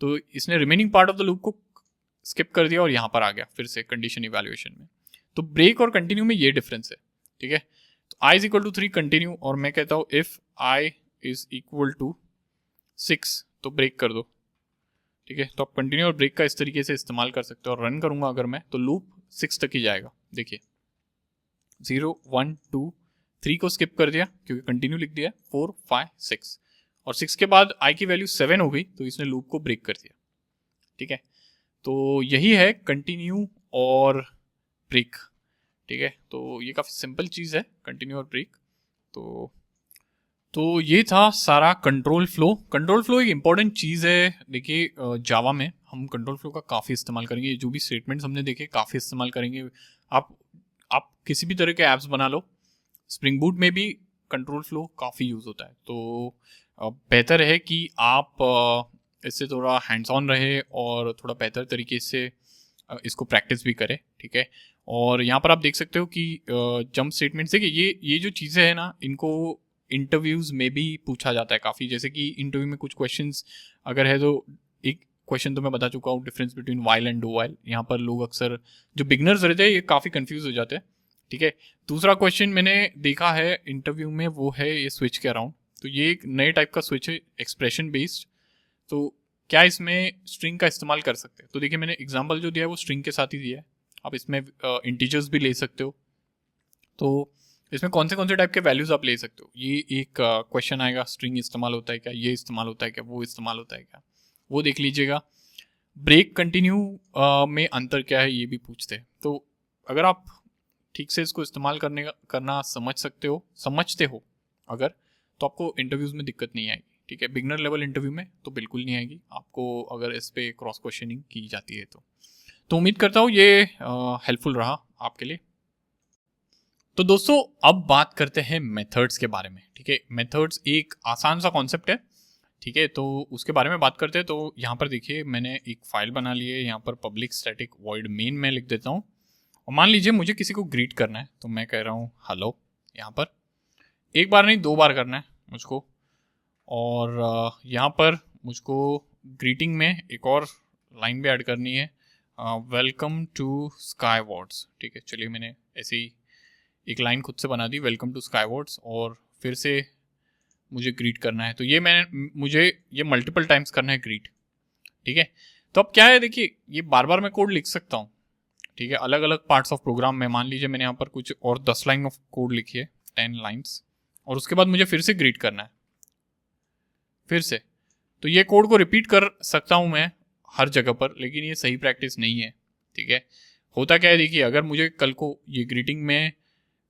तो इसने remaining part of the loop को स्किप कर दिया और यहाँ पर आ गया फिर से कंडीशन इवैल्यूएशन में। तो ब्रेक और कंटिन्यू में ये डिफरेंस है, ठीक है। तो i is equal to 3 continue, और मैं कहता हूँ if i is equal to 6 तो ब्रेक कर दो, ठीक है। तो आप कंटिन्यू और ब्रेक का इस तरीके से इस्तेमाल कर सकते हो। और रन करूंगा अगर मैं तो लूप 6 तक ही जाएगा। देखिए 0 1 2 3 को स्किप कर दिया क्योंकि कंटिन्यू लिख दिया, 4 5 6, और 6 के बाद i की वैल्यू 7 हो गई तो इसने लूप को ब्रेक कर दिया, ठीक है। तो यही है कंटिन्यू और ब्रेक, ठीक है। तो ये काफ़ी सिंपल चीज़ है कंटिन्यू और ब्रेक। तो तो ये था सारा कंट्रोल फ्लो। कंट्रोल फ्लो एक इंपॉर्टेंट चीज़ है। देखिए जावा में हम कंट्रोल फ्लो का काफ़ी इस्तेमाल करेंगे। जो भी स्टेटमेंट्स हमने देखे काफ़ी इस्तेमाल करेंगे। आप आप किसी भी तरह के ऐप्स बना लो, स्प्रिंग बूट में भी कंट्रोल फ्लो काफ़ी यूज़ होता है। तो बेहतर है कि आप इससे थोड़ा हैंड्स ऑन रहे और थोड़ा बेहतर तरीके से इसको प्रैक्टिस भी करें, ठीक है। और यहाँ पर आप देख सकते हो कि जंप स्टेटमेंट्स, देखिए ये जो चीज़ें हैं ना, इनको इंटरव्यूज़ में भी पूछा जाता है काफ़ी। जैसे कि इंटरव्यू में कुछ क्वेश्चंस अगर है तो एक क्वेश्चन तो मैं बता चुका हूँ, difference between while and do while. यहाँ पर लोग अक्सर जो बिगनर्स रहते हैं ये काफ़ी कंफ्यूज हो जाते हैं, ठीक है। दूसरा क्वेश्चन मैंने देखा है इंटरव्यू में, वो है ये स्विच के अराउंड। तो ये एक नए टाइप का स्विच है, एक्सप्रेशन बेस्ड। तो क्या इसमें स्ट्रिंग का इस्तेमाल कर सकते हैं? तो देखिए मैंने एग्जांपल जो दिया है वो स्ट्रिंग के साथ ही दिया है। आप इसमें इंटीजर्स भी ले सकते हो। तो इसमें कौन से टाइप के वैल्यूज़ आप ले सकते हो? ये एक क्वेश्चन आएगा, स्ट्रिंग इस्तेमाल होता है क्या, ये इस्तेमाल होता है क्या, वो इस्तेमाल होता है क्या, वो देख लीजिएगा। ब्रेक कंटिन्यू में अंतर क्या है ये भी पूछते हैं। तो अगर आप ठीक से इसको इस्तेमाल करना समझते हो अगर, तो आपको इंटरव्यूज़ में दिक्कत नहीं आएगी, ठीक है। बिगनर लेवल इंटरव्यू में तो बिल्कुल नहीं आएगी आपको, अगर इस पर क्रॉस क्वेश्चनिंग की जाती है तो उम्मीद करता हूँ ये हेल्पफुल रहा आपके लिए। तो दोस्तों अब बात करते हैं मेथड्स के बारे में, ठीक है। मेथड्स एक आसान सा कॉन्सेप्ट है, ठीक है। तो उसके बारे में बात करते हैं। तो यहाँ पर देखिए मैंने एक फाइल बना ली है। यहाँ पर पब्लिक स्टैटिक वॉइड मेन में लिख देता हूँ। और मान लीजिए मुझे किसी को ग्रीट करना है, तो मैं कह रहा हूँ हेलो। यहाँ पर एक बार नहीं 2 बार करना है मुझको। और यहाँ पर मुझको ग्रीटिंग में एक और लाइन भी ऐड करनी है, वेलकम टू स्काई वॉर्ड्स, ठीक है। चलिए मैंने ऐसे ही एक लाइन खुद से बना दी, वेलकम टू स्काई वॉर्ड्स, और फिर से मुझे ग्रीट करना है। तो ये मुझे ये मल्टीपल टाइम्स करना है ग्रीट, ठीक है। तो अब क्या है, देखिए ये बार बार मैं कोड लिख सकता हूँ, ठीक है, अलग अलग पार्ट्स ऑफ प्रोग्राम में। मान लीजिए मैंने यहाँ पर कुछ और 10 लाइन ऑफ कोड लिखी है, 10 लाइन्स, और उसके बाद मुझे फिर से ग्रीट करना है, फिर से। तो ये कोड को रिपीट कर सकता हूँ मैं हर जगह पर, लेकिन ये सही प्रैक्टिस नहीं है, ठीक है। होता क्या है, देखिए अगर मुझे कल को ये ग्रीटिंग में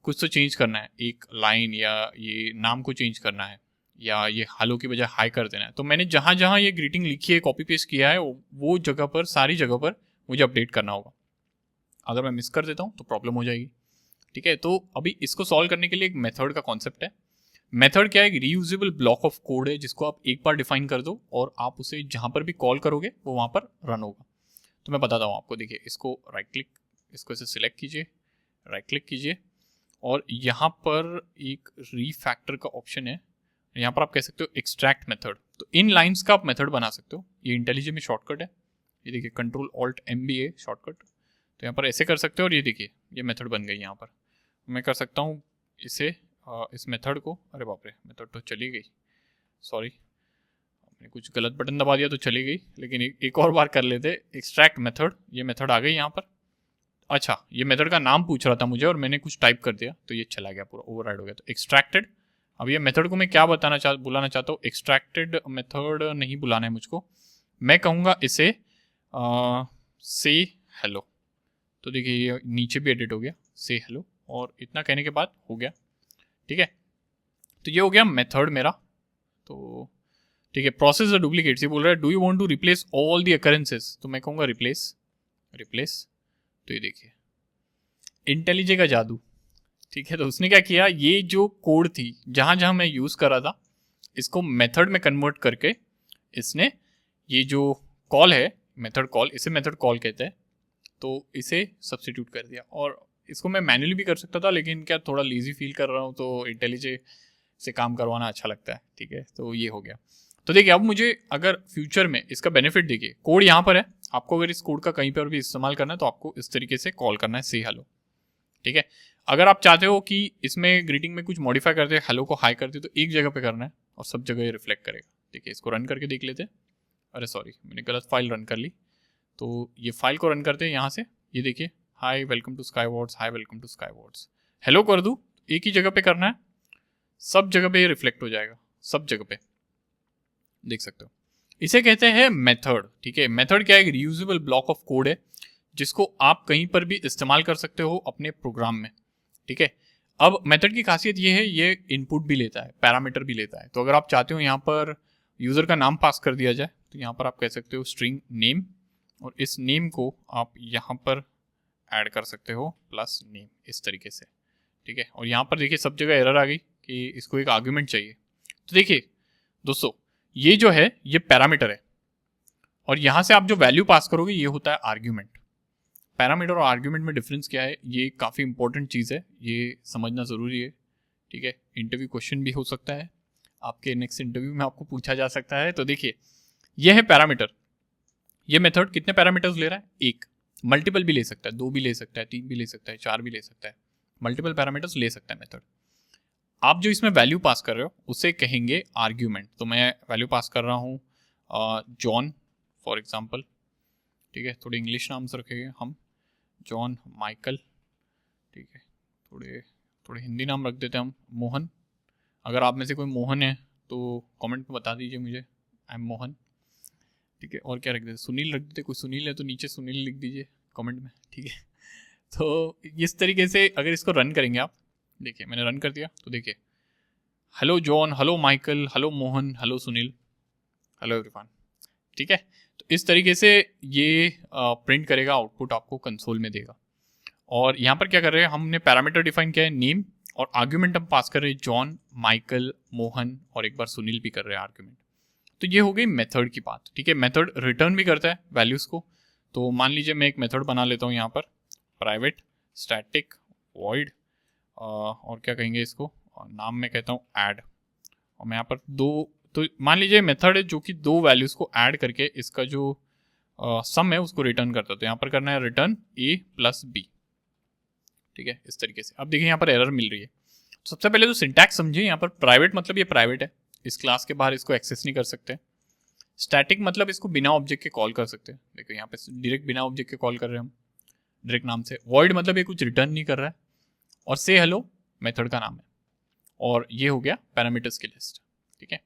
कुछ तो चेंज करना है, एक लाइन या ये नाम को चेंज करना है, या ये हेलो की बजाय हाई कर देना है, तो मैंने जहाँ जहाँ ये ग्रीटिंग लिखी है, कॉपी पेस्ट किया है, वो जगह पर, सारी जगह पर मुझे अपडेट करना होगा। अगर मैं मिस कर देता हूँ तो प्रॉब्लम हो जाएगी, ठीक है। तो अभी इसको सॉल्व करने के लिए एक मेथड का कॉन्सेप्ट है। मेथड क्या है, एक रीयूजेबल ब्लॉक ऑफ कोड है जिसको आप एक बार डिफाइन कर दो और आप उसे जहाँ पर भी कॉल करोगे वो वहाँ पर रन होगा। तो मैं बताता हूँ आपको। देखिए इसको राइट क्लिक, इसको ऐसे सिलेक्ट कीजिए, राइट क्लिक कीजिए, और यहाँ पर एक रीफैक्टर का ऑप्शन है। यहाँ पर आप कह सकते हो एक्सट्रैक्ट मेथड। तो इन लाइंस का आप मेथड बना सकते हो। ये इंटेलिजेंट में शॉर्टकट है, ये देखिए कंट्रोल ऑल्ट एम भी है शॉर्टकट। तो यहाँ पर ऐसे कर सकते हो, और ये देखिए ये मेथड बन गई। यहाँ पर मैं कर सकता हूँ इसे, इस मेथड को, अरे बाप रे मेथड तो चली गई, सॉरी मैंने कुछ गलत बटन दबा दिया तो चली गई, लेकिन एक और बार कर लेते। एक्सट्रैक्ट मेथड, ये मेथड आ गई यहाँ पर। अच्छा ये मेथड का नाम पूछ रहा था मुझे और मैंने कुछ टाइप कर दिया तो ये चला गया, पूरा ओवरराइड हो गया। तो एक्सट्रैक्टेड, अब ये मेथड को मैं क्या बुलाना चाहता हूँ, एक्सट्रैक्टेड मेथड नहीं बुलाना है मुझको, मैं कहूँगा इसे से हेलो। तो देखिए ये नीचे भी एडिट हो गया, से हेलो, और इतना कहने के बाद हो गया, ठीक है। तो ये हो गया मेथड मेरा। तो ठीक है, प्रोसेस द डुप्लीकेट्स, ये बोल रहा है do you want to replace all the occurrences, तो मैं कहूँगा रिप्लेस। तो ये देखिए इंटेलिजे का जादू, ठीक है। तो उसने क्या किया, ये जो कोड थी जहाँ जहाँ मैं यूज़ कर रहा था, इसको मेथड में कन्वर्ट करके इसने ये जो कॉल है मेथड कॉल, इसे मेथड कॉल कहते हैं, तो इसे सब्स्टिट्यूट कर दिया। और इसको मैं मैन्युअली भी कर सकता था, लेकिन क्या थोड़ा लेजी फील कर रहा हूँ तो इंटेलिजे से काम करवाना अच्छा लगता है, ठीक है। तो ये हो गया। तो देखिए अब मुझे अगर फ्यूचर में इसका बेनिफिट, देखिए कोड यहाँ पर है, आपको अगर इस कोड का कहीं पर भी इस्तेमाल करना है तो आपको इस तरीके से कॉल करना है, से हेलो, ठीक है। अगर आप चाहते हो कि इसमें ग्रीटिंग में कुछ मॉडिफाई कर दे, हेलो को हाई कर दे, तो एक जगह पे करना है और सब जगह ये रिफ्लेक्ट करेगा। देखिए इसको रन करके देख लेते हैं। अरे सॉरी मैंने गलत फाइल रन कर ली। तो ये फाइल को रन करते हैं यहाँ से, ये देखिए hi welcome to sky wards, hi welcome to sky wards, hello कर दूँ, एक ही जगह पे करना है, सब जगह पे ये रिफ्लेक्ट हो जाएगा, सब जगह पे देख सकते हो। इसे कहते हैं मेथड, ठीक है। मेथड क्या है, एक रीयूजेबल ब्लॉक ऑफ कोड है जिसको आप कहीं पर भी इस्तेमाल कर सकते हो अपने प्रोग्राम में, ठीक है। अब मेथड की खासियत ये है, ये इनपुट भी लेता है, पैरामीटर भी लेता है। तो अगर आप चाहते हो यहाँ पर यूज़र का नाम पास कर दिया जाए, तो यहाँ पर आप कह सकते हो स्ट्रिंग नेम, और इस नेम को आप यहाँ पर ऐड कर सकते हो प्लस नेम, इस तरीके से, ठीक है। और यहाँ पर देखिए सब जगह एरर आ गई कि इसको एक आर्ग्यूमेंट चाहिए। तो देखिए दोस्तों, ये जो है ये पैरामीटर है, और यहाँ से आप जो वैल्यू पास करोगे ये होता है आर्ग्यूमेंट। पैरामीटर और आर्ग्यूमेंट में डिफरेंस क्या है, ये काफ़ी इंपॉर्टेंट चीज़ है, ये समझना ज़रूरी है, ठीक है। इंटरव्यू क्वेश्चन भी हो सकता है, आपके नेक्स्ट इंटरव्यू में आपको पूछा जा सकता है। तो देखिए ये है पैरामीटर, ये मेथड कितने पैरामीटर्स ले रहा है, एक। मल्टीपल भी ले सकता है, 2 भी ले सकता है, 3 भी ले सकता है, 4 भी ले सकता है, मल्टीपल पैरामीटर्स ले सकता है मेथड। आप जो इसमें वैल्यू पास कर रहे हो उसे कहेंगे आर्ग्यूमेंट। तो मैं वैल्यू पास कर रहा हूँ जॉन फॉर एग्जाम्पल, ठीक है, थोड़े इंग्लिश नाम से रखेंगे हम, जॉन, माइकल, ठीक है, थोड़े हिंदी नाम रख देते हैं हम, मोहन। अगर आप में से कोई मोहन है तो कमेंट में बता दीजिए मुझे, आई एम मोहन, ठीक है। और क्या रख देते, सुनील रख देते, कोई सुनील है तो नीचे सुनील लिख दीजिए कमेंट में, ठीक है। तो इस तरीके से अगर इसको रन करेंगे आप, देखिए मैंने रन कर दिया, तो देखिए hello John, hello Michael, hello Mohan, hello Sunil, hello everyone, ठीक है। तो इस तरीके से ये प्रिंट करेगा, आउटपुट आपको कंसोल में देगा। और यहाँ पर क्या कर रहे हैं, हमने पैरामीटर डिफाइन किया है नेम, और आर्ग्यूमेंट हम पास कर रहे हैं जॉन, माइकल, मोहन, और एक बार सुनील भी कर रहे हैं आर्ग्यूमेंट। तो ये हो गई मेथड की बात, ठीक है। मेथड रिटर्न भी करता है वैल्यूज़ को। तो मान लीजिए मैं एक मेथड बना लेता हूँ यहाँ पर, प्राइवेट स्टैटिक वॉइड, और क्या कहेंगे इसको, नाम में कहता हूँ ऐड, और मैं यहाँ पर तो मान लीजिए मेथड है जो कि 2 वैल्यूज़ को ऐड करके इसका जो सम है उसको रिटर्न करता है। तो यहाँ पर करना है रिटर्न a प्लस बी, ठीक है, इस तरीके से। अब देखिए यहाँ पर एरर मिल रही है। तो सबसे पहले तो सिंटैक्स समझिए, यहाँ पर प्राइवेट मतलब ये प्राइवेट है, इस क्लास के बाहर इसको एक्सेस नहीं कर सकते। स्टैटिक मतलब इसको बिना ऑब्जेक्ट के कॉल कर सकते हैं, देखो यहाँ पे डायरेक्ट बिना ऑब्जेक्ट के कॉल कर रहे हैं हम डायरेक्ट नाम से। वॉइड मतलब ये कुछ रिटर्न नहीं कर रहा है, और से हेलो मेथड का नाम है, और ये हो गया पैरामीटर्स की लिस्ट, ठीक है।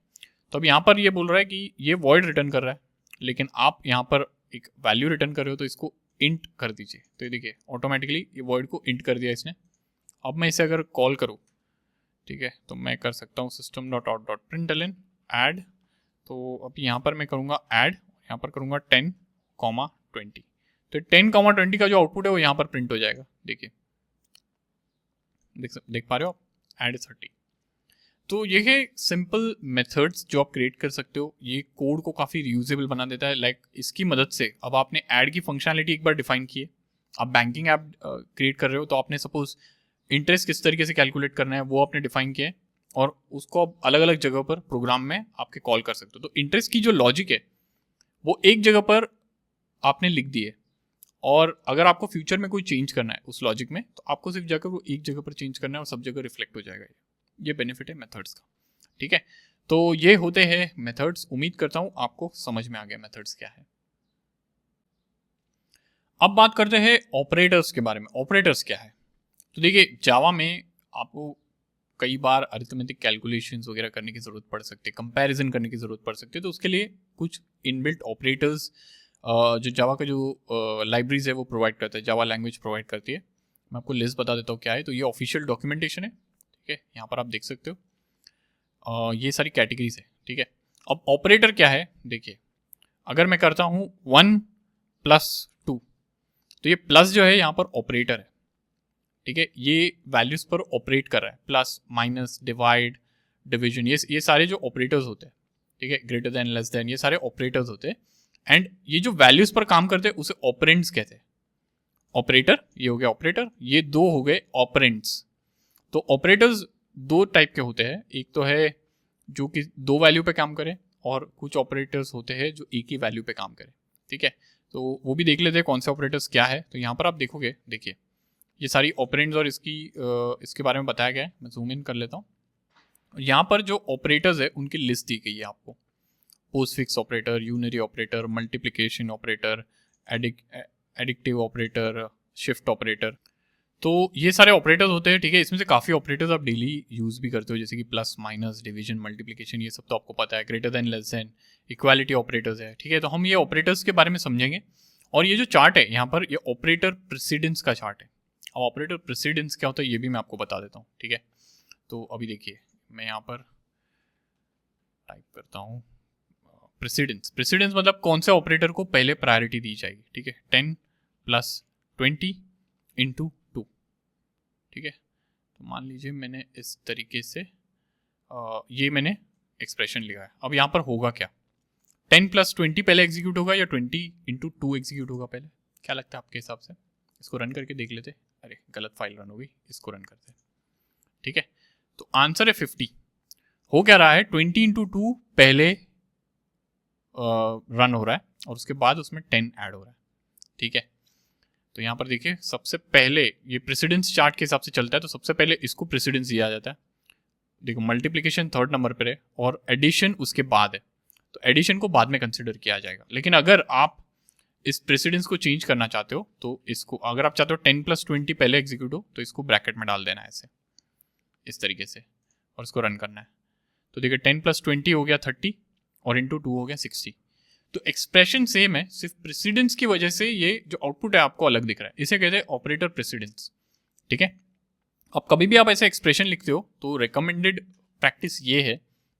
तो अब यहाँ पर ये बोल रहा है कि ये वॉइड रिटर्न कर रहा है, लेकिन आप यहाँ पर एक वैल्यू रिटर्न कर रहे हो तो इसको इंट कर दीजिए। तो ये देखिए ऑटोमेटिकली ये वॉइड को इंट कर दिया इसने। अब मैं इसे अगर कॉल करूँ, ठीक है, तो मैं कर सकता हूँ system.out.println ऐड। तो अब यहाँ पर मैं करूँगा ऐड, यहाँ पर करूँगा 10,20। तो 10,20 का जो आउटपुट है वो यहाँ पर प्रिंट हो जाएगा, देखिए, देख पा रहे हो आप, ऐड 30। तो ये है सिंपल मेथड्स जो आप क्रिएट कर सकते हो। ये कोड को काफ़ी रीयूजेबल बना देता है। लाइक इसकी मदद से अब आपने ऐड की फंक्शनैलिटी एक बार डिफाइन की है, आप बैंकिंग ऐप क्रिएट कर रहे हो, तो आपने सपोज इंटरेस्ट किस तरीके से कैलकुलेट करना है वो आपने डिफाइन किया है, और उसको आप अलग अलग जगह पर प्रोग्राम में आपके कॉल कर सकते हो। तो इंटरेस्ट की जो लॉजिक है वो एक जगह पर आपने लिख दी है, और अगर आपको फ्यूचर में कोई चेंज करना है उस लॉजिक में, तो आपको सिर्फ जाकर वो एक जगह पर चेंज करना है और सब जगह रिफ्लेक्ट हो जाएगा। ये बेनिफिट है मेथड्स का, ठीक है। तो ये होते हैं मेथड्स। उम्मीद करता हूं आपको समझ में आ गया मेथड्स क्या है। अब बात करते हैं ऑपरेटर्स के बारे में। ऑपरेटर्स क्या है, तो देखिए जावा में आपको कई बार अरिथमेटिक कैलकुलेशंस वगैरह करने की ज़रूरत पड़ सकती है, कंपैरिजन करने की ज़रूरत पड़ सकती है। तो उसके लिए कुछ इनबिल्ट ऑपरेटर्स जो जावा का जो लाइब्रेरीज है वो प्रोवाइड करता है, जावा लैंग्वेज प्रोवाइड करती है। मैं आपको लिस्ट बता देता हूँ क्या है। तो ये ऑफिशियल डॉक्यूमेंटेशन है, ठीक है, यहाँ पर आप देख सकते हो। ये सारी कैटेगरीज है, ठीक है। अब ऑपरेटर क्या है, देखिए अगर मैं करता हूँ 1+2, तो ये प्लस जो है यहाँ पर ऑपरेटर है, ठीक है, ये वैल्यूज पर ऑपरेट कर रहा है। प्लस, माइनस, डिवाइड, डिवीजन, ये सारे जो ऑपरेटर्स होते हैं, ठीक है, ग्रेटर देन, लेस देन, ये सारे ऑपरेटर्स होते हैं। एंड ये जो वैल्यूज पर काम करते हैं उसे ऑपरेंड्स कहते हैं। ऑपरेटर, ये हो गया ऑपरेटर, ये 2 हो गए ऑपरेंड्स। तो ऑपरेटर्स 2 टाइप के होते हैं, एक तो है जो कि 2 वैल्यू पे काम करे, और कुछ ऑपरेटर्स होते हैं जो एक ही वैल्यू पे काम करे, ठीक है। तो वो भी देख लेते हैं कौन से ऑपरेटर्स क्या है। तो यहाँ पर आप देखोगे, देखिए ये सारी ऑपरेंड्स और इसके बारे में बताया गया है। मैं जूम इन कर लेता हूँ। यहाँ पर जो ऑपरेटर्स है उनकी लिस्ट दी गई है आपको। Postfix operator, unary operator, multiplication operator, एडिक्टिव ऑपरेटर, शिफ्ट ऑपरेटर। तो ये सारे ऑपरेटर्स होते हैं, ठीक है। इसमें से काफ़ी ऑपरेटर्स आप डेली यूज़ भी करते हो, जैसे कि प्लस, माइनस, डिवीजन, मल्टीप्लिकेशन, ये सब तो आपको पता है। Greater than, less than, equality operators है, ठीक है। तो हम ये ऑपरेटर्स के बारे में समझेंगे। और ये जो चार्ट है यहाँ पर, ये ऑपरेटर प्रेसिडेंस का चार्ट है। अब ऑपरेटर प्रेसिडेंस क्या होता है ये भी मैं आपको बता देता हूँ, ठीक है। तो अभी देखिए मैं यहाँ पर टाइप करता हूँ प्रेसिडेंस। प्रेसिडेंस मतलब कौन से ऑपरेटर को पहले प्रायोरिटी दी जाएगी, ठीक है। 10 + 20 × 2, ठीक है। तो मान लीजिए मैंने इस तरीके से ये मैंने एक्सप्रेशन लिखा है। अब यहाँ पर होगा क्या, 10 + 20 पहले एग्जीक्यूट होगा या 20 × 2 एग्जीक्यूट होगा पहले, क्या लगता है आपके हिसाब से? इसको रन करके देख लेते। अरे गलत फाइल रन हो गई, इसको रन करते हैं, ठीक है। तो आंसर है 50। हो क्या रहा है, 20 × 2 पहले रन हो रहा है और उसके बाद उसमें 10 ऐड हो रहा है, ठीक है। तो यहाँ पर देखिए सबसे पहले ये प्रेसिडेंस चार्ट के हिसाब से चलता है, तो सबसे पहले इसको प्रेसिडेंस दिया जाता है। देखो मल्टीप्लिकेशन 3rd नंबर पर है और एडिशन उसके बाद है, तो एडिशन को बाद में कंसिडर किया जाएगा। लेकिन अगर आप इस प्रेसिडेंस को चेंज करना चाहते हो तो इसको, अगर आप चाहते हो 10 + 20 पहले एग्जीक्यूट हो तो इसको ब्रैकेट में डाल देना है ऐसे, इस तरीके से, और इसको रन करना है। तो देखिए 10 + 20 हो गया 30 और × 2 हो गया 60। तो एक्सप्रेशन सेम है, सिर्फ प्रेसिडेंस की वजह से ये जो आउटपुट है आपको अलग दिख रहा है। इसे कहते हैं ऑपरेटर प्रेसिडेंस, ठीक है। अब कभी भी आप ऐसे एक्सप्रेशन लिखते हो तो रिकमेंडेड प्रैक्टिस ये है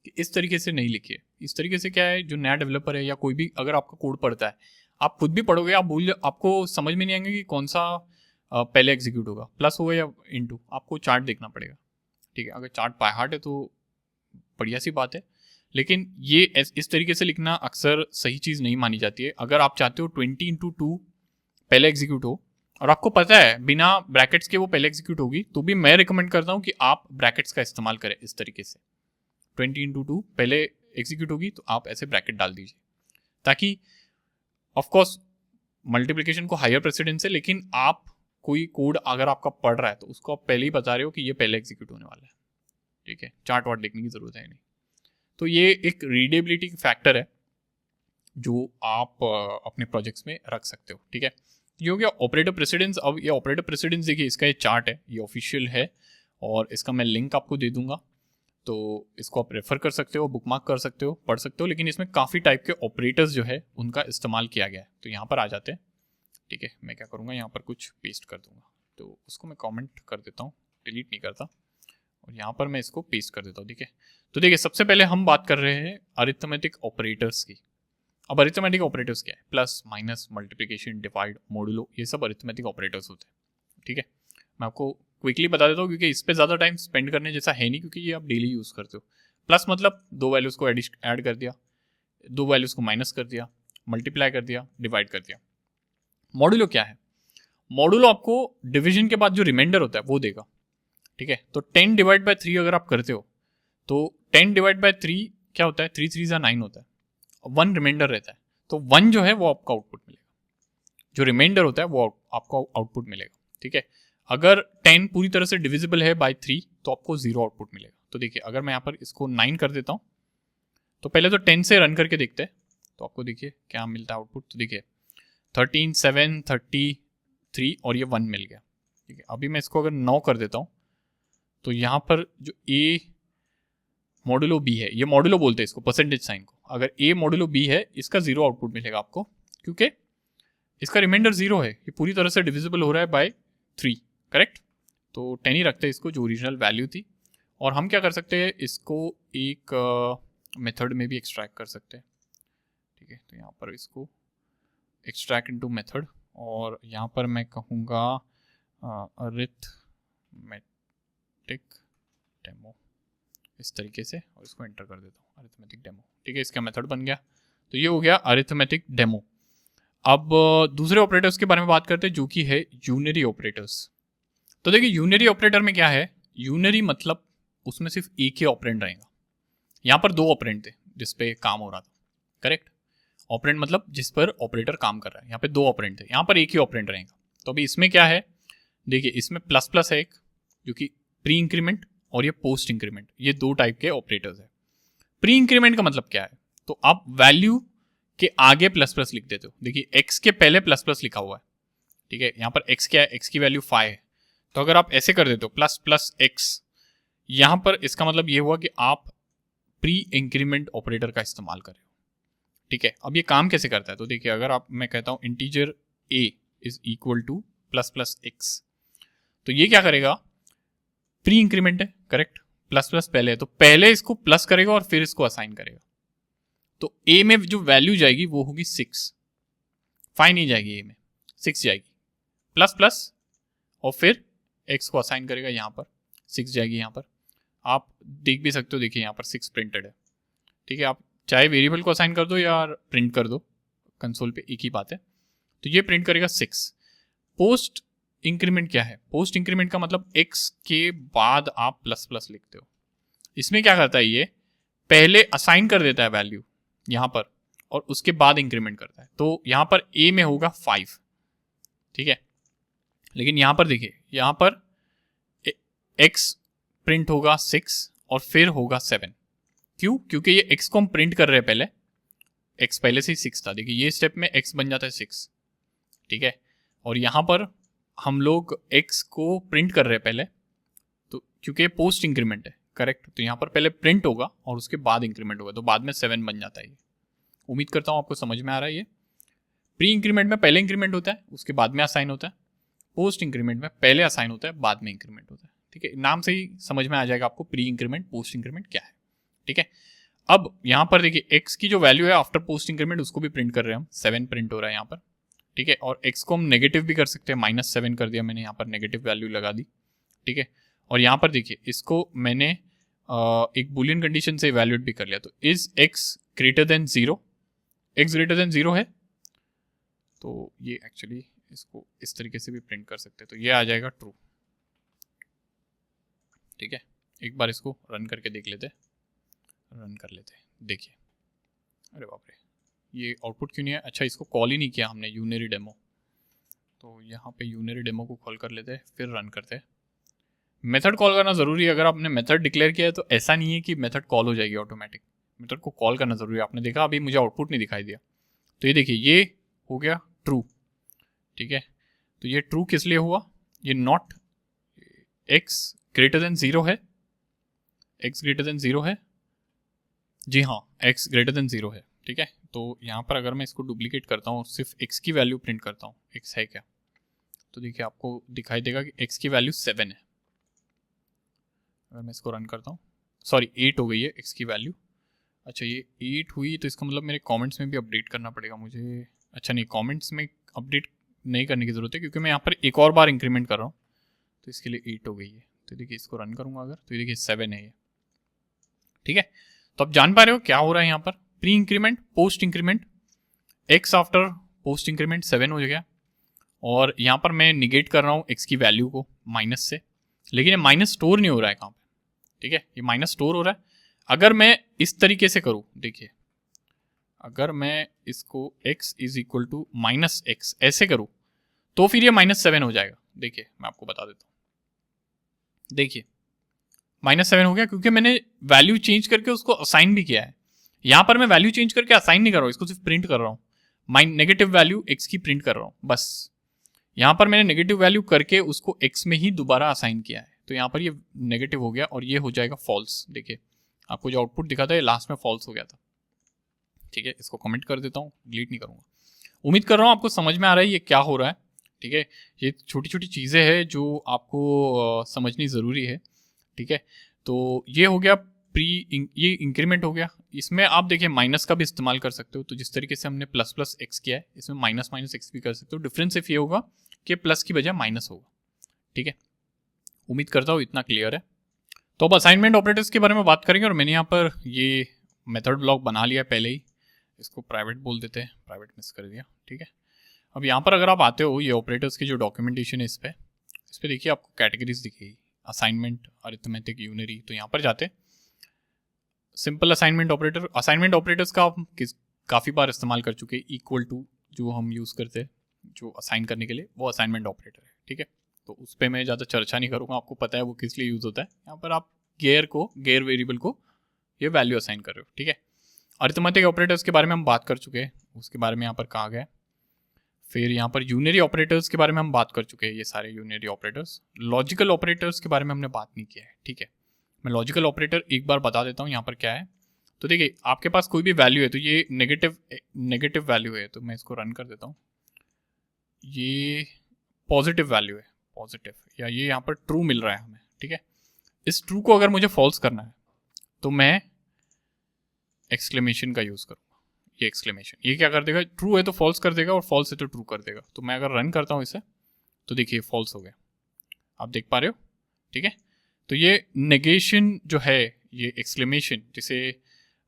कि इस तरीके से नहीं लिखिए। इस तरीके से क्या है, जो नया डेवलपर है या कोई भी अगर आपका कोड पढ़ता है, आप खुद भी पढ़ोगे, आपको समझ में नहीं आएंगे कि कौन सा पहले एग्जीक्यूट होगा, प्लस होगा या × आपको चार्ट देखना पड़ेगा, ठीक है। अगर चार्ट बाय हार्ट है तो बढ़िया सी बात है, लेकिन ये इस तरीके से लिखना अक्सर सही चीज़ नहीं मानी जाती है। अगर आप चाहते हो 20 × 2 पहले एग्जीक्यूट हो और आपको पता है बिना ब्रैकेट्स के वो पहले एग्जीक्यूट होगी, तो भी मैं रिकमेंड करता हूँ कि आप ब्रैकेट्स का इस्तेमाल करें इस तरीके से। 20 × 2 पहले एग्जीक्यूट होगी तो आप ऐसे ब्रैकेट डाल दीजिए, ताकि ऑफकोर्स मल्टीप्लिकेशन को हायर प्रेसिडेंस है, लेकिन आप कोई कोड अगर आपका पढ़ रहा है तो उसको आप पहले ही बता रहे हो कि ये पहले एग्जीक्यूट होने वाला है, ठीक है। चार्ट वार्ट देखने की जरूरत है नहीं। तो ये एक रीडेबिलिटी फैक्टर है जो आप अपने प्रोजेक्ट्स में रख सकते हो, ठीक है। ये हो गया ऑपरेटर प्रेसिडेंस। अब ये ऑपरेटर प्रेसिडेंस देखिए, इसका ये चार्ट है, ये ऑफिशियल है और इसका मैं लिंक आपको दे दूंगा, तो इसको आप रेफर कर सकते हो, बुकमार्क कर सकते हो, पढ़ सकते हो। लेकिन इसमें काफ़ी टाइप के ऑपरेटर्स जो है उनका इस्तेमाल किया गया है। तो यहाँ पर आ जाते हैं, ठीक है। मैं क्या करूँगा, यहाँ पर कुछ पेस्ट कर दूंगा, तो उसको मैं कॉमेंट कर देता हूँ, डिलीट नहीं करता, और यहाँ पर मैं इसको पेस्ट कर देता हूँ, ठीक है। तो देखिए सबसे पहले हम बात कर रहे हैं अरिथमेटिक ऑपरेटर्स की। अब अरिथमेटिक ऑपरेटर्स क्या है, plus, minus, multiplication, divide, modulo, ये सब अरिथमेटिक ऑपरेटर्स होते हैं, ठीक है। मैं आपको क्विकली बता देता हूँ क्योंकि इस पर ज़्यादा टाइम स्पेंड करने जैसा है नहीं, क्योंकि ये आप डेली यूज़ करते हो। प्लस मतलब 2 वैल्यूज़ को ऐड कर दिया, 2 वैल्यूज़ को माइनस कर दिया, मल्टीप्लाई कर दिया, डिवाइड कर दिया। मॉडुलो क्या है, मॉडुलो आपको डिवीजन के बाद जो रिमाइंडर होता है वो देगा, ठीक है। तो 10 / 3 अगर आप करते हो तो 10 / 3 क्या होता है, 3 3 × 9 होता है, 1 रिमाइंडर रहता है। तो 1 जो है वो आपका आउटपुट मिलेगा, जो रिमाइंडर होता है वो आपको आउटपुट मिलेगा, ठीक है। अगर 10 पूरी तरह से डिविजिबल है बाय 3 तो आपको 0 आउटपुट मिलेगा। तो देखिए अगर मैं यहाँ पर इसको 9 कर देता हूँ, तो पहले तो 10 से रन करके देखते हैं, तो आपको देखिए क्या मिलता है आउटपुट। तो देखिए 13, 7, 33 और ये 1 मिल गया, ठीक है। अभी मैं इसको अगर 9 कर देता हूँ, तो यहाँ पर जो A मॉडुलो B है, ये मॉडुलो बोलते हैं इसको, परसेंटेज साइन को। अगर A मॉडुलो B है, इसका 0 आउटपुट मिलेगा आपको, क्योंकि इसका रिमाइंडर 0 है, ये पूरी तरह से डिविजिबल हो रहा है बाय 3, करेक्ट। तो 10 ही रखते हैं इसको, जो ओरिजिनल वैल्यू थी। और हम क्या कर सकते हैं, इसको एक मेथड में भी एक्सट्रैक्ट कर सकते हैं, ठीक है। तो यहाँ पर इसको एक्सट्रैक्ट इनटू मेथड, और यहाँ पर मैं कहूँगा अरिथमेटिक डेमो, इस तरीके से, और इसको एंटर कर देता हूँ, अरिथमेटिक डेमो, ठीक है। इसका मेथड बन गया। तो ये हो गया अरिथमेटिक डेमो। अब दूसरे ऑपरेटर्स के बारे में बात करते हैं, जो कि है यूनरी ऑपरेटर्स। तो देखिए यूनरी ऑपरेटर में क्या है, यूनरी मतलब उसमें सिर्फ एक ही ऑपरेंड रहेगा। यहाँ पर 2 ऑपरेंड थे जिस पे काम हो रहा था, करेक्ट। ऑपरेंड मतलब जिस पर ऑपरेटर काम कर रहा है, यहाँ पे 2 ऑपरेंड थे, यहाँ पर एक ही ऑपरेंड रहेगा। तो अभी इसमें क्या है, देखिए इसमें प्लस प्लस है एक, जो कि प्री इंक्रीमेंट, और ये पोस्ट इंक्रीमेंट, ये 2 टाइप के ऑपरेटर्स है। प्री इंक्रीमेंट का मतलब क्या है, तो आप वैल्यू के आगे प्लस प्लस लिख देते हो। देखिए एक्स के पहले प्लस प्लस लिखा हुआ है, ठीक है। यहाँ पर एक्स क्या है, एक्स की वैल्यू 5 है, तो अगर आप ऐसे कर देते हो प्लस प्लस एक्स, यहाँ पर इसका मतलब ये हुआ कि आप प्री इंक्रीमेंट ऑपरेटर का इस्तेमाल कर रहे हो, ठीक है। अब ये काम कैसे करता है, तो देखिए अगर मैं कहता हूँ integer a is equal two plus plus x, तो ये क्या करेगा, प्री इंक्रीमेंट है, करेक्ट, प्लस प्लस पहले है, तो पहले इसको प्लस करेगा और फिर इसको असाइन करेगा। तो ए में जो वैल्यू जाएगी वो होगी 6, 5 नहीं जाएगी, ए में 6 जाएगी, प्लस प्लस और फिर एक्स को असाइन करेगा, यहाँ पर 6 जाएगी। यहाँ पर आप देख भी सकते हो, देखिए यहाँ पर 6 प्रिंटेड है, ठीक है। आप चाहे वेरिएबल को असाइन कर दो या प्रिंट कर दो, कंसोल पे एक ही बात है। तो ये प्रिंट करेगा 6। पोस्ट इंक्रीमेंट क्या है, पोस्ट इंक्रीमेंट का मतलब एक्स के बाद आप प्लस प्लस लिखते हो। इसमें क्या करता है, ये पहले असाइन कर देता है वैल्यू यहाँ पर और उसके बाद इंक्रीमेंट करता है। तो यहाँ पर ए में होगा 5, ठीक है, लेकिन यहाँ पर देखिए, यहाँ पर एक्स प्रिंट होगा 6 और फिर होगा 7। क्यों, क्योंकि ये एक्स को हम प्रिंट कर रहे हैं, पहले एक्स पहले से ही 6 था। देखिए ये स्टेप में एक्स बन जाता है 6, ठीक है, और यहाँ पर हम लोग एक्स को प्रिंट कर रहे हैं पहले, तो क्योंकि पोस्ट इंक्रीमेंट है, करेक्ट, तो यहाँ पर पहले प्रिंट होगा और उसके बाद इंक्रीमेंट होगा, तो बाद में 7 बन जाता है। ये उम्मीद करता हूँ आपको समझ में आ रहा है। ये प्री इंक्रीमेंट में पहले इंक्रीमेंट होता है, उसके बाद में असाइन होता है। पोस्ट इंक्रीमेंट में पहले असाइन होता है, बाद में इंक्रीमेंट होता है, ठीक है। नाम से ही समझ में आ जाएगा आपको प्री इंक्रीमेंट पोस्ट इंक्रीमेंट क्या है, ठीक है। अब यहाँ पर देखिए एक्स की जो वैल्यू है आफ्टर पोस्ट इंक्रीमेंट उसको भी प्रिंट कर रहे हैं हम, 7 प्रिंट हो रहा है यहाँ पर, ठीक है। और एक्स को हम नेगेटिव भी कर सकते हैं, -7 कर दिया मैंने, यहाँ पर नेगेटिव वैल्यू लगा दी, ठीक है। और यहाँ पर देखिए इसको मैंने एक बुलियन कंडीशन से इवैल्यूएट भी कर लिया। तो is x greater than 0, x greater than 0 है, तो ये एक्चुअली इसको इस तरीके से भी प्रिंट कर सकते हैं, तो ये आ जाएगा ट्रू, ठीक है। एक बार इसको रन करके देख लेते, रन कर लेते, देखिए, अरे बाप रे, ये आउटपुट क्यों नहीं है। अच्छा, इसको कॉल ही नहीं किया हमने यूनरी डेमो, तो यहाँ पे यूनरी डेमो को कॉल कर लेते, फिर रन करते। मेथड कॉल करना ज़रूरी है। अगर आपने मेथड डिक्लेयर किया है तो ऐसा नहीं है कि मेथड कॉल हो जाएगी ऑटोमेटिक, मेथड को कॉल करना ज़रूरी है। आपने देखा अभी मुझे आउटपुट नहीं दिखाई दिया, तो ये देखिए ये हो गया ट्रू, ठीक है। तो ये ट्रू किस लिए हुआ, ये नॉट एक्स ग्रेटर देन 0 है, एक्स ग्रेटर देन 0 है, जी हाँ, एक्स ग्रेटर देन 0 है, ठीक है। तो यहाँ पर अगर मैं इसको डुप्लीकेट करता हूँ, सिर्फ एक्स की वैल्यू प्रिंट करता हूँ, एक्स है क्या, तो देखिए आपको दिखाई देगा कि एक्स की वैल्यू 7 है। अगर मैं इसको रन करता हूँ, सॉरी 8 हो गई है एक्स की वैल्यू। अच्छा, ये 8 हुई तो इसका मतलब मेरे कमेंट्स में भी अपडेट करना पड़ेगा मुझे। अच्छा नहीं, कमेंट्स में अपडेट नहीं करने की ज़रूरत है क्योंकि मैं यहाँ पर एक और बार इंक्रीमेंट कर रहा हूँ, तो इसके लिए 8 हो गई है। तो देखिए इसको रन करूँगा अगर, तो ये देखिए 7 है ये, ठीक है। तो आप जान पा रहे हो क्या हो रहा है यहाँ पर, pre increment post increment, x after post increment 7 हो गया, और यहाँ पर मैं निगेट कर रहा हूँ एक्स की वैल्यू को माइनस से, लेकिन ये माइनस स्टोर नहीं हो रहा है कहाँ पे, ठीक है, ये माइनस स्टोर हो रहा है। अगर मैं इस तरीके से करूँ, देखिए अगर मैं इसको x is equal to -x ऐसे करूँ तो फिर ये -7 हो जाएगा। देखिए मैं आपको बता देता हूँ, देखिए -7 हो गया क्योंकि मैंने वैल्यू चेंज करके उसको असाइन भी किया है। यहाँ पर मैं वैल्यू चेंज करके असाइन नहीं कर रहा हूँ, इसको सिर्फ प्रिंट कर रहा हूँ, नेगेटिव वैल्यू x की प्रिंट कर रहा हूँ बस। यहाँ पर मैंने नेगेटिव वैल्यू करके उसको x में ही दोबारा असाइन किया है, तो यहाँ पर ये नेगेटिव हो गया और ये हो जाएगा फॉल्स। देखिए आपको जो आउटपुट दिखा था ये लास्ट में फॉल्स हो गया था, ठीक है। इसको कमेंट कर देता हूँ, डिलीट नहीं करूँगा। उम्मीद कर रहा हूँ आपको समझ में आ रहा है ये क्या हो रहा है, ठीक है। ये छोटी छोटी चीज़ें हैं जो आपको समझनी ज़रूरी है, ठीक है। तो ये हो गया ये इंक्रीमेंट हो गया। इसमें आप देखिए माइनस का भी इस्तेमाल कर सकते हो, तो जिस तरीके से हमने प्लस प्लस एक्स किया है इसमें माइनस माइनस एक्स भी कर सकते हो। डिफरेंस सिर्फ ये होगा कि प्लस की बजाय माइनस होगा, ठीक है। उम्मीद करता हूँ इतना क्लियर है। तो अब असाइनमेंट ऑपरेटर्स के बारे में बात करेंगे, और मैंने यहाँ पर ये मेथड ब्लॉक बना लिया है पहले ही, इसको प्राइवेट बोल देते हैं, प्राइवेट मिस कर दिया, ठीक है। अब यहाँ पर अगर आप आते हो ये ऑपरेटर्स की जो डॉक्यूमेंटेशन है इस पर देखिए आपको कैटेगरीज दिखेगी, असाइनमेंट, अरिथमेटिक, यूनरी। तो यहाँ पर जाते simple assignment operator, assignment operators का हम काफ़ी बार इस्तेमाल कर चुके हैं। इक्वल टू जो हम यूज़ करते हैं जो असाइन करने के लिए, वो असाइनमेंट ऑपरेटर है, ठीक है। तो उस पर मैं ज़्यादा चर्चा नहीं करूँगा, आपको पता है वो किस लिए यूज़ होता है। यहाँ पर आप गेयर वेरिएबल को ये वैल्यू असाइन कर रहे हो, ठीक है। अरिथमेटिक ऑपरेटर्स के बारे में हम बात कर चुके हैं, उसके बारे में यहाँ पर कहा गया। फिर यहाँ पर यूनरी ऑपरेटर्स के बारे में हम बात कर चुके हैं, ये सारे यूनरी ऑपरेटर्स। लॉजिकल ऑपरेटर्स के बारे में हमने बात नहीं किया है, ठीक है। मैं लॉजिकल ऑपरेटर एक बार बता देता हूँ यहाँ पर क्या है। तो देखिए आपके पास कोई भी वैल्यू है, तो ये नेगेटिव वैल्यू है, तो मैं इसको रन कर देता हूँ। ये पॉजिटिव वैल्यू है, पॉजिटिव, या ये यहाँ पर ट्रू मिल रहा है हमें, ठीक है। इस ट्रू को अगर मुझे फॉल्स करना है तो मैं एक्सक्लेमेशन का यूज़ करूँगा। ये एक्सक्लेमेशन, ये क्या कर देगा, ट्रू है तो फॉल्स कर देगा और फॉल्स है तो ट्रू कर देगा। तो मैं अगर रन करता हूँ इसे तो देखिए फॉल्स हो गया, आप देख पा रहे हो, ठीक है। तो ये नेगेशन जो है, ये एक्सक्लेमेशन जिसे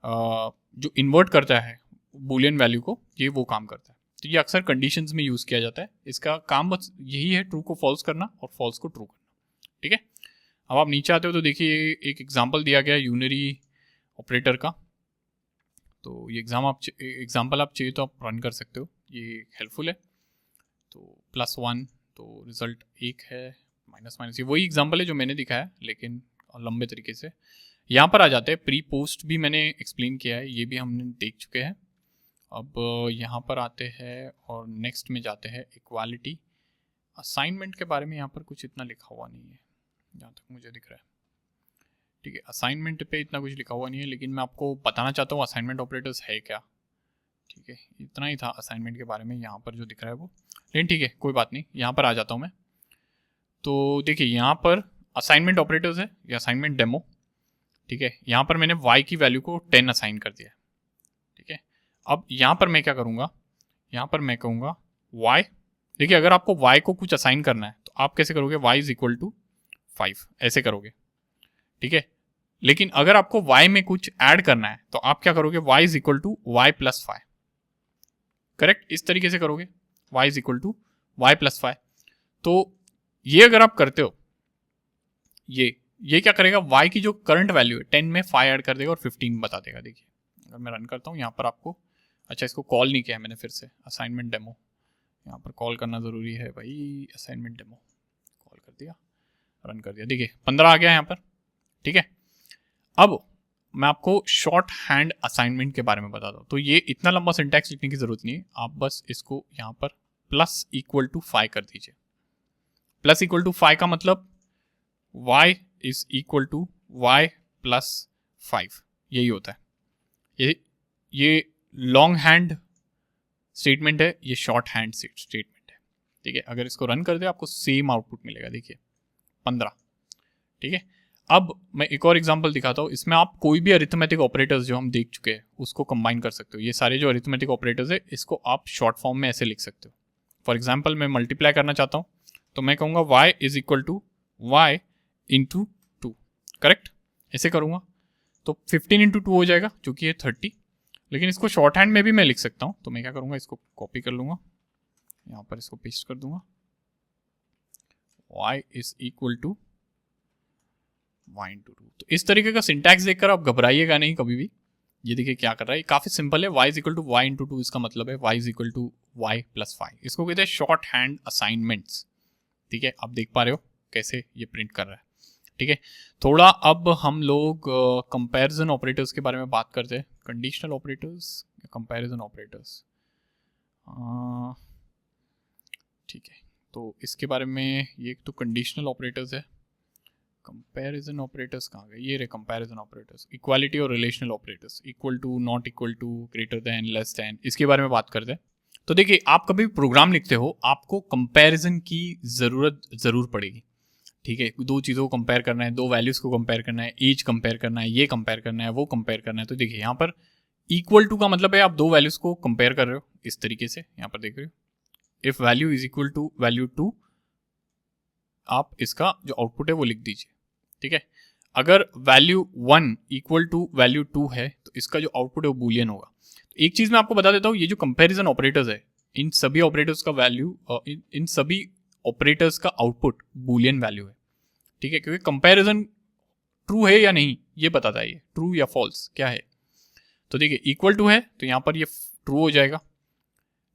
जो इन्वर्ट करता है बूलियन वैल्यू को, ये वो काम करता है। तो ये अक्सर कंडीशंस में यूज़ किया जाता है। इसका काम बस यही है, ट्रू को फॉल्स करना और फॉल्स को ट्रू करना, ठीक है। अब आप नीचे आते हो तो देखिए एक एग्जांपल दिया गया है यूनरी ऑपरेटर का। तो ये एग्जांपल आप चाहिए तो आप रन कर सकते हो, ये हेल्पफुल है। तो +1 तो रिजल्ट 1 है, -, ये वही एग्जांपल है जो मैंने दिखाया लेकिन लंबे तरीके से। यहाँ पर आ जाते हैं, प्री पोस्ट भी मैंने एक्सप्लेन किया है, ये भी हमने देख चुके हैं। अब यहाँ पर आते हैं और नेक्स्ट में जाते हैं इक्वालिटी। असाइनमेंट के बारे में यहाँ पर कुछ इतना लिखा हुआ नहीं है जहाँ तक मुझे दिख रहा है, ठीक है। असाइनमेंट पे इतना कुछ लिखा हुआ नहीं है, लेकिन मैं आपको बताना चाहता हूँ असाइनमेंट ऑपरेटर्स है क्या, ठीक है। इतना ही था असाइनमेंट के बारे में यहाँ पर जो दिख रहा है वो, लेकिन ठीक है कोई बात नहीं। यहाँ पर आ जाता हूँ मैं। तो देखिए यहाँ पर असाइनमेंट ऑपरेटर्स है या असाइनमेंट डेमो, ठीक है। यहाँ पर मैंने y की वैल्यू को 10 असाइन कर दिया है, ठीक है। अब यहाँ पर मैं क्या करूँगा, यहाँ पर मैं कहूँगा y, देखिए अगर आपको y को कुछ असाइन करना है तो आप कैसे करोगे, y = 5 ऐसे करोगे, ठीक है। लेकिन अगर आपको y में कुछ ऐड करना है तो आप क्या करोगे, y = y + 5, करेक्ट, इस तरीके से करोगे, y = y + 5। तो ये अगर आप करते हो, ये क्या करेगा, y की जो करंट वैल्यू है 10 में 5 ऐड कर देगा और 15 बता देगा। देखिए अगर मैं रन करता हूँ यहाँ पर आपको, अच्छा इसको कॉल नहीं किया है मैंने, फिर से असाइनमेंट डेमो, यहाँ पर कॉल करना ज़रूरी है भाई, असाइनमेंट डेमो कॉल कर दिया, रन कर दिया, देखिए 15 आ गया यहाँ पर, ठीक है। अब मैं आपको शॉर्ट हैंड असाइनमेंट के बारे में बताता हूँ। तो ये इतना लंबा सिंटैक्स लिखने की ज़रूरत नहीं है, आप बस इसको यहाँ पर +=5 कर दीजिए। +=5 का मतलब y = y + 5, यही होता है। ये लॉन्ग हैंड स्टेटमेंट है, ये शॉर्ट हैंड स्टेटमेंट है, ठीक है। अगर इसको रन कर दे आपको सेम आउटपुट मिलेगा, देखिए 15, ठीक है। अब मैं एक और एग्जांपल दिखाता हूँ, इसमें आप कोई भी अरिथमेटिक ऑपरेटर्स जो हम देख चुके हैं उसको कंबाइन कर सकते हो। ये सारे जो अरिथमेटिक ऑपरेटर्स है इसको आप शॉर्ट फॉर्म में ऐसे लिख सकते हो। फॉर एग्जाम्पल मैं मल्टीप्लाई करना चाहता हूँ तो मैं कहूँगा y = y × 2, करेक्ट, ऐसे करूँगा तो 15 × 2 हो जाएगा जो कि है 30। लेकिन इसको शॉर्ट हैंड में भी मैं लिख सकता हूँ, तो मैं क्या करूँगा, इसको कॉपी कर लूँगा, यहाँ पर इसको पेस्ट कर दूंगा, y = y × 2। तो इस तरीके का सिंटैक्स देखकर आप घबराइएगा नहीं कभी भी। ये देखिए क्या कर रहा है, काफ़ी सिंपल है, y = y × 2, इसका मतलब है y = y + 5। इसको कहते हैं शॉर्ट हैंड असाइनमेंट्स, ठीक है। आप देख पा रहे हो कैसे ये प्रिंट कर रहा है, ठीक है। थोड़ा अब हम लोग कंपैरिजन ऑपरेटर्स के बारे में बात करते हैं, कंडीशनल ऑपरेटर्स या कंपैरिजन ऑपरेटर्स, ठीक है। तो इसके बारे में, ये एक तो कंडीशनल ऑपरेटर्स है, कंपैरिजन ऑपरेटर्स कहाँ गए, ये रहे कंपैरिजन ऑपरेटर्स। इक्वालिटी और relational operators, = not = greater than, less than, इसके बारे में बात करते हैं। तो देखिए आप कभी भी प्रोग्राम लिखते हो आपको कंपैरिजन की ज़रूरत ज़रूर पड़ेगी, ठीक है। दो चीज़ों को कंपेयर करना है, दो वैल्यूज़ को कंपेयर करना है, एज कंपेयर करना है, ये कंपेयर करना है, वो कंपेयर करना है। तो देखिए यहाँ पर = का मतलब है आप दो वैल्यूज़ को कंपेयर कर रहे हो, इस तरीके से यहाँ पर देख रहे हो, इफ़ वैल्यू = वैल्यू 2, आप इसका जो आउटपुट है वो लिख दीजिए, ठीक है। अगर वैल्यू 1 = वैल्यू 2 है तो इसका जो आउटपुट है वो बूलियन होगा। तो एक चीज़ मैं आपको बता देता हूँ, ये जो कंपैरिजन ऑपरेटर्स है इन सभी ऑपरेटर्स का वैल्यू, इन सभी ऑपरेटर्स का आउटपुट बूलियन वैल्यू है, ठीक है। क्योंकि कंपैरिजन ट्रू है या नहीं ये बताता है, ये ट्रू या फॉल्स क्या है। तो देखिए = है तो यहाँ पर ये ट्रू हो जाएगा,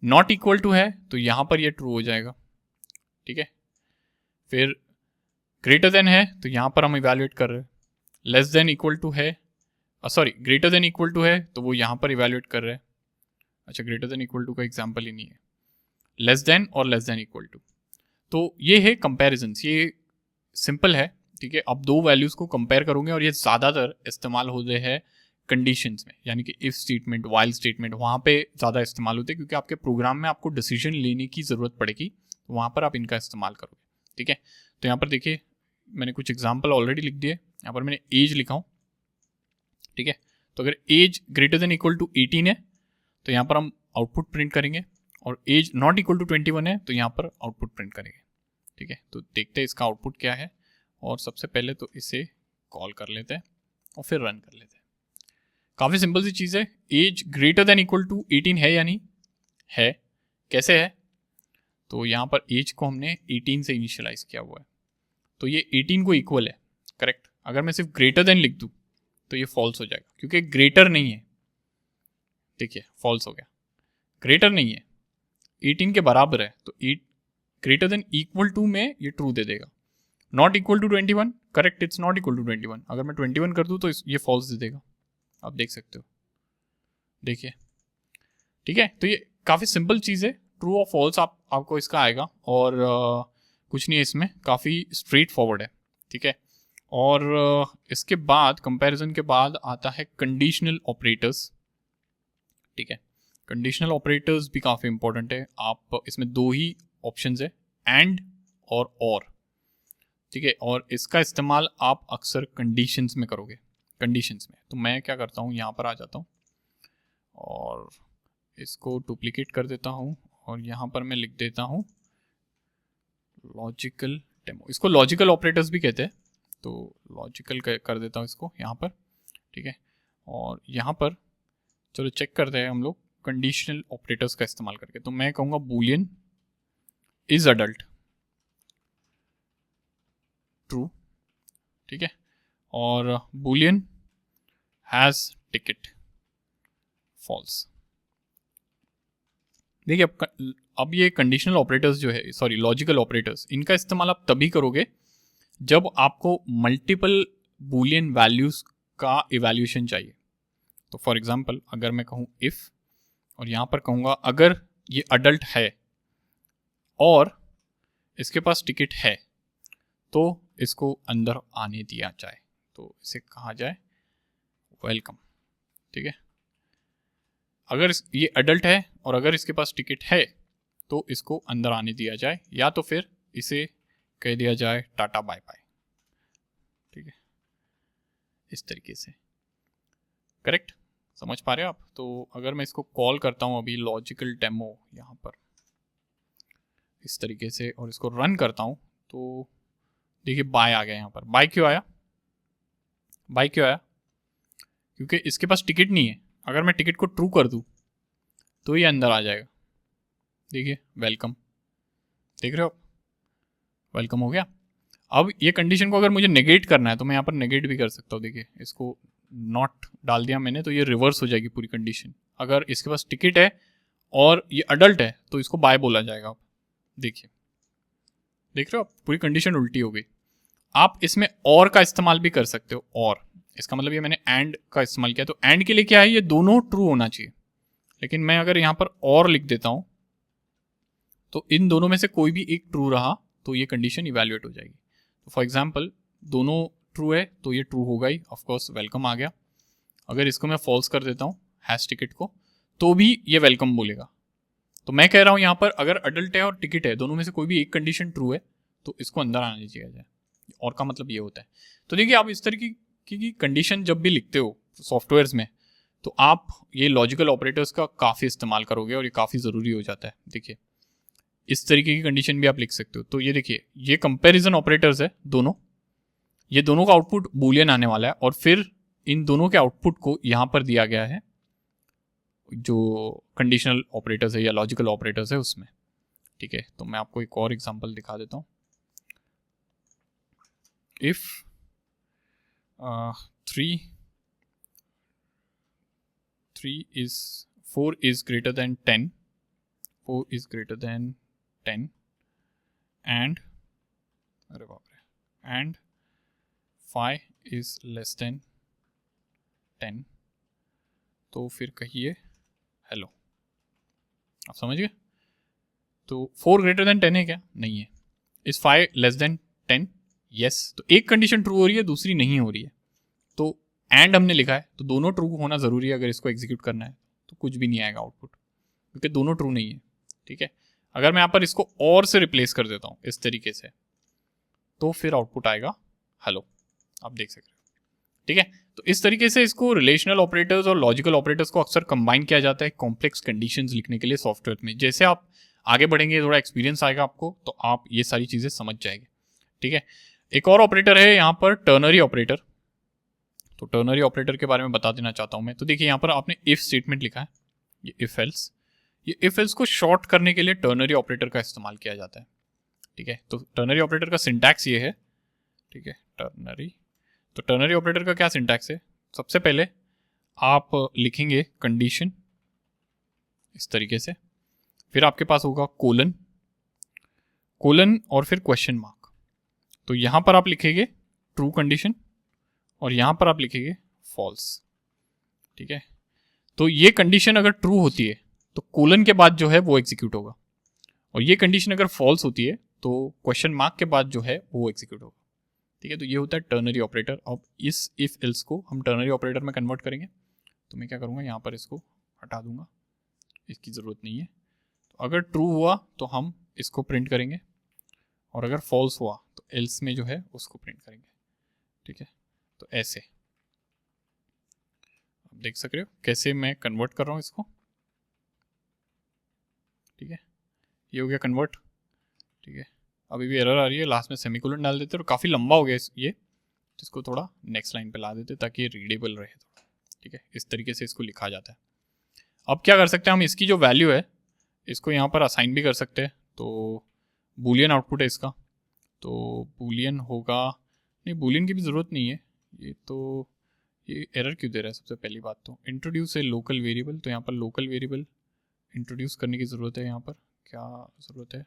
नॉट = है तो यहाँ पर ये ट्रू हो जाएगा, ठीक है। फिर ग्रेटर देन है तो यहाँ पर हम इवैल्यूएट कर रहे हैं, लेस देन = है, सॉरी ग्रेटर देन = है तो वो यहाँ पर इवैल्यूएट कर रहे हैं। अच्छा ग्रेटर देन = का एग्जाम्पल ही नहीं है, लेस देन और लेस देन = तो ये है कंपैरिजन, ये सिंपल है, ठीक है। अब दो वैल्यूज़ को कंपेयर करोगे और ये ज़्यादातर इस्तेमाल होते हैं कंडीशंस में, यानी कि इफ़ स्टेटमेंट, वाइल स्टेटमेंट, वहाँ पे ज़्यादा इस्तेमाल होते हैं क्योंकि आपके प्रोग्राम में आपको डिसीजन लेने की ज़रूरत पड़ेगी, तो वहाँ पर आप इनका इस्तेमाल करोगे, ठीक है। तो यहाँ पर देखिए मैंने कुछ एग्जाम्पल ऑलरेडी लिख दिए, यहाँ पर मैंने एज लिखा हूँ, ठीक है। तो अगर age greater than equal to 18 है तो यहाँ पर हम आउटपुट प्रिंट करेंगे, और एज नॉट इक्वल टू 21 है तो यहाँ पर आउटपुट प्रिंट करेंगे, ठीक है। तो देखते हैं इसका आउटपुट क्या है, और सबसे पहले तो इसे कॉल कर लेते हैं और फिर रन कर लेते हैं। काफ़ी सिंपल सी चीज़ है। Age greater than equal to 18 है या नहीं है, कैसे है, तो यहाँ पर एज को हमने 18 से इनिशियलाइज किया हुआ है, तो ये 18 को इक्वल है, करेक्ट। अगर मैं सिर्फ ग्रेटर देन लिख दूँ तो ये फॉल्स हो जाएगा, क्योंकि ग्रेटर नहीं है, देखिए फॉल्स हो गया, ग्रेटर नहीं है, 18 के बराबर है, तो 8 ग्रेटर देन इक्वल टू में ये ट्रू दे देगा। Not equal to 21, correct, it's not equal to 21, अगर मैं 21 कर दूँ तो ये फॉल्स दे देगा, आप देख सकते हो, देखिए, ठीक है। तो ये काफ़ी सिंपल चीज़ है, ट्रू और फॉल्स आपको इसका आएगा, और कुछ नहीं है इसमें, काफ़ी स्ट्रेट फॉरवर्ड है, ठीक है। और इसके बाद कंपैरिजन के बाद आता है कंडीशनल ऑपरेटर्स, ठीक है। कंडीशनल ऑपरेटर्स भी काफ़ी इंपॉर्टेंट है। आप इसमें दो ही ऑप्शंस है, एंड और, ठीक है। और इसका इस्तेमाल आप अक्सर कंडीशंस में करोगे, कंडीशंस में। तो मैं क्या करता हूँ, यहाँ पर आ जाता हूँ और इसको डुप्लीकेट कर देता हूँ, और यहाँ पर मैं लिख देता हूँ लॉजिकल डेमो। इसको लॉजिकल ऑपरेटर्स भी कहते हैं, तो लॉजिकल कर देता हूँ इसको यहाँ पर, ठीक है। और यहाँ पर चलो चेक करते हैं हम लोग कंडीशनल ऑपरेटर्स का इस्तेमाल करके। तो मैं कहूँगा बूलियन इज अडल्ट, ट्रू, ठीक है, और बूलियन हैज टिकट, फॉल्स। देखिए अब ये कंडीशनल ऑपरेटर्स जो है, सॉरी लॉजिकल ऑपरेटर्स, इनका इस्तेमाल आप तभी करोगे जब आपको मल्टीपल बूलियन वैल्यूज का इवैल्यूएशन चाहिए। तो फॉर एग्जांपल अगर मैं कहूँ इफ, और यहाँ पर कहूँगा अगर ये अडल्ट है और इसके पास टिकट है तो इसको अंदर आने दिया जाए, तो इसे कहा जाए वेलकम, ठीक है। अगर ये अडल्ट है और अगर इसके पास टिकट है तो इसको अंदर आने दिया जाए, या तो फिर इसे कह दिया जाए टाटा बाय बाय, ठीक है, इस तरीके से, करेक्ट, समझ पा रहे हो आप। तो अगर मैं इसको कॉल करता हूँ अभी लॉजिकल डेमो यहाँ पर इस तरीके से, और इसको रन करता हूँ, तो देखिए बाय आ गया। यहाँ पर बाय क्यों आया, बाय क्यों आया, क्योंकि इसके पास टिकट नहीं है। अगर मैं टिकट को ट्रू कर दूँ तो ये अंदर आ जाएगा, देखिए वेलकम, देख रहे हो आप, वेलकम हो गया। अब ये कंडीशन को अगर मुझे नेगेट करना है तो मैं यहाँ पर नेगेट भी कर सकता हूँ, देखिए इसको नॉट डाल दिया मैंने तो ये रिवर्स हो जाएगी पूरी कंडीशन। अगर इसके पास टिकट है और ये अडल्ट है तो इसको बाय बोला जाएगा, आप देखिए, देख रहे हो आप, पूरी कंडीशन उल्टी हो गई। आप इसमें और का इस्तेमाल भी कर सकते हो, और इसका मतलब ये मैंने एंड का इस्तेमाल किया, तो एंड के लिए क्या है, ये दोनों ट्रू होना चाहिए, लेकिन मैं अगर यहाँ पर और लिख देता हूँ तो इन दोनों में से कोई भी एक ट्रू रहा तो ये कंडीशन इवैल्यूएट हो जाएगी। तो फॉर एग्जांपल दोनों ट्रू है तो ये ट्रू होगा ही, ऑफकोर्स वेलकम आ गया। अगर इसको मैं फॉल्स कर देता हूँ हैश टिकट को, तो भी ये वेलकम बोलेगा। तो मैं कह रहा हूँ यहाँ पर अगर अडल्ट है और टिकट है, दोनों में से कोई भी एक कंडीशन ट्रू है तो इसको अंदर आने दिया जाए, और का मतलब ये होता है। तो देखिए आप इस तरीके की कंडीशन जब भी लिखते हो सॉफ्टवेयर्स में, तो आप ये लॉजिकल ऑपरेटर्स का काफ़ी इस्तेमाल करोगे, और ये काफ़ी ज़रूरी हो जाता है। देखिए इस तरीके की कंडीशन भी आप लिख सकते हो। तो ये देखिए ये कंपैरिजन ऑपरेटर्स है दोनों, ये दोनों का आउटपुट बूलियन आने वाला है, और फिर इन दोनों के आउटपुट को यहाँ पर दिया गया है जो कंडीशनल ऑपरेटर्स है या लॉजिकल ऑपरेटर्स है उसमें, ठीक है। तो मैं आपको एक और एग्जांपल दिखा देता हूँ। If 4 is greater than 10, 4 is greater than 10 and अरे बाप रे, and 5 is less than 10, तो फिर कहिए हेलो, आप समझ गए। तो 4 ग्रेटर देन 10 है क्या, नहीं है। Is 5 less than 10, yes. तो एक कंडीशन ट्रू हो रही है दूसरी नहीं हो रही है, तो एंड हमने लिखा है तो दोनों ट्रू होना ज़रूरी है। अगर इसको एग्जीक्यूट करना है तो कुछ भी नहीं आएगा आउटपुट, क्योंकि दोनों ट्रू नहीं है, ठीक है। अगर मैं यहाँ पर इसको और से रिप्लेस कर देता हूँ इस तरीके से, तो फिर आउटपुट आएगा हेलो, आप देख सकते हो। ठीक है, तो इस तरीके से इसको रिलेशनल ऑपरेटर्स और लॉजिकल ऑपरेटर्स को अक्सर कंबाइन किया जाता है कॉम्प्लेक्स कंडीशंस लिखने के लिए सॉफ्टवेयर में। जैसे आप आगे बढ़ेंगे, थोड़ा एक्सपीरियंस आएगा आपको, तो आप ये सारी चीज़ें समझ जाएंगे। ठीक है, एक और ऑपरेटर है यहाँ पर टर्नरी ऑपरेटर। तो टर्नरी ऑपरेटर के बारे में बता देना चाहता हूँ मैं। तो देखिए यहाँ पर आपने इफ स्टेटमेंट लिखा है, ये इफ एल्स, ये इफ एल्स को शॉर्ट करने के लिए टर्नरी ऑपरेटर का इस्तेमाल किया जाता है। ठीक है, तो टर्नरी ऑपरेटर का सिंटैक्स ये है। ठीक है, तो टर्नरी ऑपरेटर का क्या सिंटैक्स है? सबसे पहले आप लिखेंगे कंडीशन इस तरीके से, फिर आपके पास होगा कोलन और फिर क्वेश्चन मार्क। तो यहां पर आप लिखेंगे ट्रू कंडीशन और यहां पर आप लिखेंगे फॉल्स। ठीक है, तो ये कंडीशन अगर ट्रू होती है तो कोलन के बाद जो है वो एग्जीक्यूट होगा, और ये कंडीशन अगर फॉल्स होती है तो क्वेश्चन मार्क के बाद जो है वो एग्जीक्यूट होगा। ठीक है, तो ये होता है टर्नरी ऑपरेटर। अब इस इफ एल्स को हम टर्नरी ऑपरेटर में कन्वर्ट करेंगे। तो मैं क्या करूँगा, यहाँ पर इसको हटा दूंगा, इसकी ज़रूरत नहीं है। तो अगर ट्रू हुआ तो हम इसको प्रिंट करेंगे, और अगर फॉल्स हुआ तो एल्स में जो है उसको प्रिंट करेंगे। ठीक है, तो ऐसे आप देख सक रहे हो कैसे मैं कन्वर्ट कर रहा हूँ इसको। ठीक है, ये हो गया कन्वर्ट। ठीक है, अभी भी एरर आ रही है, लास्ट में सेमीकोलन डाल देते और काफ़ी लंबा हो गया ये, तो इसको थोड़ा नेक्स्ट लाइन पे ला देते ताकि ये रीडेबल रहे थोड़ा। ठीक है, इस तरीके से इसको लिखा जाता है। अब क्या कर सकते हैं हम, इसकी जो वैल्यू है इसको यहाँ पर असाइन भी कर सकते हैं। तो बूलियन आउटपुट है इसका, तो बूलियन होगा, नहीं बूलियन की भी ज़रूरत नहीं है। ये एरर क्यों दे रहा है? सबसे पहली बात तो इंट्रोड्यूस ए लोकल वेरिएबल, तो यहाँ पर लोकल वेरिएबल इंट्रोड्यूस करने की ज़रूरत है। यहाँ पर क्या ज़रूरत है?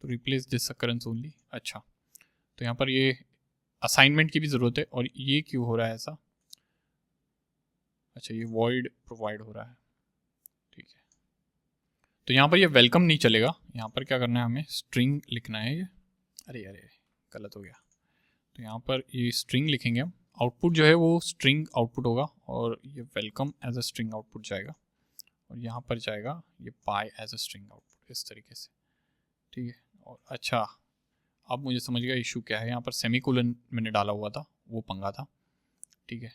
तो रिप्लेस दिस अकरेंस ओनली। अच्छा, तो यहाँ पर ये असाइनमेंट की भी ज़रूरत है, और ये क्यों हो रहा है ऐसा? अच्छा, ये वॉइड प्रोवाइड हो रहा है। ठीक है, तो यहाँ पर ये वेलकम नहीं चलेगा, यहाँ पर क्या करना है, हमें स्ट्रिंग लिखना है। ये अरे गलत हो गया। तो यहाँ पर ये स्ट्रिंग लिखेंगे हम, आउटपुट जो है वो स्ट्रिंग आउटपुट होगा, और ये welcome as a string output जाएगा, और यहाँ पर जाएगा ये bye as a string output, इस तरीके से। ठीक है, और अच्छा अब मुझे समझ गया इशू क्या है। यहाँ पर सेमीकोलन मैंने डाला हुआ था, वो पंगा था। ठीक है,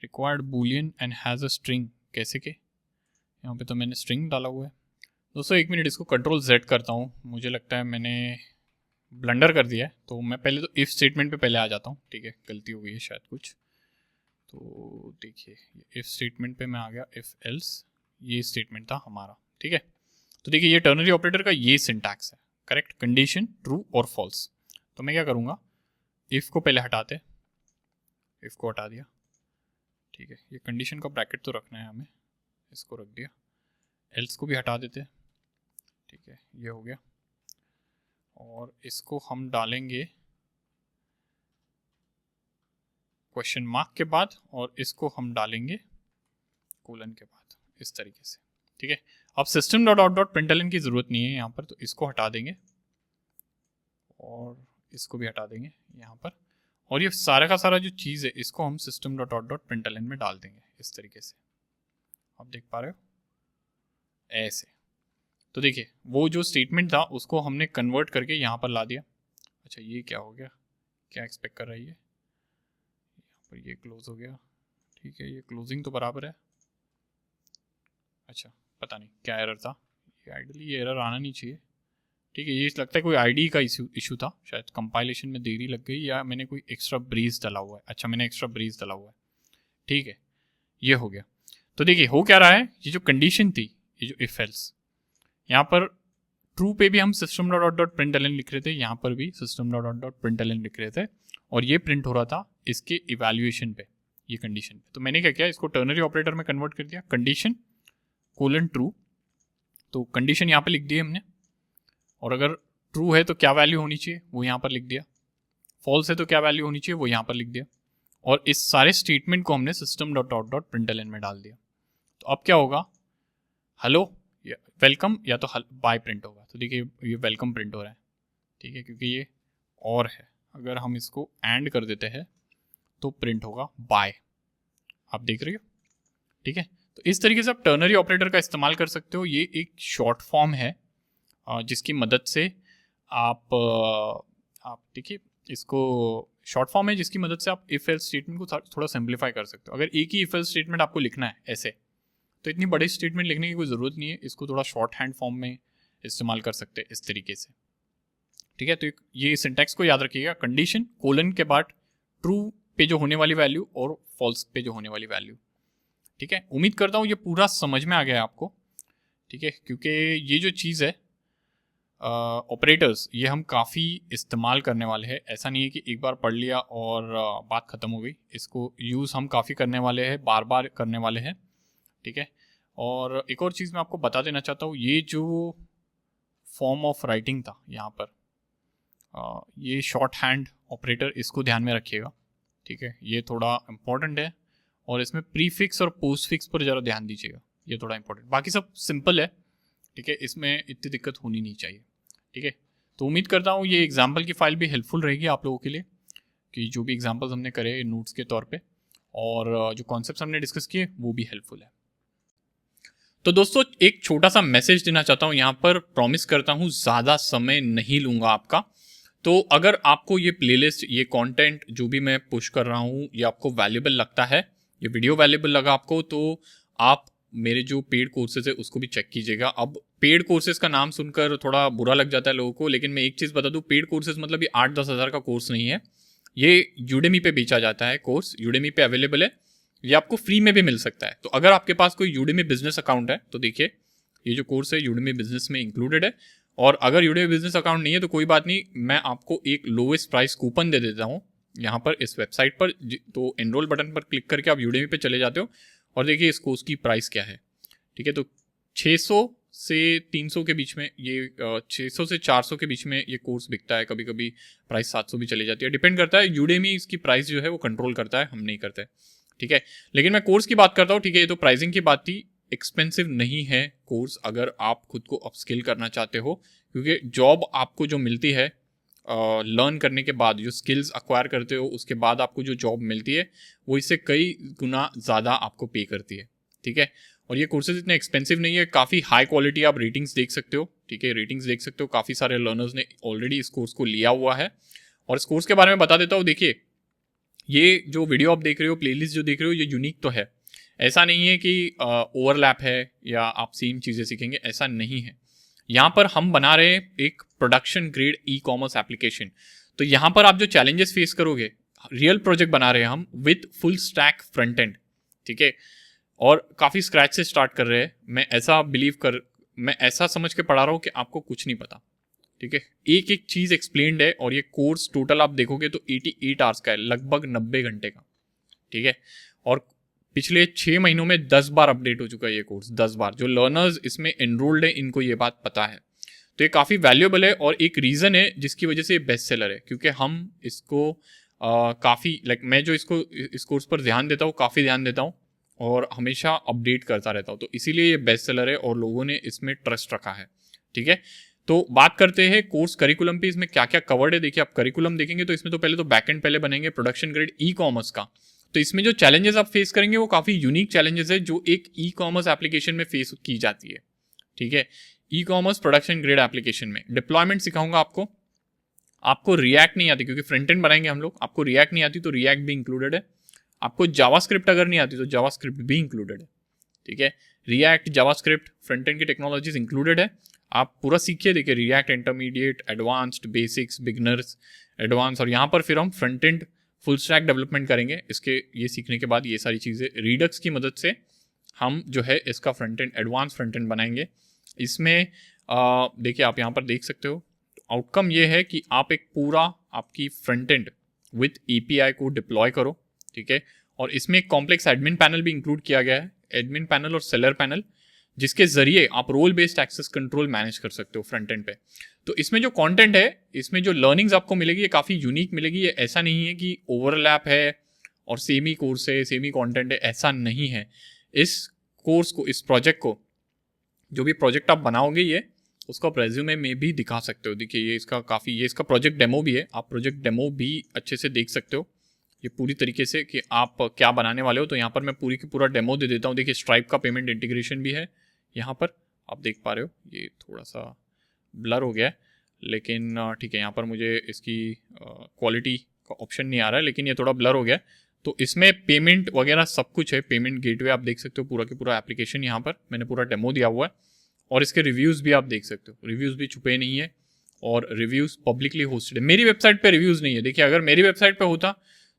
required Boolean and has a string, कैसे के यहाँ पे तो मैंने स्ट्रिंग डाला हुआ है। दोस्तों एक मिनट, इसको कंट्रोल Z करता हूँ, मुझे लगता है मैंने ब्लंडर कर दिया है। तो मैं पहले तो इफ़ स्टेटमेंट पे पहले आ जाता हूँ। ठीक है, गलती हो गई है शायद कुछ। तो देखिए इफ़ स्टेटमेंट पे मैं आ गया, इफ़ एल्स ये स्टेटमेंट था हमारा। ठीक है, तो देखिए ये टर्नरी ऑपरेटर का ये सिंटैक्स है, करेक्ट, कंडीशन ट्रू और फॉल्स। तो मैं क्या करूँगा, इफ़ को पहले हटाते, इफ़ को हटा दिया। ठीक है, ये कंडीशन का ब्रैकेट तो रखना है हमें, इसको रख दिया, एल्स को भी हटा देते। ठीक है, ये हो गया, और इसको हम डालेंगे क्वेश्चन मार्क के बाद, और इसको हम डालेंगे कोलन के बाद, इस तरीके से। ठीक है, अब system dot out dot println की ज़रूरत नहीं है यहाँ पर, तो इसको हटा देंगे और इसको भी हटा देंगे यहाँ पर, और ये सारा का सारा जो चीज़ है इसको हम system dot out dot println में डाल देंगे, इस तरीके से। आप देख पा रहे हो ऐसे। तो देखिए वो जो स्टेटमेंट था उसको हमने कन्वर्ट करके यहाँ पर ला दिया। अच्छा, ये क्या हो गया, क्या एक्सपेक्ट कर रहा है ये? यहाँ पर ये क्लोज हो गया। ठीक है, ये क्लोजिंग तो बराबर है। अच्छा, पता नहीं क्या एरर था, ये आइडियली ये एरर आना नहीं चाहिए। ठीक है, ये लगता है कोई आईडी का इशू था, शायद कंपाइलेशन में देरी लग गई, या मैंने कोई एक्स्ट्रा ब्रीज डाला हुआ है। अच्छा, मैंने एक्स्ट्रा ब्रीज डाला हुआ है। ठीक है, ये हो गया। तो देखिए हो क्या रहा है, ये जो कंडीशन थी, ये जो इफ एल्स, यहाँ पर ट्रू पे भी हम system dot out dot println लिख रहे थे, यहाँ पर भी system dot out dot println लिख रहे थे, और ये प्रिंट हो रहा था इसके इवैल्यूएशन पे, ये कंडीशन पे। तो मैंने क्या किया, इसको टर्नरी ऑपरेटर में कन्वर्ट कर दिया, कंडीशन कोलन ट्रू, तो कंडीशन यहाँ पे लिख दी हमने, और अगर ट्रू है तो क्या वैल्यू होनी चाहिए वो यहाँ पर लिख दिया, फॉल्स है तो क्या वैल्यू होनी चाहिए वो यहाँ पर लिख दिया, और इस सारे स्टेटमेंट को हमने system dot out dot println में डाल दिया। तो अब क्या होगा, हेलो या वेलकम या तो बाय प्रिंट होगा। तो देखिए ये वेलकम प्रिंट हो रहा है। ठीक है, क्योंकि ये और है, अगर हम इसको एंड कर देते हैं तो प्रिंट होगा बाय, आप देख रहे हो। ठीक है, तो इस तरीके से आप टर्नरी ऑपरेटर का इस्तेमाल कर सकते हो। ये एक शॉर्ट फॉर्म है जिसकी मदद से आप देखिए इसको शॉर्ट फॉर्म है जिसकी मदद से आप इफ एल्स स्टेटमेंट को थोड़ा सिंप्लीफाई कर सकते हो। अगर एक ही इफ एल्स स्टेटमेंट आपको लिखना है ऐसे, तो इतनी बड़ी स्टेटमेंट लिखने की कोई ज़रूरत नहीं है, इसको थोड़ा शॉर्ट हैंड फॉर्म में इस्तेमाल कर सकते हैं इस तरीके से। ठीक है, तो ये सिंटैक्स को याद रखिएगा, कंडीशन कोलन के बाद ट्रू पे जो होने वाली वैल्यू और फॉल्स पे जो होने वाली वैल्यू। ठीक है, उम्मीद करता हूँ ये पूरा समझ में आ गया है आपको। ठीक है, क्योंकि ये जो चीज़ है ऑपरेटर्स, ये हम काफ़ी इस्तेमाल करने वाले हैं। ऐसा नहीं है कि एक बार पढ़ लिया और बात ख़त्म हो गई। इसको यूज़ हम काफ़ी करने वाले हैं, बार बार करने वाले हैं। ठीक है, और एक और चीज़ मैं आपको बता देना चाहता हूँ, ये जो फॉर्म ऑफ राइटिंग था यहाँ पर, ये शॉर्ट हैंड ऑपरेटर, इसको ध्यान में रखिएगा। ठीक है, ये थोड़ा इम्पॉर्टेंट है, और इसमें प्रीफिक्स और पोस्टफिक्स पर ज़रा ध्यान दीजिएगा, ये थोड़ा इंपॉर्टेंट। बाकी सब सिंपल है। ठीक है, इसमें इतनी दिक्कत होनी नहीं चाहिए। ठीक है, तो उम्मीद करता हूँ ये एग्जाम्पल की फाइल भी हेल्पफुल रहेगी आप लोगों के लिए, कि जो भी एग्जाम्पल्स हमने करे नोट्स के तौर पे, और जो कॉन्सेप्ट्स हमने डिस्कस किए वो भी हेल्पफुल है। तो दोस्तों, एक छोटा सा मैसेज देना चाहता हूँ यहाँ पर, प्रॉमिस करता हूँ ज़्यादा समय नहीं लूँगा आपका। तो अगर आपको ये प्लेलिस्ट, ये कंटेंट जो भी मैं पुश कर रहा हूँ, ये आपको वैल्यूएबल लगता है, ये वीडियो वैल्यूएबल लगा आपको, तो आप मेरे जो पेड कोर्सेज है उसको भी चेक कीजिएगा। अब पेड कोर्सेज का नाम सुनकर थोड़ा बुरा लग जाता है लोगों को, लेकिन मैं एक चीज़ बता दूँ, पेड कोर्सेज मतलब ये 8-10 हज़ार का कोर्स नहीं है। ये यूडेमी पे बेचा जाता है कोर्स, यूडेमी पे अवेलेबल है, ये आपको फ्री में भी मिल सकता है। तो अगर आपके पास कोई यूडेमी बिजनेस अकाउंट है तो देखिए, ये जो कोर्स है यूडेमी बिजनेस में इंक्लूडेड है। और अगर यूडेमी बिजनेस अकाउंट नहीं है तो कोई बात नहीं, मैं आपको एक लोएस्ट प्राइस कूपन दे देता हूँ यहाँ पर इस वेबसाइट पर। तो एनरोल बटन पर क्लिक करके आप यूडेमी पे चले जाते हो और देखिए इस कोर्स की प्राइस क्या है। ठीक है, तो 600 से 300 के बीच में ये 600 से 400 के बीच में ये कोर्स बिकता है। कभी कभी प्राइस 700 भी चली जाती है, डिपेंड करता है। यूडेमी इसकी प्राइस जो है वो कंट्रोल करता है, हम नहीं करते। ठीक है, लेकिन मैं कोर्स की बात करता हूँ। ठीक है, ये तो प्राइसिंग की बात थी, एक्सपेंसिव नहीं है कोर्स अगर आप खुद को अपस्किल करना चाहते हो, क्योंकि जॉब आपको जो मिलती है लर्न करने के बाद, जो स्किल्स अक्वायर करते हो उसके बाद आपको जो जॉब मिलती है वो इससे कई गुना ज़्यादा आपको पे करती है। ठीक है, और ये कोर्सेज इतने एक्सपेंसिव नहीं है, काफ़ी हाई क्वालिटी, आप रेटिंग्स देख सकते हो। ठीक है, रेटिंग्स देख सकते हो, काफ़ी सारे लर्नर्स ने ऑलरेडी इस कोर्स को लिया हुआ है। और इस कोर्स के बारे में बता देता हूँ। देखिए, ये जो वीडियो आप देख रहे हो, प्लेलिस्ट जो देख रहे हो, ये यूनिक तो है, ऐसा नहीं है कि ओवरलैप है या आप सेम चीज़ें सीखेंगे, ऐसा नहीं है। यहाँ पर हम बना रहे हैं एक production grade e commerce application. तो यहाँ पर आप जो चैलेंजेस फेस करोगे, रियल प्रोजेक्ट बना रहे हैं हम with full stack front end. ठीक है, और काफ़ी स्क्रैच से स्टार्ट कर रहे हैं। मैं ऐसा समझ के पढ़ा रहा हूँ कि आपको कुछ नहीं पता। ठीक है, एक एक चीज़ एक्सप्लेन्ड है, और ये कोर्स टोटल आप देखोगे तो 88 आवर्स का है, लगभग 90 घंटे का। ठीक है, और पिछले 6 महीनों में 10 बार अपडेट हो चुका है ये कोर्स, 10 बार। जो लर्नर्स इसमें एनरोल्ड है इनको ये बात पता है। तो ये काफ़ी वैल्यूएबल है, और एक रीज़न है जिसकी वजह से ये बेस्ट सेलर है, क्योंकि हम इसको काफ़ी मैं जो इस कोर्स पर ध्यान देता हूँ, काफ़ी ध्यान देता हूँ, और हमेशा अपडेट करता रहता हूँ। तो इसीलिए ये बेस्ट सेलर है और लोगों ने इसमें ट्रस्ट रखा है। ठीक है, तो बात करते हैं कोर्स करिकुलम पे, इसमें क्या क्या कवर्ड है। देखिए, आप करिकुलम देखेंगे तो इसमें तो पहले तो बैकएंड पहले बनेंगे प्रोडक्शन ग्रेड ई कॉमर्स का। तो इसमें जो चैलेंजेस आप फेस करेंगे वो काफ़ी यूनिक चैलेंजेस है जो एक ई कॉमर्स एप्लीकेशन में फेस की जाती है। ठीक है, e commerce production grade application में डिप्लॉयमेंट सिखाऊंगा आपको रिएक्ट नहीं आती, क्योंकि फ्रंट एंड बनाएंगे हम लोग। आपको रिएक्ट नहीं आती तो रिएक्ट भी इंक्लूडेड है। आपको जावास्क्रिप्ट अगर नहीं आती तो जावास्क्रिप्ट भी इंक्लूडेड है। ठीक है, रिएक्ट, जावास्क्रिप्ट, फ्रंट एंड की टेक्नोलॉजीज इंक्लूडेड है। आप पूरा सीखिए। देखिए, react intermediate, advanced, basics, beginners, advance, और यहाँ पर फिर हम front end full stack development करेंगे। इसके ये सीखने के बाद ये सारी चीज़ें रिडक्स की मदद से हम जो है इसका front end, advance front end बनाएंगे। इसमें देखिए, आप यहाँ पर देख सकते हो, आउटकम ये है कि आप एक पूरा आपकी फ्रंट एंड विथ API को डिप्लॉय करो। ठीक है, और इसमें एक कॉम्प्लेक्स एडमिन पैनल भी इंक्लूड किया गया है, एडमिन पैनल और सेलर पैनल, जिसके जरिए आप role based access control manage कर सकते हो फ्रंट एंड पे। तो इसमें जो कंटेंट है, इसमें जो लर्निंग्स आपको मिलेगी, ये काफ़ी यूनिक मिलेगी। ये ऐसा नहीं है कि ओवरलैप है और सेम ही कोर्स है, सेम ही कंटेंट है, ऐसा नहीं है। इस कोर्स को, इस प्रोजेक्ट को, जो भी प्रोजेक्ट आप बनाओगे, ये उसका रेज्यूमे में भी दिखा सकते हो। देखिए, ये इसका प्रोजेक्ट डेमो भी है, आप प्रोजेक्ट डेमो भी अच्छे से देख सकते हो ये पूरी तरीके से कि आप क्या बनाने वाले हो। तो यहाँ पर मैं पूरी की पूरा डेमो दे देता हूँ। देखिए, स्ट्राइप का पेमेंट इंटीग्रेशन भी है यहाँ पर, आप देख पा रहे हो। ये थोड़ा सा ब्लर हो गया है, लेकिन ठीक है, यहाँ पर मुझे इसकी क्वालिटी का ऑप्शन नहीं आ रहा है, लेकिन ये थोड़ा ब्लर हो गया है। तो इसमें पेमेंट वगैरह सब कुछ है, पेमेंट गेटवे आप देख सकते हो, पूरा के पूरा एप्लीकेशन यहाँ पर मैंने पूरा डेमो दिया हुआ है। और इसके रिव्यूज़ भी आप देख सकते हो, रिव्यूज़ भी छुपे नहीं है और रिव्यूज़ पब्लिकली होस्टेड है। मेरी वेबसाइट पे रिव्यूज़ नहीं है। देखिए, अगर मेरी वेबसाइट पे होता,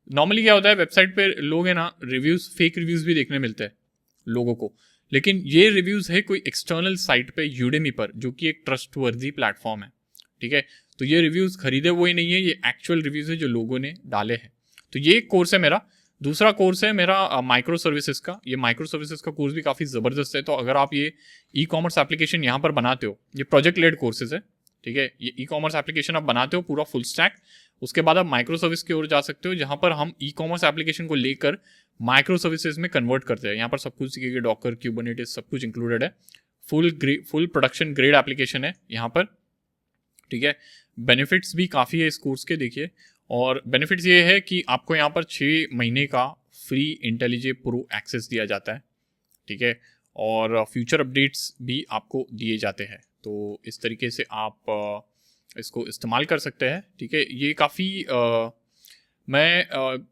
नॉर्मली क्या होता है वेबसाइट पे लोग है ना, रिव्यूज़, फेक रिव्यूज़ भी देखने मिलते हैं लोगों को, लेकिन ये रिव्यूज़ है कोई एक्सटर्नल साइट पे यूडेमी पर, जो कि एक ट्रस्टवर्दी प्लेटफॉर्म है, ठीक है। तो ये रिव्यूज़ खरीदे हुए नहीं है, ये एक्चुअल रिव्यूज़ है जो लोगों ने डाले हैं। तो ये एक कोर्स है मेरा। दूसरा कोर्स है मेरा माइक्रो सर्विसेज का। ये माइक्रो सर्विसेज का कोर्स भी काफ़ी ज़बरदस्त है। तो अगर आप ये ई कॉमर्स एप्लीकेशन यहाँ पर बनाते हो, ये प्रोजेक्ट लेड कोर्सेज है, ठीक है। ये ई कॉमर्स एप्लीकेशन आप बनाते हो पूरा फुल स्टैक, उसके बाद आप माइक्रो सर्विस की ओर जा सकते हो, जहाँ पर हम ई कॉमर्स एप्लीकेशन को लेकर माइक्रो सर्विसेज में कन्वर्ट करते हैं। यहाँ पर सब कुछ सीखेंगे, डॉकर, क्यूबरनेटिस, सब कुछ इंक्लूडेड है। फुल प्रोडक्शन ग्रेड एप्लीकेशन है यहाँ पर, ठीक है। बेनिफिट्स भी काफ़ी है इस कोर्स के, देखिए। और बेनिफिट्स ये है कि आपको यहाँ पर 6 महीने का फ्री इंटेलिजे प्रो एक्सेस दिया जाता है, ठीक है। और फ्यूचर अपडेट्स भी आपको दिए जाते हैं। तो इस तरीके से आप इसको इस्तेमाल कर सकते हैं, ठीक है। ये काफ़ी मैं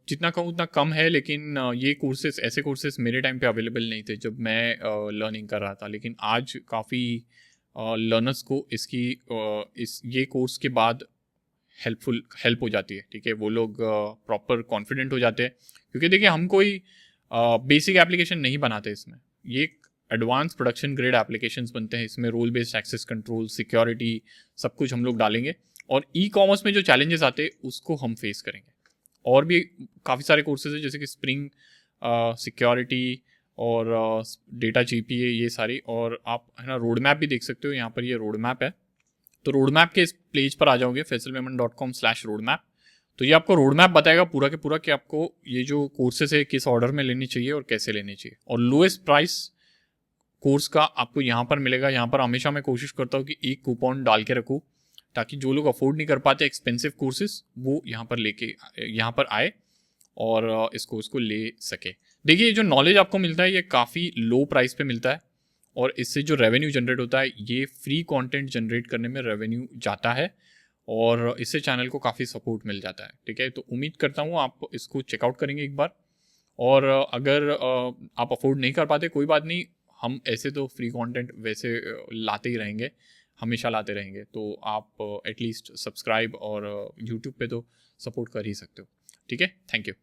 जितना कहूँ उतना कम है, लेकिन ये कोर्सेज, ऐसे कोर्सेज मेरे टाइम पे अवेलेबल नहीं थे जब मैं लर्निंग कर रहा था। लेकिन आज काफ़ी लर्नर्स को इसकी इस ये कोर्स के बाद हेल्प हो जाती है, ठीक है। वो लोग प्रॉपर कॉन्फिडेंट हो जाते हैं, क्योंकि देखिए हम कोई बेसिक एप्लीकेशन नहीं बनाते इसमें। ये एडवांस प्रोडक्शन ग्रेड एप्लीकेशंस बनते हैं इसमें। Role based access control, security, सब कुछ हम लोग डालेंगे। और ई कॉमर्स में जो चैलेंजेस आते हैं उसको हम फेस करेंगे। और भी काफ़ी सारे कोर्सेज हैं, जैसे कि स्प्रिंग सिक्योरिटी और डेटा जीपीए, ये सारी। और आप है ना रोड मैप भी देख सकते हो, यहाँ पर ये रोड मैप है। तो रोड मैप के इस पेज पर आ जाओगे, faisalmemon.com/roadmap। तो ये आपको रोड मैप बताएगा पूरा के पूरा कि आपको ये जो कोर्सेज है किस ऑर्डर में लेनी चाहिए और कैसे लेनी चाहिए। और लोएस्ट प्राइस कोर्स का आपको यहाँ पर मिलेगा। यहाँ पर हमेशा मैं कोशिश करता हूँ कि एक कूपन डाल के रखूँ, ताकि जो लोग अफोर्ड नहीं कर पाते एक्सपेंसिव कोर्सेज, वो यहाँ पर आए और इसको ले सके। देखिए, जो नॉलेज आपको मिलता है ये काफ़ी लो प्राइस पे मिलता है, और इससे जो रेवेन्यू जनरेट होता है, ये फ्री कंटेंट जनरेट करने में रेवेन्यू जाता है, और इससे चैनल को काफ़ी सपोर्ट मिल जाता है, ठीक है। तो उम्मीद करता हूँ आप इसको चेकआउट करेंगे एक बार। और अगर आप अफोर्ड नहीं कर पाते, कोई बात नहीं, हम ऐसे तो फ्री कंटेंट वैसे लाते ही रहेंगे, हमेशा लाते रहेंगे। तो आप एटलीस्ट सब्सक्राइब और यूट्यूब पे तो सपोर्ट कर ही सकते हो, ठीक है। Thank you.